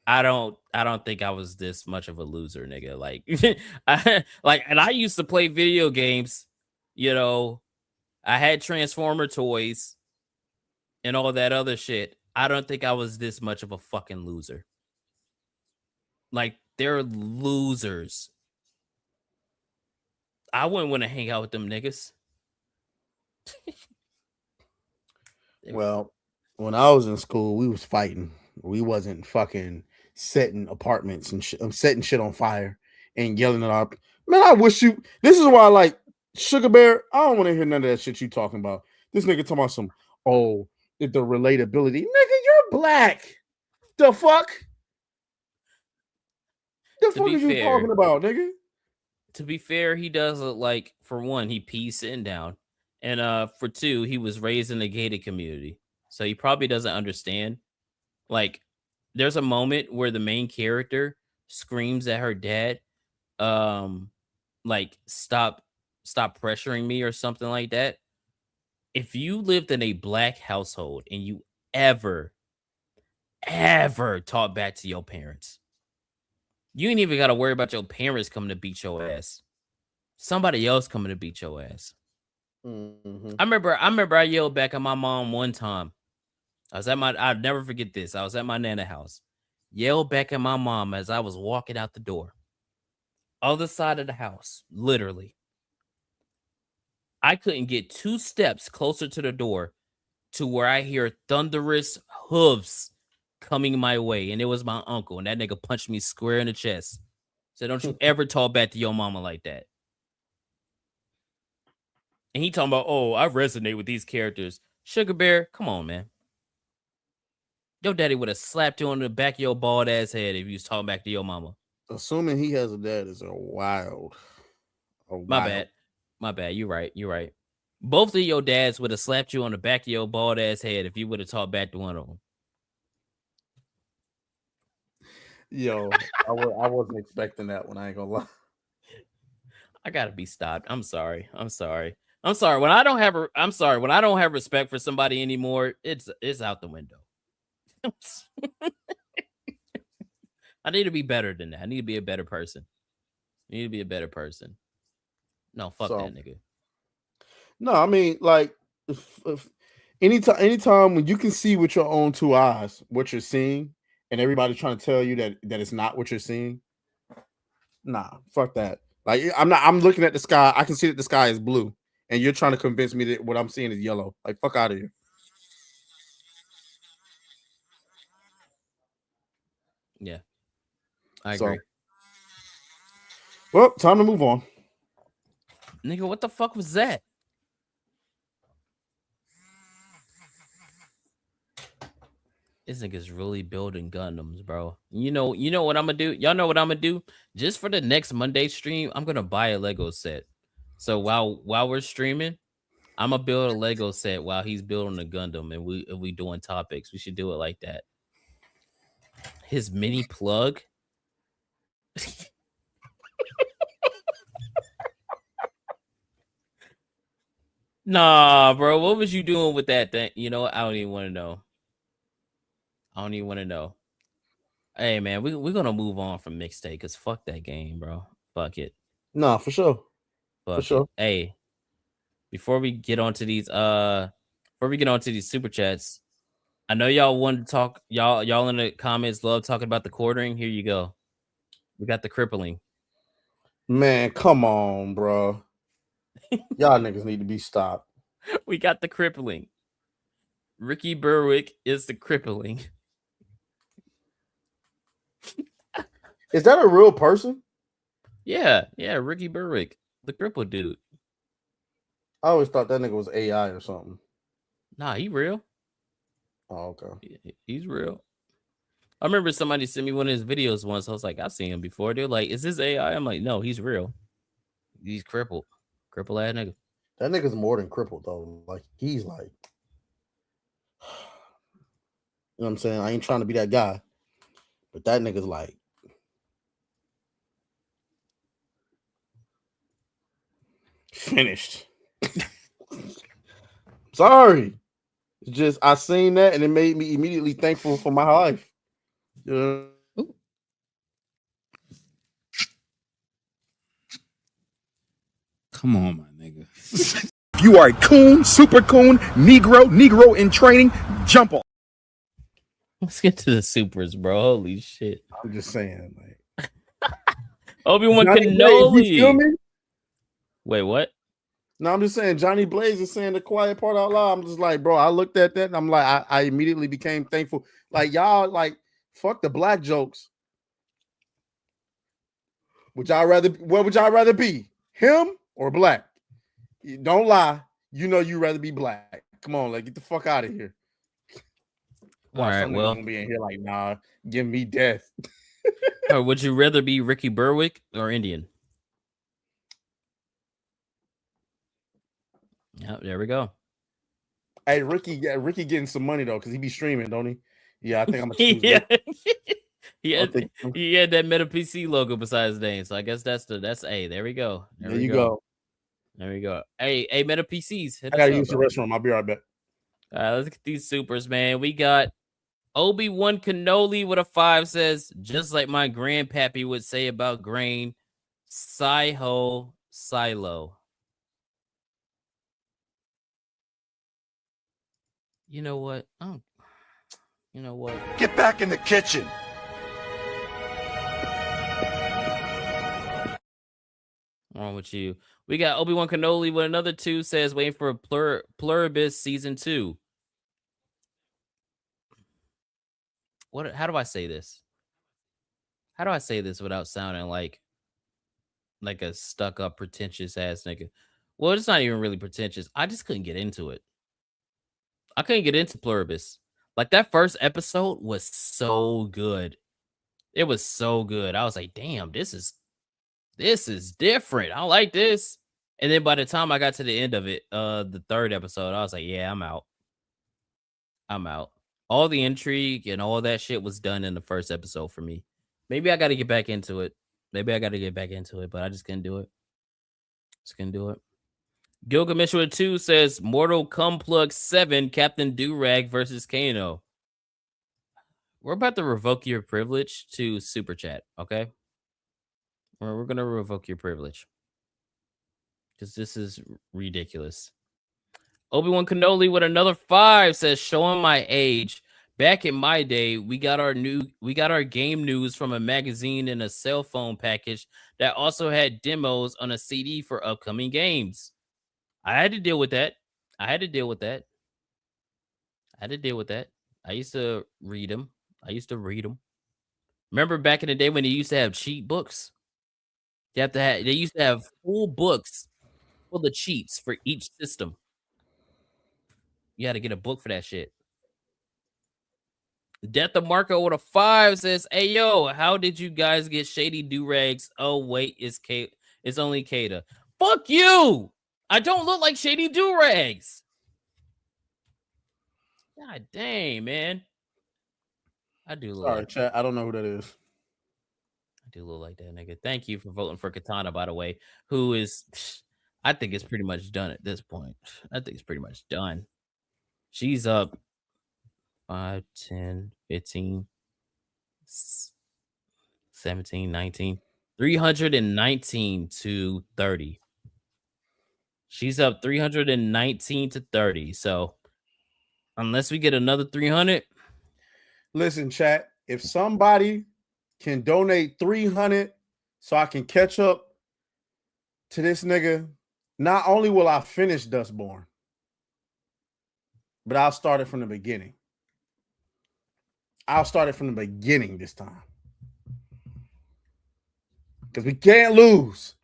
I don't think I was this much of a loser, nigga. Like, and I used to play video games. I had Transformer toys and all that other shit. I don't think I was this much of a fucking loser. Like, they're losers. I wouldn't want to hang out with them niggas. Well, when I was in school, we was fighting. We wasn't fucking setting apartments and setting shit on fire and yelling at our man. I wish you. This is why, like Sugar Bear. I don't want to hear none of that shit you talking about. This nigga talking about some. Oh, the relatability, nigga. You're black. The fuck. The fuck are you talking about, nigga? To be fair, he does look like, for one, he pees sitting down, and for two, he was raised in a gated community, so he probably doesn't understand. Like, there's a moment where the main character screams at her dad, like stop pressuring me or something like that. If you lived in a black household and you ever talk back to your parents, you ain't even got to worry about your parents coming to beat your ass. Somebody else coming to beat your ass. Mm-hmm. I remember I yelled back at my mom one time. I'll never forget this. I was at my nana house. Yelled back at my mom as I was walking out the door. Other side of the house, literally. I couldn't get 2 steps closer to the door to where I hear thunderous hooves coming my way. And it was my uncle. And that nigga punched me square in the chest. So don't you ever talk back to your mama like that. And he talking about, oh, I resonate with these characters. Sugar Bear, come on, man. Your daddy would have slapped you on the back of your bald ass head if you was talking back to your mama. Assuming he has a dad is a wild. My bad. You're right. Both of your dads would have slapped you on the back of your bald ass head if you would have talked back to one of them. Yo, I wasn't expecting that one. I ain't gonna lie. I gotta be stopped. I'm sorry. When I don't have respect for somebody anymore, it's out the window. I need to be better than that. I need to be a better person. No, fuck that nigga. No, I mean, like, if anytime when you can see with your own 2 eyes what you're seeing, and everybody's trying to tell you that it's not what you're seeing, nah, fuck that. Like, I'm looking at the sky. I can see that the sky is blue, and you're trying to convince me that what I'm seeing is yellow. Like, fuck out of here. Yeah, I agree. Well, time to move on. Nigga, what the fuck was that? This nigga's really building Gundams, bro. You know what I'm gonna do? Y'all know what I'm gonna do? Just for the next Monday stream, I'm gonna buy a Lego set. So while we're streaming, I'm gonna build a Lego set while he's building a Gundam, and we doing topics. We should do it like that. His mini plug. Nah, bro. What was you doing with that thing? You know what? I don't even want to know. Hey, man, we're gonna move on from mixtape because fuck that game, bro. Fuck it. Nah, for sure. For sure. Hey, before we get onto these super chats, I know y'all want to talk. Y'all in the comments love talking about the quartering. Here you go. We got the crippling. Man, come on, bro. Y'all niggas need to be stopped. We got the crippling. Ricky Berwick is the crippling. Is that a real person? Yeah, Ricky Berwick, the crippled dude. I always thought that nigga was AI or something. Nah, he real. Oh, okay. He's real. I remember somebody sent me one of his videos once. I was like, I've seen him before. They're like, is this AI? I'm like, no, he's real. He's crippled. Crippled ass nigga. That nigga's more than crippled, though. Like, he's like, you know what I'm saying? I ain't trying to be that guy. But that nigga's like, finished. Sorry. It's just, I seen that and it made me immediately thankful for my life. Come on, my nigga. If you are a coon, super coon, Negro in training, jump on. Let's get to the supers, bro. Holy shit. I'm just saying, like, Obi-Wan Johnny Kenobi. Blaze, you feel me? Wait, what? No, I'm just saying Johnny Blaze is saying the quiet part out loud. I'm just like, bro, I looked at that and I'm like, I immediately became thankful. Like, y'all, like, fuck the black jokes. What would y'all rather be? Him or Black? Don't lie. You know you'd rather be Black. Come on, like get the fuck out of here. All right, some well, gonna be in here like, nah, give me death. Or would you rather be Ricky Berwick or Indian? Yep, there we go. Hey, Ricky getting some money though, because he be streaming, don't he? Yeah, I think I'm gonna choose Ricky. he had that Meta PC logo beside his name, so I guess that's A. There we go. There you go. There we go. Hey, Meta PCs. I gotta use the restroom. I'll be right back. All right, let's get these supers, man. We got Obi-Wan Cannoli with a 5 says, just like my grandpappy would say about grain, Silo. You know what? Oh, you know what? Get back in the kitchen. What's wrong with you? We got Obi-Wan Cannoli with another 2 says, waiting for Pluribus season 2. How do I say this? How do I say this without sounding like a stuck-up, pretentious ass nigga? Well, it's not even really pretentious. I just couldn't get into it. I couldn't get into Pluribus. Like, that first episode was so good. It was so good. I was like, damn, this is different. I like this. And then by the time I got to the end of it, the 3rd episode, I was like, yeah, I'm out. All the intrigue and all that shit was done in the first episode for me. Maybe I got to get back into it. But I just couldn't do it. Gilgamesh with 2 says, Mortal Kombat 7, Captain Durag versus Kano. We're about to revoke your privilege to Super Chat, okay? We're going to revoke your privilege. Because this is ridiculous. Obi-Wan Cannoli with another 5 says, showing my age. Back in my day, we got our game news from a magazine in a cell phone package that also had demos on a CD for upcoming games. I had to deal with that. I used to read them. Remember back in the day when they used to have cheat books? They used to have full books full of cheats for each system. You had to get a book for that shit. Death of Marco with a 5 says, hey, yo, how did you guys get Shady Do-Rags? Oh, wait, it's only Kata. Fuck you! I don't look like Shady Do-Rags. God dang, man. I do look Sorry, chat. I don't know who that is. I do look like that nigga. Thank you for voting for Katana, by the way, who is, I think it's pretty much done at this point. She's up 5, 10, 15, 17, 19, 319 to 30. She's up 319 to 30. So unless we get another 300. Listen, chat, if somebody can donate 300 so I can catch up to this nigga, not only will I finish Dustborn, but I'll start it from the beginning. This time. Because we can't lose.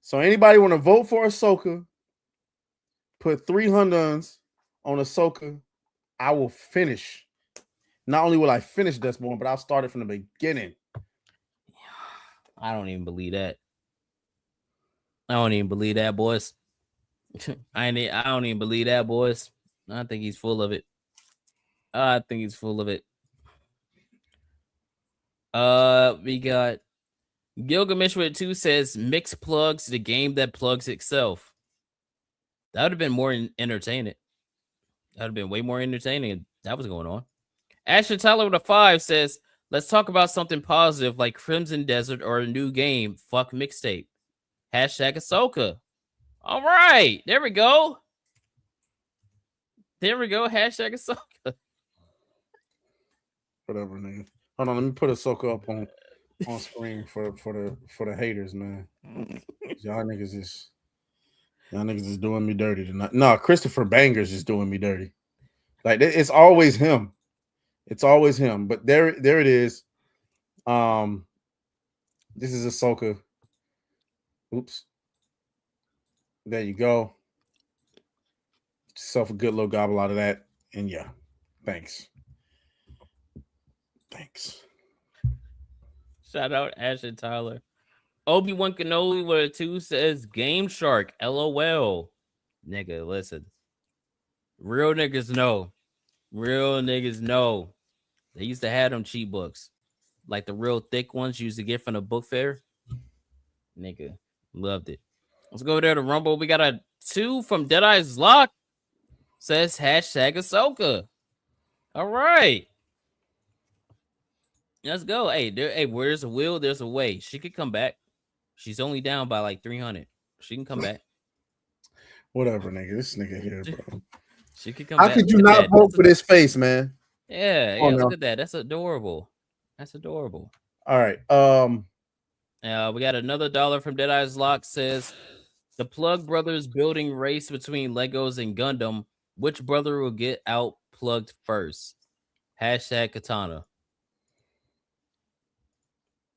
So anybody want to vote for Ahsoka, put 300 on Ahsoka, I will finish. Not only will I finish Dustborn, but I'll start it from the beginning. I don't even believe that. Boys. I don't even believe that, boys. I think he's full of it. We got Gilgamesh with 2 says, Mix plugs, the game that plugs itself. That would have been more entertaining. That would have been way more entertaining if that was going on. Ashton Tyler with a 5 says, let's talk about something positive like Crimson Desert or a new game. Fuck mixtape. Hashtag Ahsoka. All right. There we go. Hashtag Ahsoka. Whatever, nigga. Hold on, let me put Ahsoka up on screen for the haters, man. Y'all niggas is doing me dirty tonight. No, Christopher Banger's just doing me dirty. Like it's always him. But there it is. This is Ahsoka. Oops. There you go. Yourself a good little gobble out of that. And yeah, thanks. Thanks. Shout out Ashton Tyler. Obi-Wan Kenobi with a 2 says Game Shark. LOL. Nigga, listen. Real niggas know. Real niggas know. They used to have them cheap books. Like the real thick ones you used to get from the book fair. Nigga, loved it. Let's go there to Rumble. We got a 2 from Deadeye's Lock. Says hashtag Ahsoka. All right. Let's go. Hey, where's a will, there's a way. She could come back. She's only down by like 300. She can come back. Whatever, nigga. This nigga here, bro. She could come back. How could you not vote for this face, man? Yeah, look at that. That's adorable. That's adorable. All right. We got another $1 from Deadeye's Lock. Says the Plug Brothers building race between Legos and Gundam. Which brother will get out plugged first? Hashtag Katana.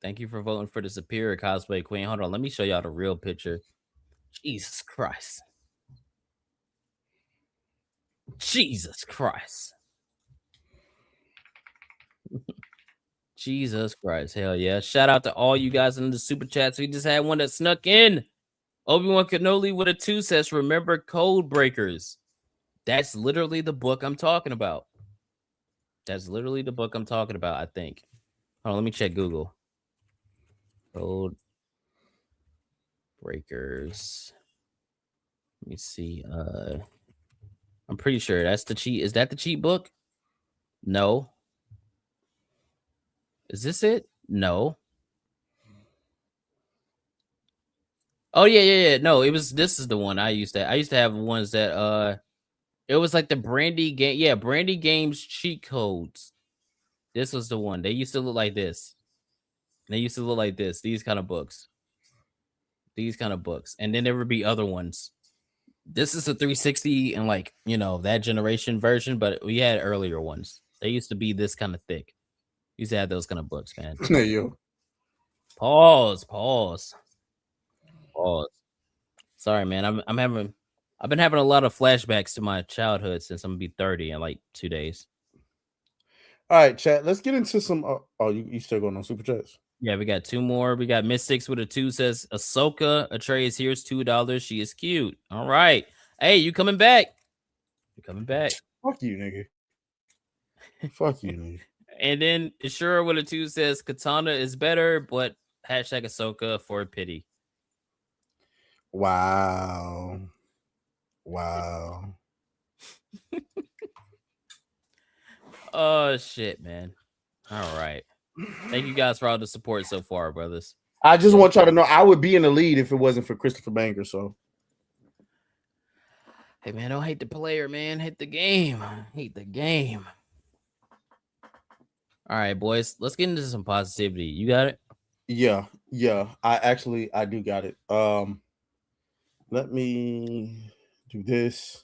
Thank you for voting for the Superior Cosplay Queen. Hold on, let me show y'all the real picture. Jesus Christ. Jesus Christ. Jesus Christ. Hell yeah. Shout out to all you guys in the super chats. We just had one that snuck in. Obi-Wan Kenobi with a 2 says, remember Code Breakers. That's literally the book I'm talking about. That's literally the book I'm talking about, I think. Hold on, let me check Google. Code Breakers. Let me see. I'm pretty sure that's the cheat. Is that the cheat book? No. Is this it? No. Oh yeah. No, this is the one I used to have ones that it was like the Brandy game. Yeah, Brandy Games cheat codes. This was the one. They used to look like this. These kind of books. And then there would be other ones. This is a 360 and like, that generation version, but we had earlier ones. They used to be this kind of thick. Used to have those kind of books, man. Hey, yo. Pause. Sorry, man. I've been having a lot of flashbacks to my childhood since I'm gonna be 30 in like 2 days. All right, chat. Let's get into some. You still going on super chats? Yeah, we got 2 more. We got Mystics with a 2 says Ahsoka Atreus. Here's $2. She is cute. All right. Hey, you coming back? Fuck you, nigga. Fuck you, nigga. And then Ashura with a 2 says Katana is better, but hashtag Ahsoka for pity. Wow. Oh shit, man. All right. Thank you guys for all the support so far, brothers. I just want y'all to know I would be in the lead if it wasn't for Christopher Banger. So, hey man, don't hate the player, man. Hate the game. All right, boys. Let's get into some positivity. You got it? Yeah. I do got it. Let me do this.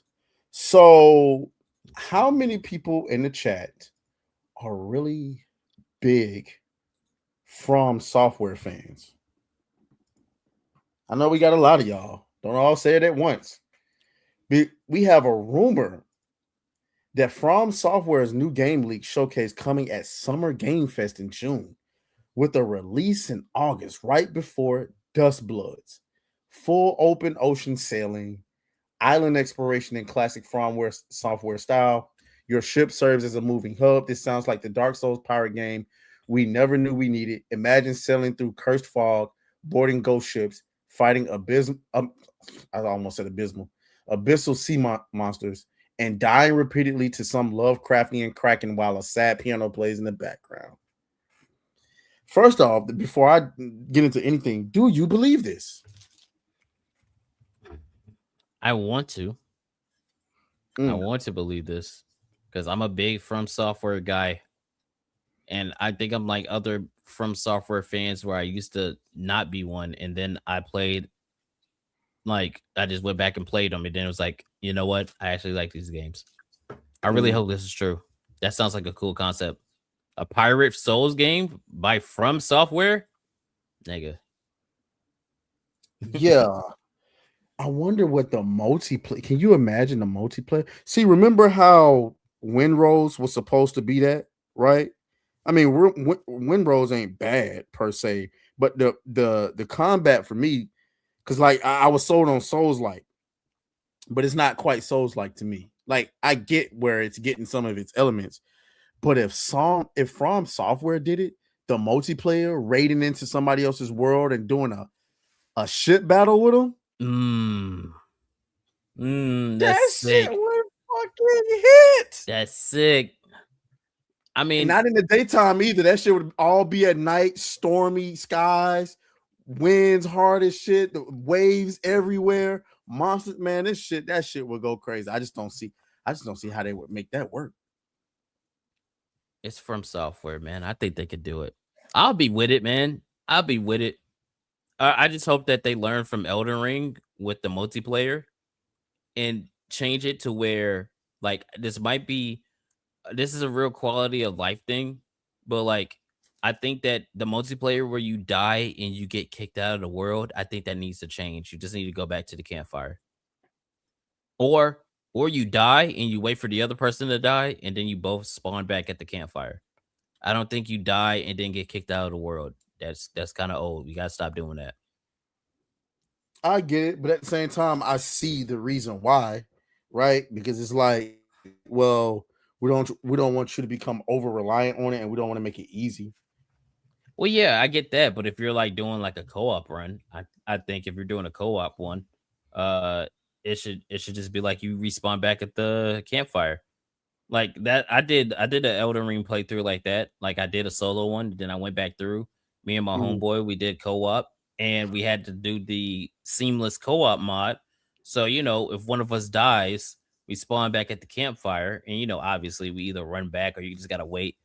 So, how many people in the chat are really big From Software fans? I know we got a lot of y'all. Don't all say it at once. We have a rumor that From Software's new game leak showcase coming at Summer Game Fest in June, with a release in August, right before Dust Bloods. Full open ocean sailing, island exploration in classic From Software style. Your ship serves as a moving hub. This sounds like the Dark Souls pirate game we never knew we needed. Imagine sailing through cursed fog, boarding ghost ships, fighting abyssal sea monsters, and dying repeatedly to some Lovecraftian kraken while a sad piano plays in the background. First off, before I get into anything, do you believe this? I want to. I want to believe this because I'm a big From Software guy. And I think I'm like other From Software fans where I used to not be one. And then I played, like, I just went back and played them. And then it was like, you know what? I actually like these games. I really hope this is true. That sounds like a cool concept. A Pirate Souls game by From Software? Nigga. Yeah. I wonder what the multiplayer. Can you imagine the multiplayer? See, remember how Windrose was supposed to be that, right? I mean, Windrose ain't bad per se, but the combat for me, because like I was sold on Souls like, but it's not quite Souls like to me. Like I get where it's getting some of its elements, but if From Software did it, the multiplayer raiding into somebody else's world and doing a shit battle with them. That That's shit sick. would fucking hit. That's sick. I And mean, not in the daytime either. That shit would all be at night, stormy skies, winds hard as shit, the waves everywhere, monsters. Man, that shit would go crazy. I just don't see how they would make that work. it's From Software, man. I think they could do it. I'll be with it, man. I'll be with it. I just hope that they learn from Elden Ring with the multiplayer and change it to where like this is a real quality of life thing, but like I think that the multiplayer where you die and you get kicked out of the world, I think that needs to change. You just need to go back to the campfire. Or you die and you wait for the other person to die and then you both spawn back at the campfire. I don't think you die and then get kicked out of the world. That's kind of old. You got to stop doing that. I get it, but at the same time, I see the reason why, right? Because it's like, well, we don't want you to become over reliant on it, and we don't want to make it easy. Well, yeah, I get that, but if you're like doing like a co-op run, I think if you're doing a co-op one, it should just be like you respawn back at the campfire. Like that I did an Elden Ring playthrough like that. Like I did a solo one, then I went back through. Me and my homeboy, we did co-op and we had to do the seamless co-op mod. So, if one of us dies, we spawn back at the campfire and obviously we either run back or you just got to wait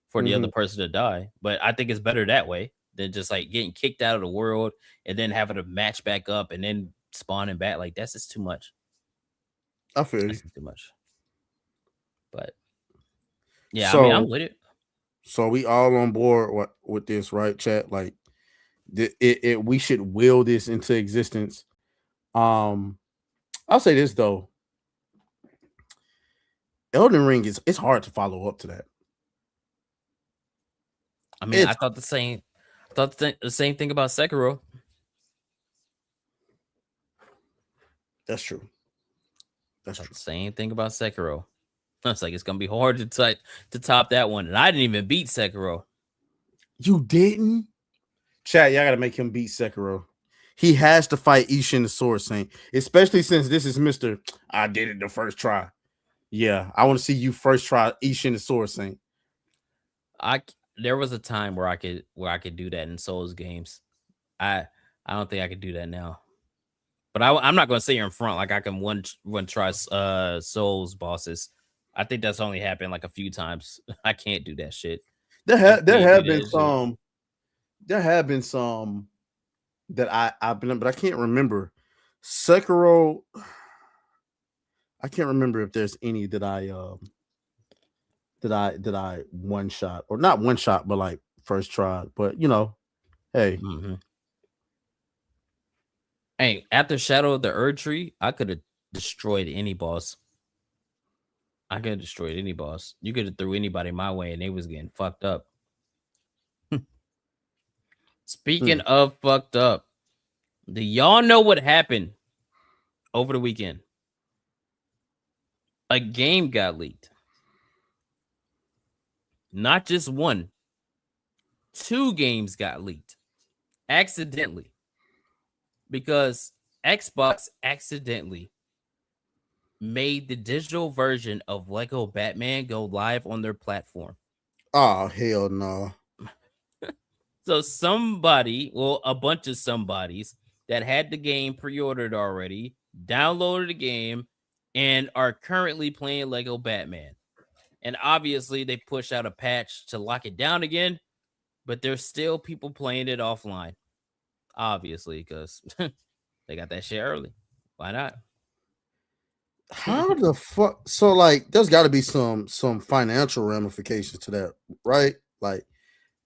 for the other person to die. But I think it's better that way than just like getting kicked out of the world and then having to match back up and then spawning back. Like that's just too much. I feel you. That's too much. But yeah, so, I mean, I'm with it. So we all on board with this, right, chat? Like, we should will this into existence. I'll say this though. Elden Ring it's hard to follow up to that. I mean, I thought the same thing about Sekiro. That's true. That's true. The same thing about Sekiro. It's like it's gonna be hard to top that one, and I didn't even beat Sekiro. You didn't? Chat, y'all gotta make him beat Sekiro. He has to fight Ishin the Sword Saint, especially since this is Mr. I did it the first try. Yeah, I want to see you first try Ishin the Sword Saint. There was a time where I could do that in Souls games. I don't think I could do that now. But I'm not gonna sit here in front like I can one try Souls bosses. I think that's only happened like a few times. I can't do that shit. There have been some that I've been, but I can't remember. Sekiro, I can't remember if there's any that I one shot or not one shot, but like first try. But hey. Hey, after Shadow of the Erd Tree, I could have destroyed any boss. You could have threw anybody my way and they was getting fucked up. Speaking of fucked up, do y'all know what happened over the weekend? A game got leaked. Not just one. 2 games got leaked. Accidentally. Because Xbox accidentally made the digital version of Lego Batman go live on their platform. Oh, hell no. So a bunch of somebodies that had the game pre-ordered already, downloaded the game, and are currently playing Lego Batman. And obviously they push out a patch to lock it down again, but there's still people playing it offline. Obviously, because they got that shit early. Why not? How the fuck? So like, there's got to be some financial ramifications to that, right? Like,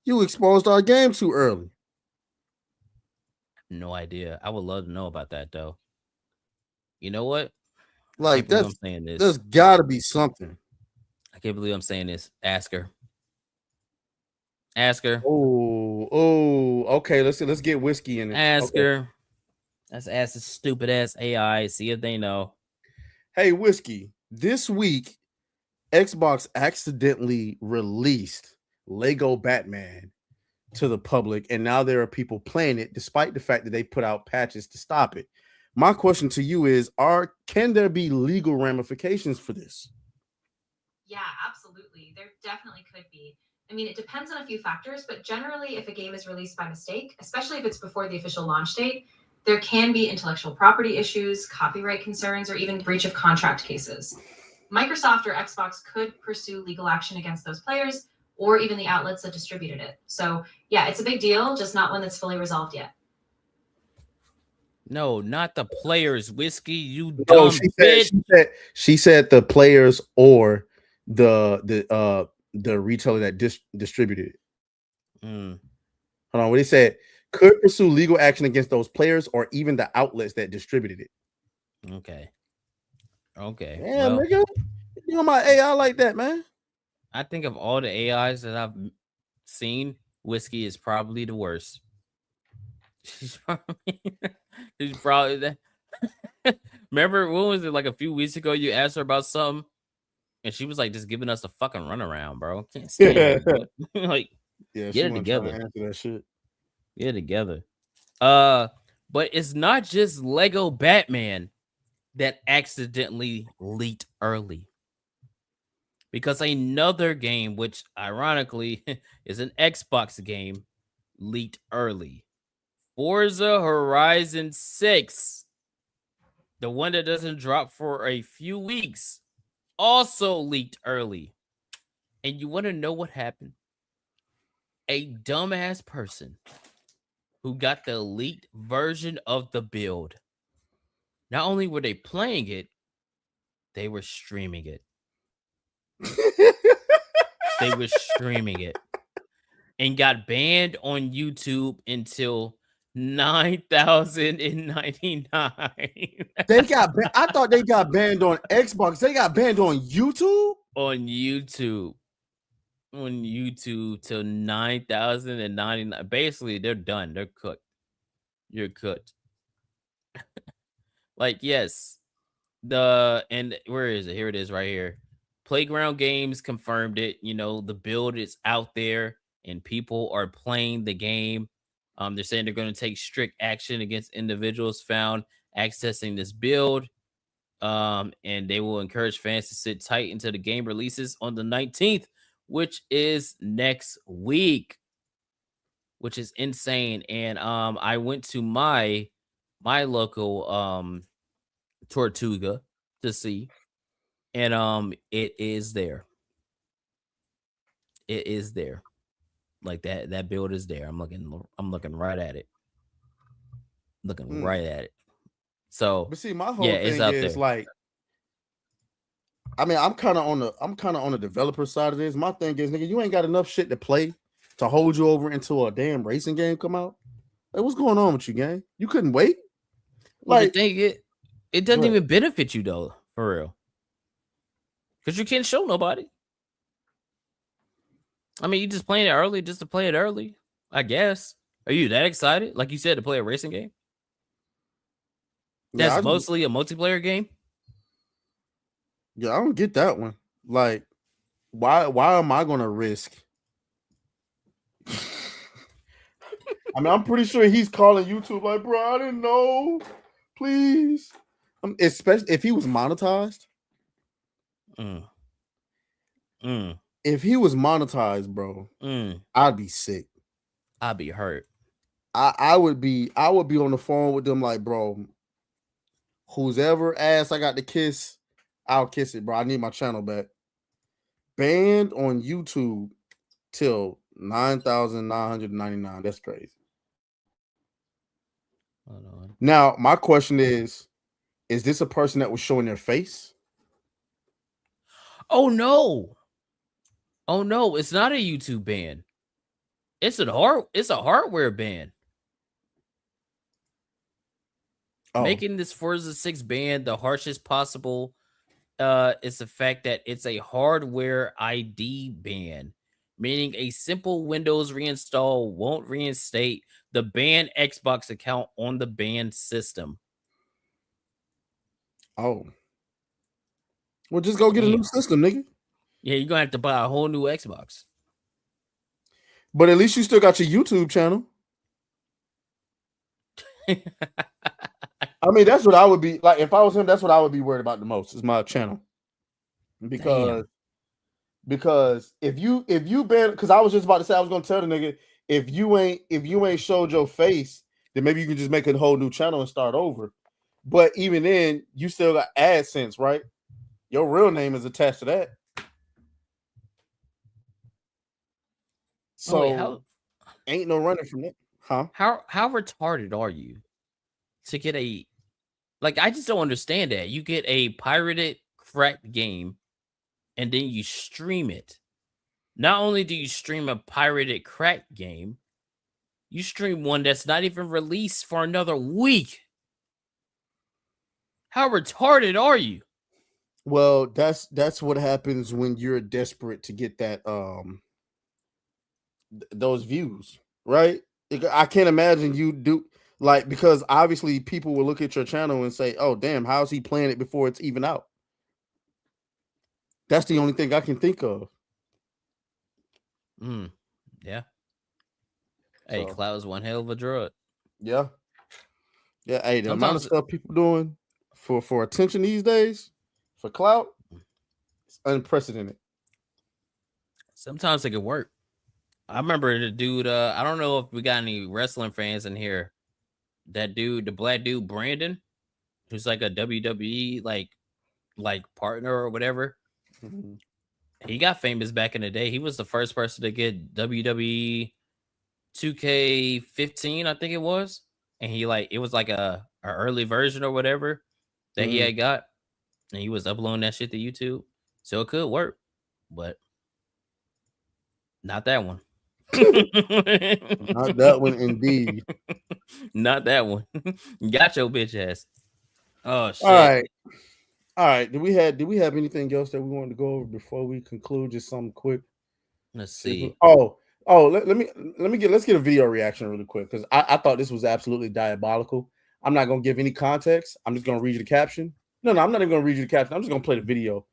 you exposed our game too early. No idea. I would love to know about that though. You know what? Like I'm saying this. There's gotta be something. I can't believe I'm saying this. Ask her. Ask her. Oh, okay. Let's get whiskey in it. Ask her. Let's ask this stupid ass AI. See if they know. Hey, whiskey. This week, Xbox accidentally released Lego Batman to the public, and now there are people playing it, despite the fact that they put out patches to stop it. My question to you is: can there be legal ramifications for this? Yeah, absolutely. There definitely could be. I mean, it depends on a few factors, but generally, if a game is released by mistake, especially if it's before the official launch date, there can be intellectual property issues, copyright concerns, or even breach of contract cases. Microsoft or Xbox could pursue legal action against those players or even the outlets that distributed it. So, yeah, it's a big deal, just not one that's fully resolved yet. No, not the players, whiskey. You dumb bitch. She said the players or the retailer that distributed it. Hold on, what he said: could pursue legal action against those players or even the outlets that distributed it. Okay. Okay. Yeah, nigga, you know my AI like that, man. I think of all the AIs that I've seen, whiskey is probably the worst. She's probably that. Remember, when was it, like a few weeks ago? You asked her about something, and she was like, "Just giving us a fucking runaround, bro. Can't stand it." Like, yeah, get it together. Answer that shit. Get it together. But it's not just Lego Batman that accidentally leaked early, because another game, which ironically is an Xbox game, leaked early. Forza Horizon 6, the one that doesn't drop for a few weeks, also leaked early. And you want to know what happened? A dumbass person who got the leaked version of the build, not only were they playing it, they were streaming it. They were streaming it and got banned on YouTube until 9,099. They got. I thought they got banned on Xbox. They got banned on YouTube. On YouTube till 9,099. Basically, they're done. They're cooked. You're cooked. Like, yes, and where is it? Here it is, right here. Playground Games confirmed it. You know, the build is out there and people are playing the game. They're saying they're going to take strict action against individuals found accessing this build. And they will encourage fans to sit tight until the game releases on the 19th, which is next week, which is insane. And I went to my local Tortuga to see, and it is there. It is there. Like that build is there. I'm looking right at it. Right at it. So, but see, my whole thing is like, I mean, I'm kind of on the developer side of this. My thing is, nigga, you ain't got enough shit to play to hold you over until a damn racing game come out. Like, what's going on with you, gang? You couldn't wait. Well, like, the thing it doesn't even benefit you though, for real, because you can't show nobody. I mean, you just playing it early just to play it early, I guess. Are you that excited, like you said, to play a racing game? That's mostly a multiplayer game. Yeah, I don't get that one. Like, why am I gonna risk? I mean, I'm pretty sure he's calling YouTube like, bro, I didn't know. Please. Especially if he was monetized. If he was monetized, bro, I'd be sick. I'd be hurt. I would be on the phone with them like, bro, whose ever ass I got to kiss, I'll kiss it, bro. I need my channel back. Banned on YouTube till 9,999. That's crazy. Hold on. Now, my question is this a person that was showing their face? Oh no, it's not a YouTube ban. It's a hardware ban. Making this Forza 6 ban the harshest possible is the fact that it's a hardware ID ban, meaning a simple Windows reinstall won't reinstate the banned Xbox account on the banned system. Oh. Well, just go get a new system, nigga. Yeah, you're gonna have to buy a whole new Xbox. But at least you still got your YouTube channel. I mean, that's what I would be like if I was him. That's what I would be worried about the most is my channel, because if you ban, because I was just about to say I was gonna tell the nigga if you ain't showed your face, then maybe you can just make a whole new channel and start over. But even then, you still got AdSense, right? Your real name is attached to that. So ain't no running from that, huh? How retarded are you to get a I just don't understand that. You get a pirated cracked game and then you stream it. Not only do you stream a pirated cracked game, you stream one that's not even released for another week. How retarded are you? Well, that's what happens when you're desperate to get that those views, right? I can't imagine you do because obviously people will look at your channel and say, "Oh, damn, how's he playing it before it's even out?" That's the only thing I can think of. Yeah. Hey, Cloud's one hell of a drug. Yeah. Yeah. Hey, the amount of stuff people doing for attention these days, for clout, it's unprecedented. Sometimes it can work. I remember the dude. I don't know if we got any wrestling fans in here. That dude, the black dude, Brandon, who's like a WWE like partner or whatever. Mm-hmm. He got famous back in the day. He was the first person to get WWE 2K15, I think it was, and he it was like a early version or whatever that he had got, and he was uploading that shit to YouTube, so it could work, but not that one. Not that one, indeed. Not that one. Got your bitch ass. Oh shit. All right. Did we have anything else that we wanted to go over before we conclude? Just something quick. Let's see. Let's get a video reaction really quick, because I thought this was absolutely diabolical. I'm not gonna give any context. I'm just gonna read you the caption. No, I'm not even gonna read you the caption. I'm just gonna play the video.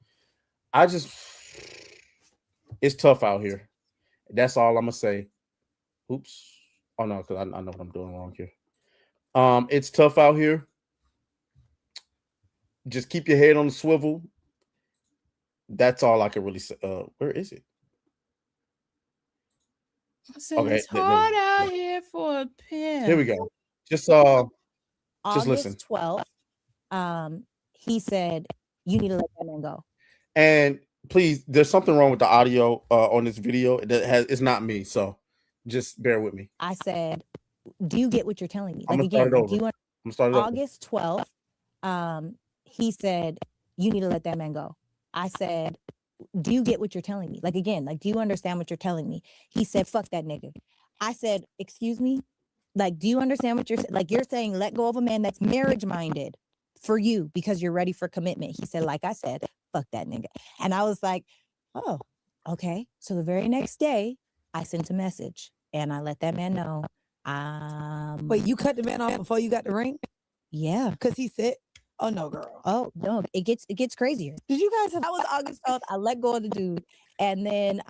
It's tough out here. That's all I'm gonna say. Oops. Oh no, because I know what I'm doing wrong here. It's tough out here. Just keep your head on the swivel. That's all I can really say. Where is it? Okay, it's hard out here for a pimp. Here we go. Just listen. August 12th, he said, "You need to let that man go." And please, there's something wrong with the audio on this video. It's not me, so just bear with me. I said, "Do you get what you're telling me?" I'm gonna start it over. Do you want I'm start it over. August 12th, he said, "You need to let that man go." I said, "Do you get what you're telling me?" Do you understand what you're telling me? He said, "Fuck that nigga." I said, "Excuse me? Do you understand what you're saying? You're saying let go of a man that's marriage minded for you because you're ready for commitment." He said, "Like I said, fuck that nigga." And I was like, "Oh, okay." So the very next day, I sent a message and I let that man know. Wait, you cut the man off before you got the ring? Yeah. Because he said, "Oh no, girl." Oh no, it gets crazier. Did you guys have That was August 12th. I let go of the dude. And then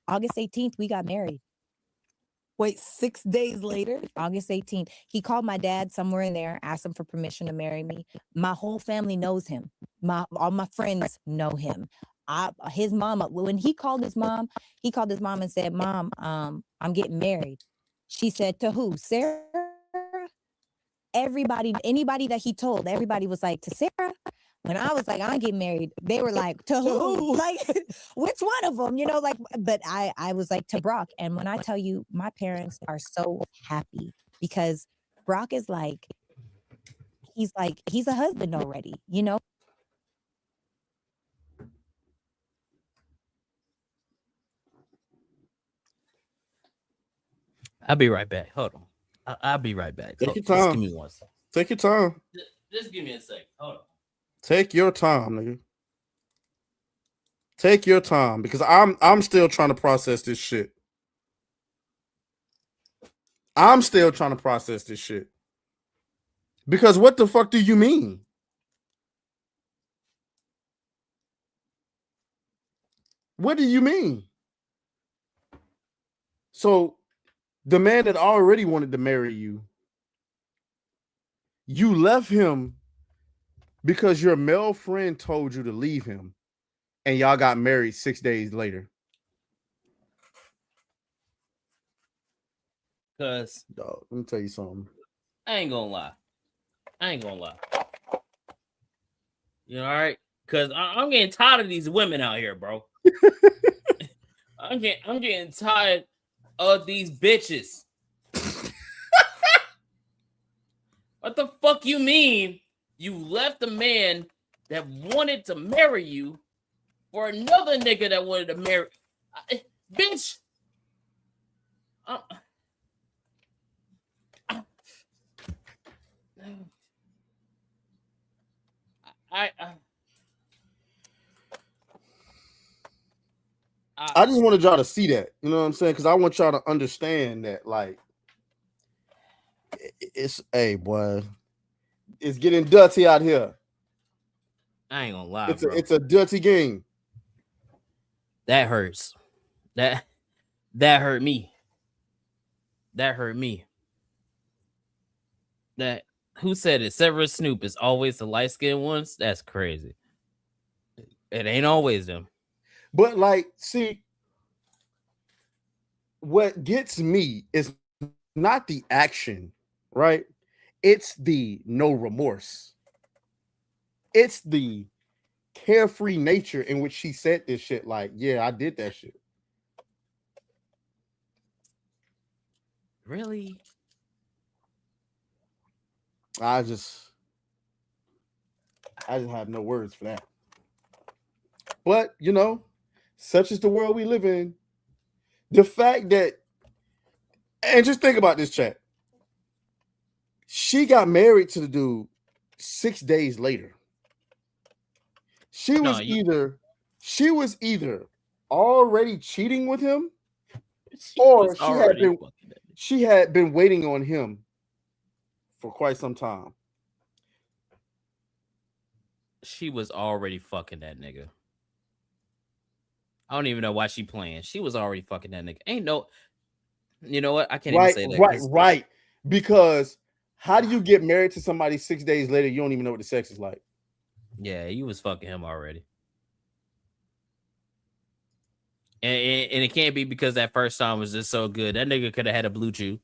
August 18th, we got married. Wait, 6 days later? August 18th. He called my dad somewhere in there, asked him for permission to marry me. My whole family knows him. All my friends know him. His mama, when he called his mom and said, "Mom, I'm getting married." She said, "To who? Sarah?" Anybody that he told, everybody was like, "To Sarah." When I was like, "I'm getting married," they were like, "To who?" Which one of them? But I was like, "To Brock." And when I tell you, my parents are so happy because Brock is he's a husband already, I'll be right back. Hold on. I'll be right back. Take your Just time. give me one second. Take your time. Just give me a sec. Hold on. Take your time, nigga. Take your time because I'm still trying to process this shit. I'm still trying to process this shit. Because what the fuck do you mean? What do you mean? So the man that already wanted to marry you, you left him because your male friend told you to leave him, and y'all got married 6 days later. Cause dog, let me tell you something. I ain't gonna lie. You know, all right? Cause I'm getting tired of these women out here, bro. I'm getting tired of these bitches. What the fuck you mean you left a man that wanted to marry you for another nigga that wanted to marry? Bitch! I just wanted y'all to see that. You know what I'm saying? Because I want y'all to understand that, like, it's, hey, boy, it's getting dirty out here. I ain't gonna lie, it's a dirty game. That hurts. That hurt me. That hurt me. That who said it? Severus Snoop is always the light-skinned ones. That's crazy. It ain't always them. But like, see, what gets me is not the action, right? It's the no remorse. It's the carefree nature in which she said this shit. Like, yeah, I did that shit. Really? I just have no words for that. But, you know, such is the world we live in. The fact that, and just think about this, chat. She got married to the dude 6 days later. She was either already cheating with him, or she had been waiting on him for quite some time. She was already fucking that nigga. I don't even know why she playing. She was already fucking that nigga. Ain't no, you know what? I can't even say that. Right. Because how do you get married to somebody 6 days later? You don't even know what the sex is like. Yeah, you was fucking him already. And it can't be because that first time was just so good. That nigga could have had a blue chew.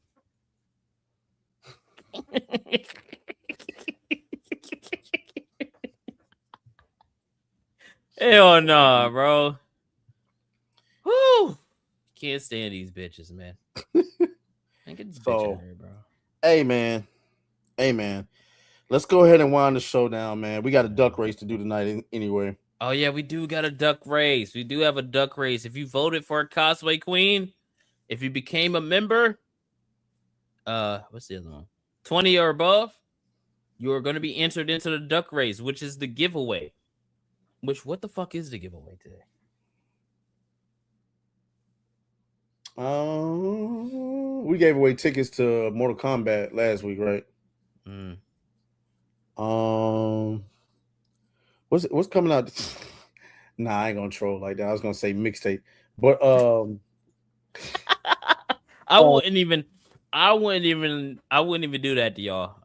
Hell no, bro. Whoo! Can't stand these bitches, man. Get this bitch out of here, bro. Hey, man. Let's go ahead and wind the show down, man. We got a duck race to do tonight anyway. Oh, yeah, we do got a duck race. We do have a duck race. If you voted for a cosplay queen, if you became a member, what's the other one? 20 or above, you are going to be entered into the duck race, which is the giveaway. Which, what the fuck is the giveaway today? We gave away tickets to Mortal Kombat last week, right? What's coming out? Nah, I ain't gonna troll like that. I was gonna say mixtape, but I wouldn't even do that to y'all.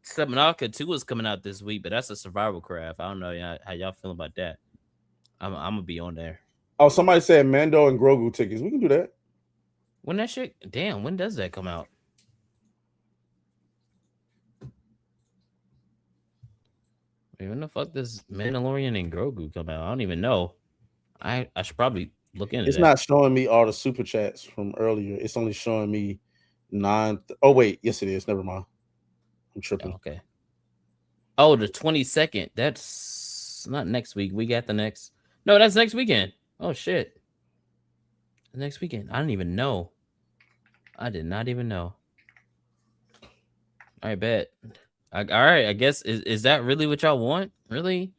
Subnautica 2 is coming out this week, but that's a survival craft. I don't know how y'all feel about that. I'm gonna be on there. Oh, somebody said Mando and Grogu tickets. We can do that. When that shit, damn, when does that come out? When the fuck does Mandalorian and Grogu come out? I don't even know. I should probably look into It's that. not showing me all the super chats from earlier. It's only showing me 9. Oh wait, yes it is. Never mind. I'm tripping. Okay. Oh, the 22nd. That's not next week. We got the next. No, that's next weekend. Oh shit. Next weekend. I didn't even know. I did not even know. I bet. All right. I guess is that really what y'all want? Really?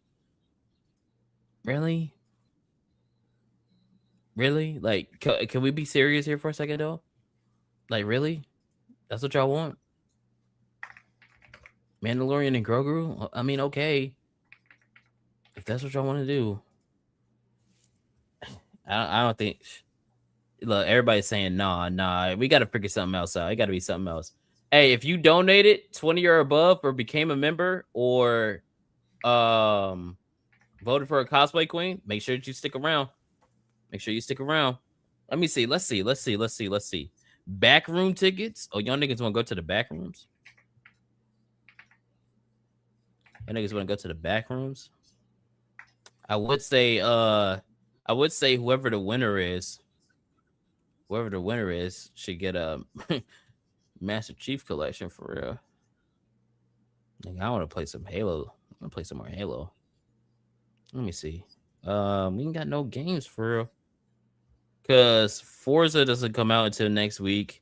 Really? Really? Like, can we be serious here for a second, though? Like, really? That's what y'all want? Mandalorian and Grogu? I mean, okay. If that's what y'all want to do. I don't think... Look, everybody's saying, nah. We got to figure something else out. It got to be something else. Hey, if you donated 20 or above or became a member or voted for a cosplay queen, make sure that you stick around. Make sure you stick around. Let me see. Let's see. Backroom tickets. Oh, y'all niggas want to go to the back rooms? Y'all niggas want to go to the back rooms? I would say whoever the winner is should get a Master Chief collection for real. Like, I want to play some Halo. I want to play some more Halo. Let me see. We ain't got no games for real. Because Forza doesn't come out until next week.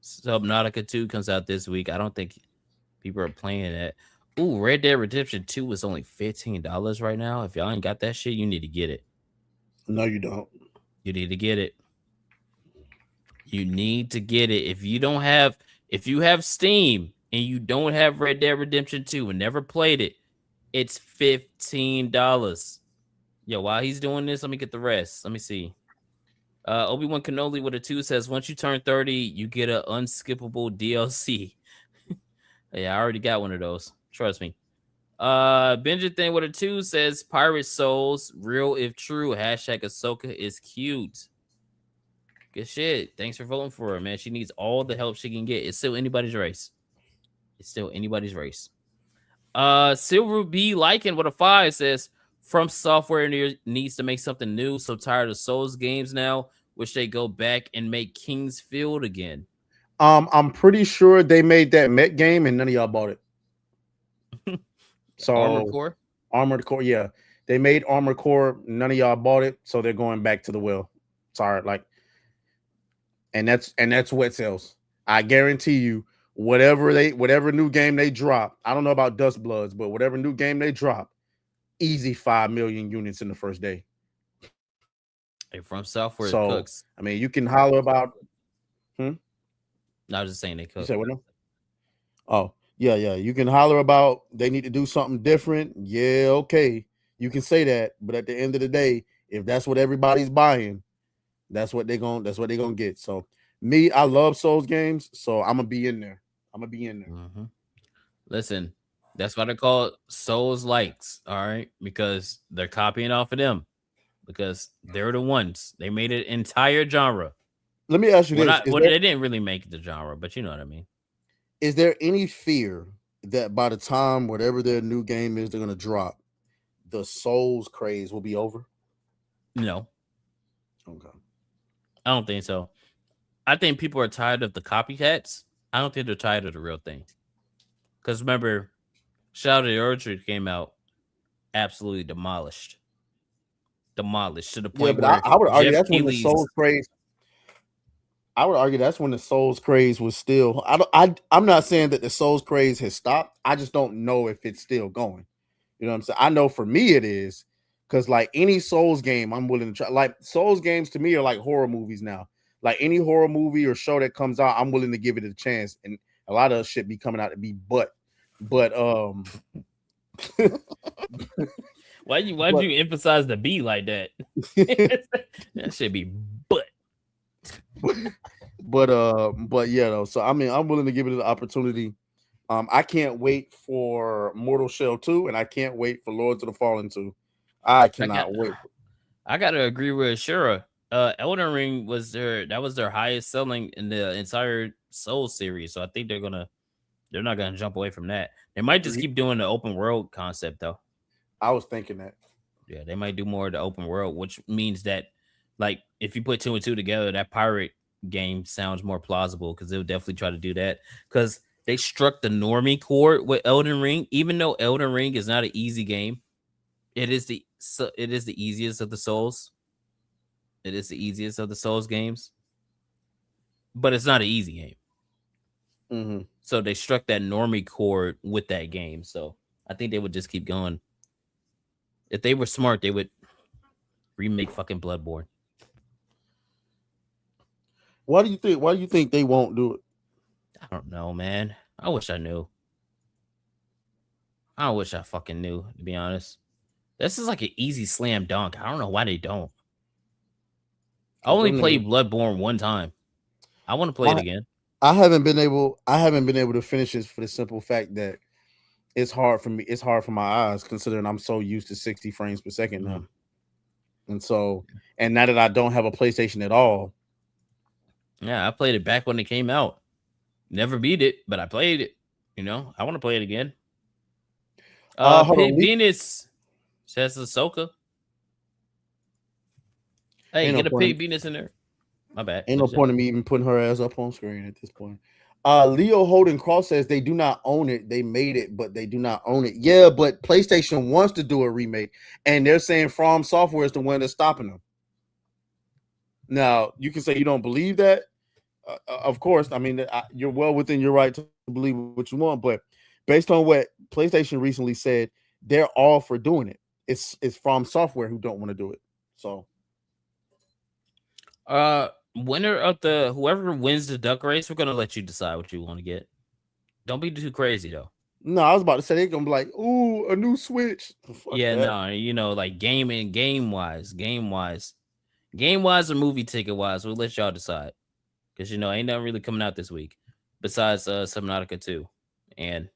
Subnautica 2 comes out this week. I don't think people are playing that. Ooh, Red Dead Redemption 2 is only $15 right now. If y'all ain't got that shit, you need to get it. No, you don't. You need to get it. You need to get it. If you have Steam and you don't have Red Dead Redemption 2 and never played it, it's $15. Yo, while he's doing this, let me get the rest. Let me see. Obi-Wan Kenobi with a 2 says, once you turn 30, you get an unskippable DLC. Yeah, I already got one of those. Trust me. Benja Thing with a 2 says, Pirate Souls, real if true. Hashtag Ahsoka is cute. Good shit. Thanks for voting for her, man. She needs all the help she can get. It's still anybody's race. Silver B Lycan with a 5 says, From Software needs to make something new. So tired of Souls games now. Wish they go back and make King's Field again. I'm pretty sure they made that Met game and none of y'all bought it. So Armored Core, yeah. They made Armored Core, none of y'all bought it, so they're going back to the well. Sorry, like, and that's wet sales. I guarantee you, whatever new game they drop, I don't know about Dust Bloods, but whatever new game they drop, easy 5 million units in the first day. Hey, From Software cooks. I mean, you can holler about. No, I was just saying they cook. You said what now? Oh, yeah. You can holler about they need to do something different. Yeah, okay. You can say that, but at the end of the day, if that's what everybody's buying, that's what they're gonna get. So me, I love Souls games, so I'm gonna be in there. Mm-hmm. Listen, that's why they call it Souls likes, all right? Because they're copying off of them. Because they're the ones. They made an entire genre. Let me ask you this. They didn't really make the genre, but you know what I mean. Is there any fear that by the time whatever their new game is they're going to drop, the Souls craze will be over? No. Okay. I don't think so. I think people are tired of the copycats. I don't think they're tired of the real thing. Because remember, Shadow of the Orchard came out absolutely demolished to the point where I would argue Jeff that's when the Keighley's Souls craze. I would argue that's when the Souls craze was still. I'm not saying that the Souls craze has stopped. I just don't know if it's still going. You know what I'm saying? I know for me it is, because like any Souls game, I'm willing to try. Like Souls games to me are like horror movies now. Like any horror movie or show that comes out, I'm willing to give it a chance. And a lot of shit be coming out to be but why'd you emphasize the B like that? That should be but yeah though. So I mean, I'm willing to give it an opportunity. I can't wait for Mortal Shell 2, and I can't wait for Lords of the Fallen 2. I cannot wait. I gotta agree with Shura. Elden Ring was their highest selling in the entire Soul series. So I think they're not gonna jump away from that. They might just keep doing the open world concept though. I was thinking that. Yeah, they might do more of the open world, which means that like if you put 2 and 2 together, that pirate game sounds more plausible because they'll definitely try to do that. Because they struck the normie chord with Elden Ring, even though Elden Ring is not an easy game. It is the easiest of the Souls. It is the easiest of the Souls games, but it's not an easy game. Mm-hmm. So they struck that normie chord with that game. So I think they would just keep going. If they were smart, they would remake fucking Bloodborne. Why do you think they won't do it? I don't know, man. I wish I knew. I wish I fucking knew, to be honest. This is like an easy slam dunk. I don't know why they don't. I only played Bloodborne one time. I want to play it again. I haven't been able to finish this for the simple fact that it's hard for me. It's hard for my eyes, considering I'm so used to 60 frames per second now. And so, and now that I don't have a PlayStation at all. Yeah, I played it back when it came out. Never beat it, but I played it. You know, I want to play it again. Pit Venus says Ahsoka. Hey, get a Pit Venus in there. My bad. Ain't no point in me even putting her ass up on screen at this point. Leo Holden Cross says they do not own it. They made it, but they do not own it. Yeah, but PlayStation wants to do a remake, and they're saying From Software is the one that's stopping them. Now, you can say you don't believe that. Of course, I mean, you're well within your right to believe what you want, but based on what PlayStation recently said, they're all for doing it. It's From Software who don't want to do it. So, winner of whoever wins the duck race, we're gonna let you decide what you want to get. Don't be too crazy though. No, I was about to say they're gonna be like, "Ooh, a new Switch." Yeah, no, you know, like game wise, or movie ticket wise, we'll let y'all decide. Because you know, ain't nothing really coming out this week besides Subnautica 2, and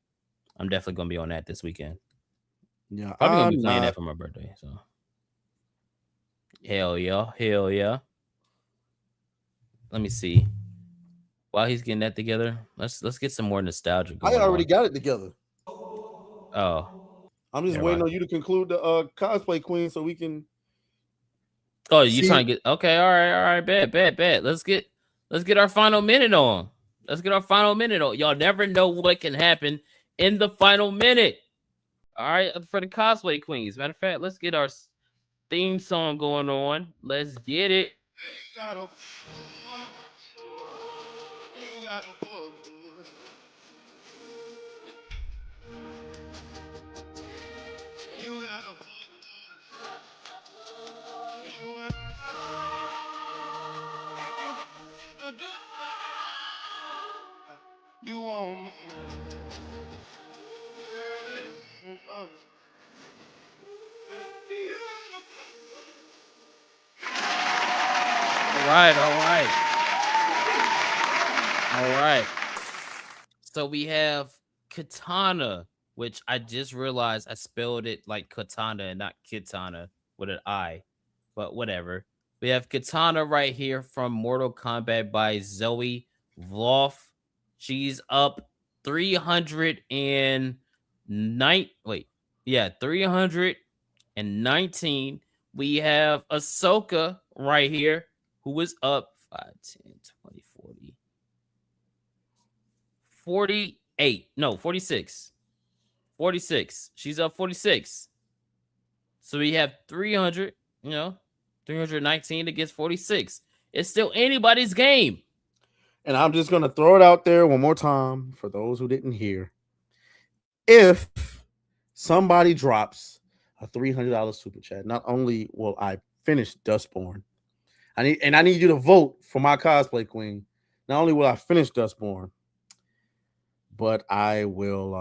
I'm definitely gonna be on that this weekend. Yeah, probably gonna be playing that for my birthday. So, hell yeah. Let me see. While he's getting that together, let's get some more nostalgia going. I already got it together. Oh, I'm just waiting on you to conclude the cosplay queen so we can. Oh, you trying to get okay? All right, bet. Let's get our final minute on. Y'all never know what can happen in the final minute. All right, for the cosplay queens. Matter of fact, let's get our theme song going on. Let's get it. You want All right. So we have Katana, which I just realized I spelled it like Katana and not Kitana with an I, but whatever. We have Katana right here from Mortal Kombat by Zoe Vloff. She's up 319. 319. We have Ahsoka right here, who is up 5, 10, 20, 40. 48. No, 46. 46. She's up 46. So we have 300, 319 against 46. It's still anybody's game. And I'm just going to throw it out there one more time for those who didn't hear. If somebody drops a $300 super chat, not only will I finish Dustborn, I need you to vote for my cosplay queen. Not only will I finish Dustborn, but I will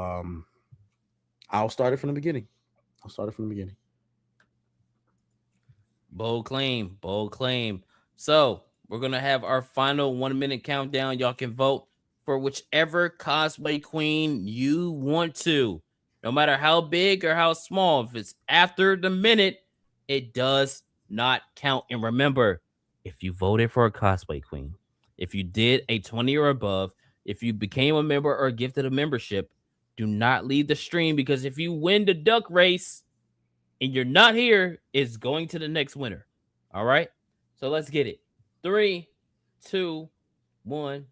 I'll start it from the beginning. Bold claim. So we're gonna have our final 1 minute countdown. Y'all can vote for whichever cosplay queen you want to, no matter how big or how small. If it's after the minute, it does not count. And remember, if you voted for a cosplay queen, if you did a 20 or above, if you became a member or gifted a membership, do not leave the stream, because if you win the duck race and you're not here, it's going to the next winner. All right? So let's get it. 3, 2, 1.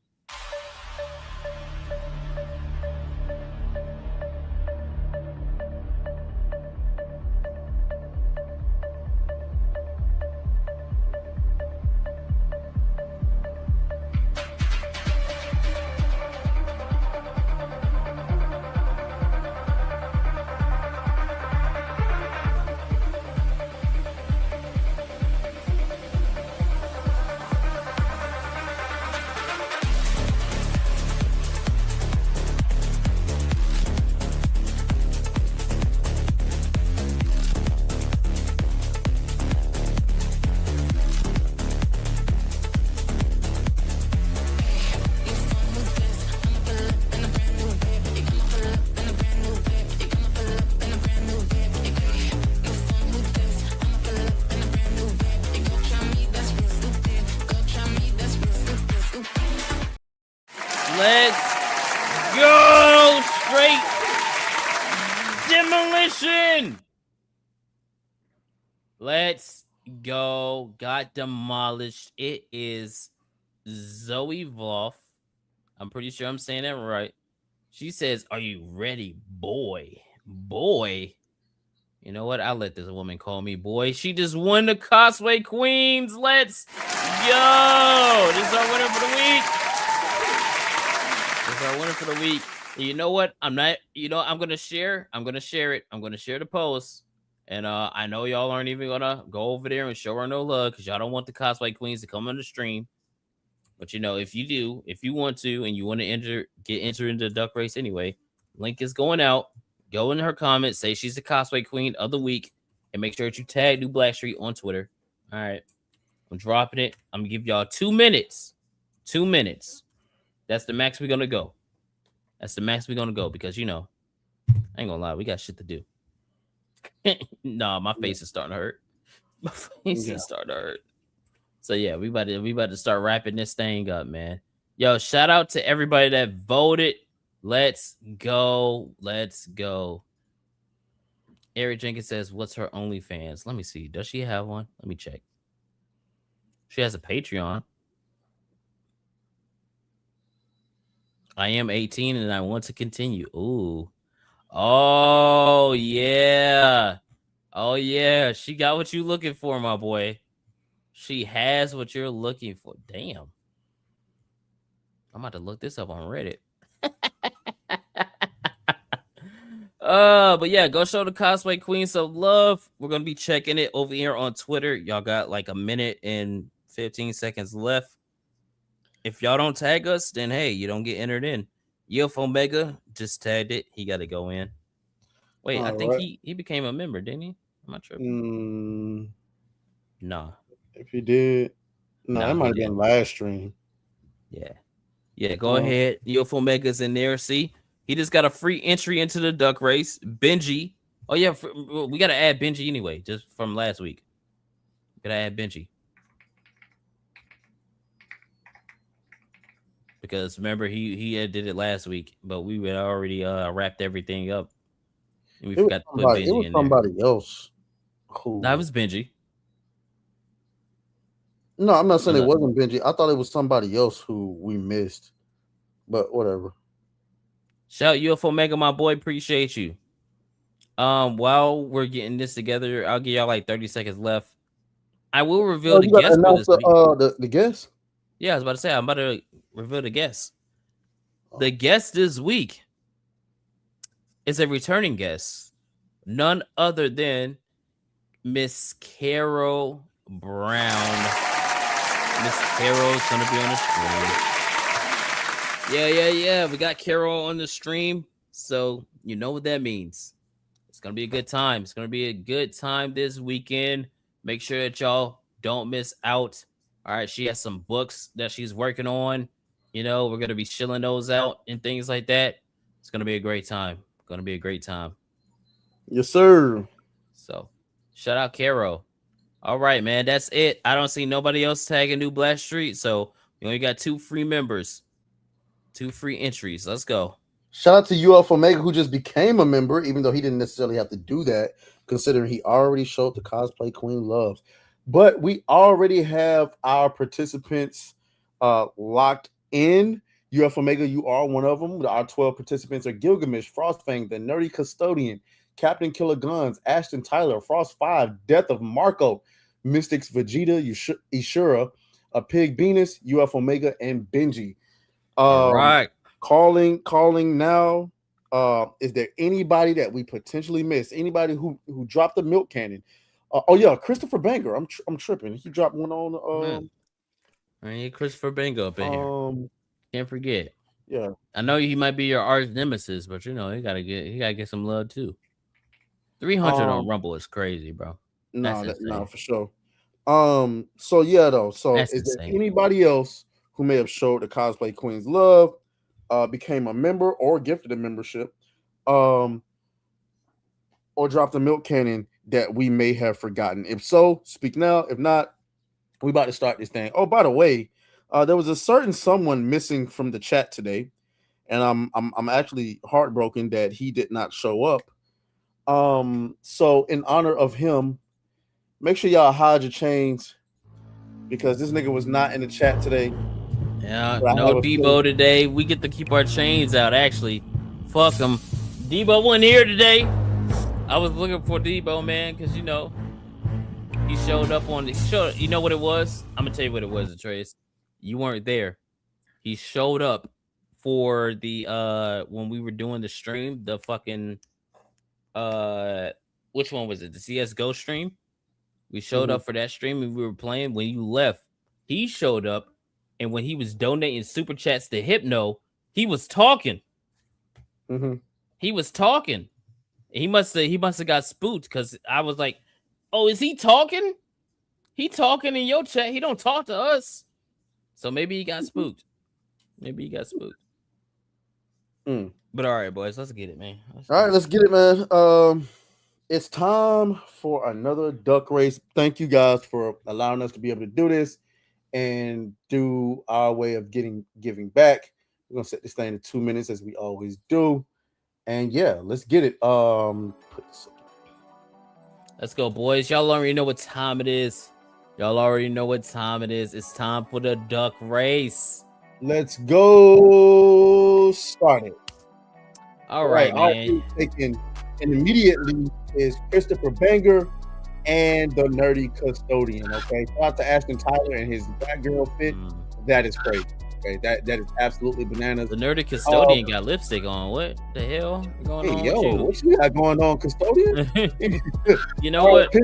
Let's go. Straight demolition. Let's go. Got demolished. It is Zoe Vloff. I'm pretty sure I'm saying that right. She says, "Are you ready, boy? Boy." You know what? I'll let this woman call me boy. She just won the Cosplay Queens. Let's go. This is our winner for the week. This is our winner for the week. And you know what? I'm going to share. I'm going to share it. I'm going to share the post. And I know y'all aren't even going to go over there and show her no love because y'all don't want the Cosplay Queens to come on the stream. But, if you do, if you want to, and you want to get entered into the duck race anyway, link is going out. Go in her comments, say she's the cosplay queen of the week, and make sure that you tag New Blackstreet on Twitter. All right. I'm dropping it. I'm going to give y'all 2 minutes. 2 minutes. That's the max we're going to go. That's the max we're going to go because, I ain't going to lie. We got shit to do. No, my face is starting to hurt. My face is starting to hurt. So, yeah, we about to start wrapping this thing up, man. Yo, shout out to everybody that voted. Let's go. Let's go. Eric Jenkins says, what's her OnlyFans? Let me see. Does she have one? Let me check. She has a Patreon. I am 18 and I want to continue. Ooh. Oh, yeah. Oh, yeah. She got what you're looking for, my boy. She has what you're looking for. Damn. I'm about to look this up on Reddit. But yeah, go show the Cosplay Queen some love. We're gonna be checking it over here on Twitter. Y'all got like a minute and 15 seconds left. If y'all don't tag us, then hey, you don't get entered in. Yelf Omega just tagged it. He got to go in. Wait, I think he became a member, didn't he? I'm not sure. Nah. If he did, it might have been last stream. Yeah. Go ahead. Yelf Omega's in there. See. He just got a free entry into the duck race. Benji. Oh, yeah. We got to add Benji anyway, just from last week. Got to add Benji. Because remember, he did it last week, but we had already wrapped everything up. And we forgot to put Benji in there. It was somebody else. That was Benji. No, I'm not saying it wasn't Benji. I thought it was somebody else who we missed. But whatever. Shout UFO Omega, my boy. Appreciate you. While we're getting this together, I'll give y'all like 30 seconds left. I will reveal the guest for this week. The guest? Yeah, I was about to say I'm about to reveal the guest. The guest this week is a returning guest, none other than Miss Carol Brown. Miss Carol's gonna be on the stream. Yeah. We got Carol on the stream, so you know what that means. It's gonna be a good time. It's gonna be a good time this weekend. Make sure that y'all don't miss out. All right, she has some books that she's working on. We're gonna be shilling those out and things like that. It's gonna be a great time. Yes, sir. So, shout out Carol. All right, man. That's it. I don't see nobody else tagging New Blackstreet, so we only got 2 free members. 2 free entries. Let's go. Shout out to UF Omega, who just became a member, even though he didn't necessarily have to do that, considering he already showed the Cosplay Queen loves. But we already have our participants locked in. UF Omega, you are one of them. Our 12 participants are Gilgamesh, Frostfang, the Nerdy Custodian, Captain Killer Guns, Ashton Tyler, Frost 5, Death of Marco, Mystics Vegeta, Ishura, a Pig Venus, UF Omega, and Benji. All right. Calling now. Is there anybody that we potentially missed? Anybody who dropped the milk cannon? Christopher Banger. I'm tripping. He dropped one on. I need Christopher Banger up in here. Can't forget. Yeah. I know he might be your arch nemesis, but he gotta get some love too. 300 on Rumble is crazy, bro. No, for sure. So that's is insane. there anybody else who may have showed the Cosplay Queen's love, became a member or gifted a membership, or dropped a milk cannon that we may have forgotten? If so, speak now. If not, we about to start this thing. Oh, by the way, There was a certain someone missing from the chat today, and I'm actually heartbroken that he did not show up. So in honor of him, make sure y'all hide your chains because this nigga was not in the chat today. Yeah, no Debo today. We get to keep our chains out. Actually, fuck him. Debo wasn't here today. I was looking for Debo, man, because you know he showed up on the show. You know what it was? I'm gonna tell you what it was, Trace. You weren't there. He showed up for the when we were doing the stream, the fucking which one was it? The CS:GO stream. We showed up for that stream and we were playing. When you left, he showed up, and when he was donating super chats to Hypno, he was talking. He was talking. He must have got spooked because I was like, "Oh, is he talking? He talking in your chat. He don't talk to us." So maybe he got spooked. Maybe he got spooked. But all right, boys, let's get it, man. Let's get it, man. It's time for another duck race. Thank you guys for allowing us to be able to do this and do our way of giving back. We're gonna set this thing in 2 minutes as we always do. And yeah, let's get it. Let's go, boys. Y'all already know what time it is. Y'all already know what time it is. It's time for the duck race. Let's go start it. All right, man. Taking and immediately is Christopher Banger and the Nerdy Custodian. Okay, shout out to Ashton Tyler and his Batgirl fit. That is crazy. Okay, that is absolutely bananas. The Nerdy Custodian got lipstick on. What the hell going on? Yo, with you? what you got going on, Custodian? You know what?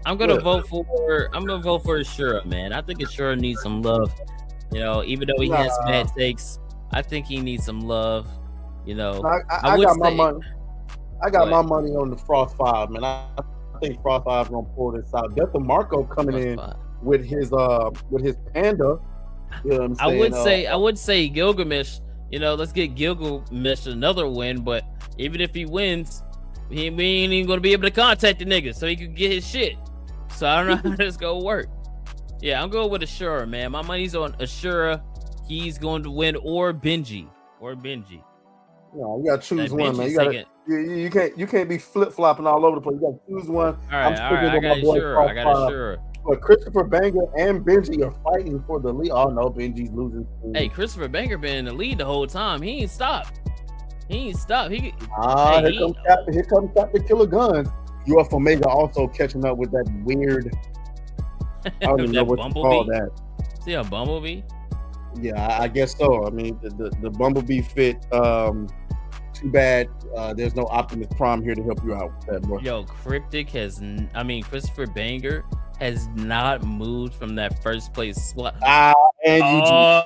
I'm gonna vote for Ashura, man. I think Ashura needs some love. You know, even though he has bad takes, I think he needs some love. You know, I got my money. I got my money on the Frost 5, man. I think Frost 5 is gonna pull this out. Death of Marco coming in with his panda. You know what I'm saying? I would say Gilgamesh. You know, let's get Gilgamesh another win. But even if he wins, we ain't even gonna be able to contact the nigga so he could get his shit. So I don't know how this gonna work. Yeah, I'm going with Ashura, man. My money's on Ashura. He's going to win or Benji. No, you gotta choose one, man. You can't be flip flopping all over the place. You gotta choose one. All right, I got Ashura. But Christopher Banger and Benji are fighting for the lead. Oh no, Benji's losing. Hey, Christopher Banger been in the lead the whole time. He ain't stopped. Here comes Captain Killer Guns. UF Omega also catching up with that weird. I don't even know what to call that. See a Bumblebee? Yeah, I guess so. I mean, the Bumblebee fit. Too bad there's no Optimus Prime here to help you out with that, boy. Yo, Christopher Banger has not moved from that first place spot. And you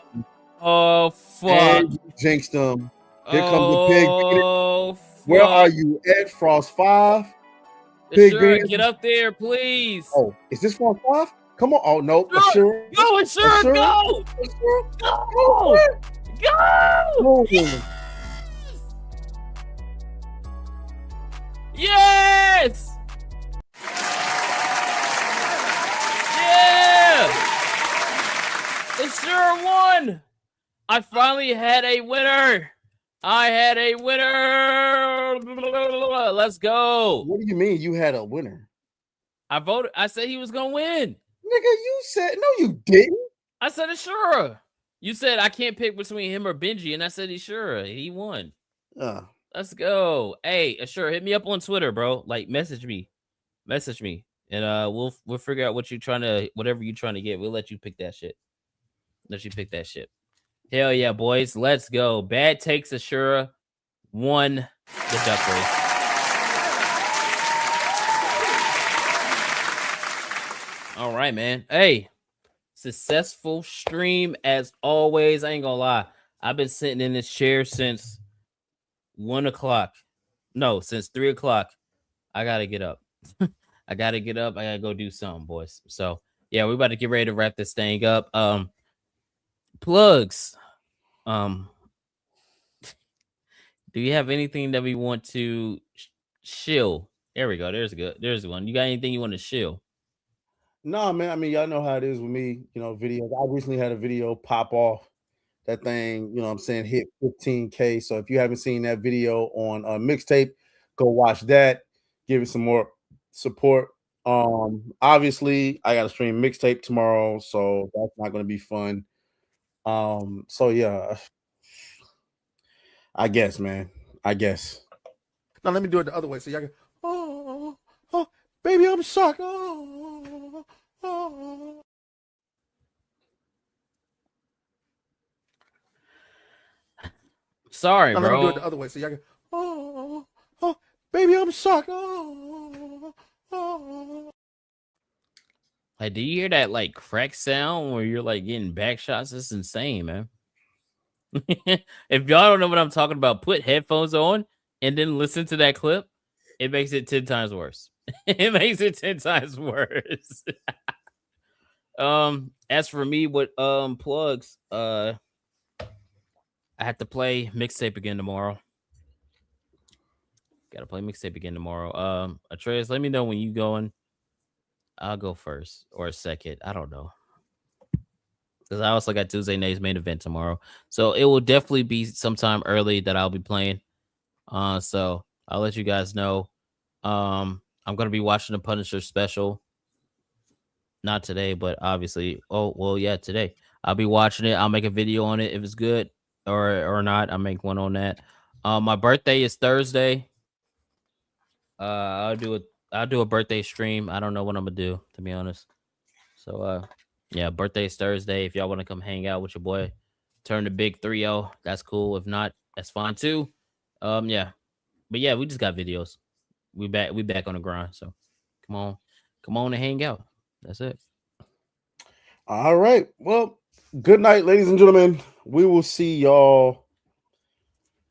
fuck. And you jinxed him. Here comes the pig. Where are you at, Frost 5? Ashura, get up there, please. Oh, is this Frost 5? Come on. Oh, no. Ashura. Go, Ashura, go. Go. Yes. Yeah. Ashura won. I finally had a winner. Let's go. What do you mean you had a winner? I voted. I said he was gonna win. Nigga, you said no, you didn't. I said Ashura. You said I can't pick between him or Benji, and I said Ashura. He won. Let's go. Hey, Ashura, hit me up on Twitter, bro. Like, message me, and we'll figure out whatever you're trying to get. We'll let you pick that shit. Hell yeah, boys. Let's go. Bad takes. Ashura won the duck race. All right, man. Hey, successful stream as always. I ain't gonna lie. I've been sitting in this chair since 1 o'clock. No, since 3 o'clock. I gotta get up. I gotta go do something, boys. So yeah, we're about to get ready to wrap this thing up. Plugs. Do you have anything that we want to shill? There we go. There's one. You got anything you want to shill? No, man. I mean, y'all know how it is with me. You know, videos. I recently had a video pop off. That thing, you know what I'm saying, hit 15K. So if you haven't seen that video on mixtape, go watch that. Give it some more support. Obviously, I got to stream mixtape tomorrow, so that's not going to be fun. So yeah, I guess, man. I guess. Now let me do it the other way, so y'all can. Oh, baby, I'm shocked. Oh. Sorry, now bro. Let me do it the other way, so y'all can. Oh, baby, I'm shocked. Like, do you hear that like crack sound where you're like getting back shots? It's insane, man. If y'all don't know what I'm talking about, put headphones on and then listen to that clip. It makes it 10 times worse. It makes it 10 times worse. As for me with plugs, I have to play mixtape again tomorrow. Gotta play mixtape again tomorrow. Atreus, let me know when you going. I'll go first or second. I don't know. Because I also got Tuesday night's main event tomorrow. So it will definitely be sometime early that I'll be playing. So I'll let you guys know. I'm gonna be watching the Punisher special. Not today, but obviously. Oh, well, yeah, today. I'll be watching it. I'll make a video on it if it's good or not. I'll make one on that. My birthday is Thursday. I'll do a birthday stream. I don't know what I'm gonna do, to be honest. So yeah, birthday's Thursday. If y'all want to come hang out with your boy, turn the big 3-0. That's cool. If not, that's fine too. Yeah. But yeah, we just got videos. We back on the grind. So come on and hang out. That's it. All right. Well, good night, ladies and gentlemen. We will see y'all.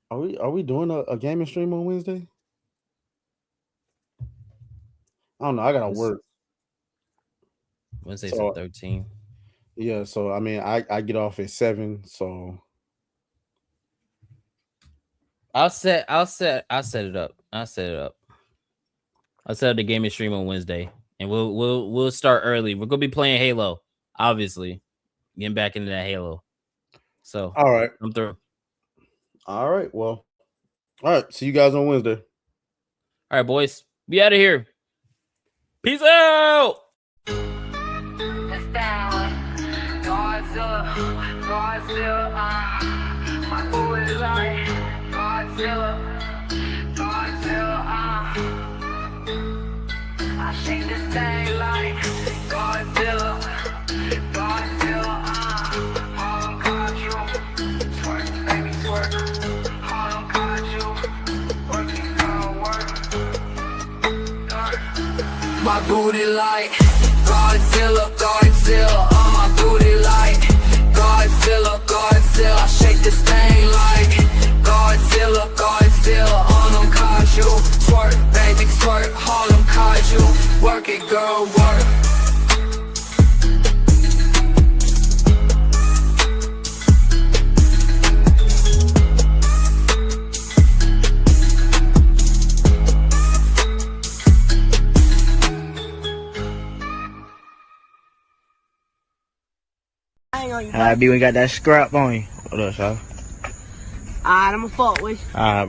Are we doing a gaming stream on Wednesday? I don't know. I gotta work. Wednesday's the 13th. Yeah, so I mean, I get off at 7, so I'll set it up. I'll set up the gaming stream on Wednesday, and we'll start early. We're gonna be playing Halo, obviously, getting back into that Halo. So all right, I'm through. All right, well, all right. See you guys on Wednesday. All right, boys, be out of here. Peace out. My boy is like Godzilla. I shake this thing like Godzilla. Harlem control. Twerk, baby, twerk. Harlem control. Work it, girl, work. My booty like Godzilla. My booty like Godzilla. I shake this thing like Godzilla. On them kaiju. Twerk, baby, twerk. Harlem kaiju. Work it, girl, work. Alright, B, we got that scrap on you. What up, y'all? Alright, I'ma fuck with you. Alright.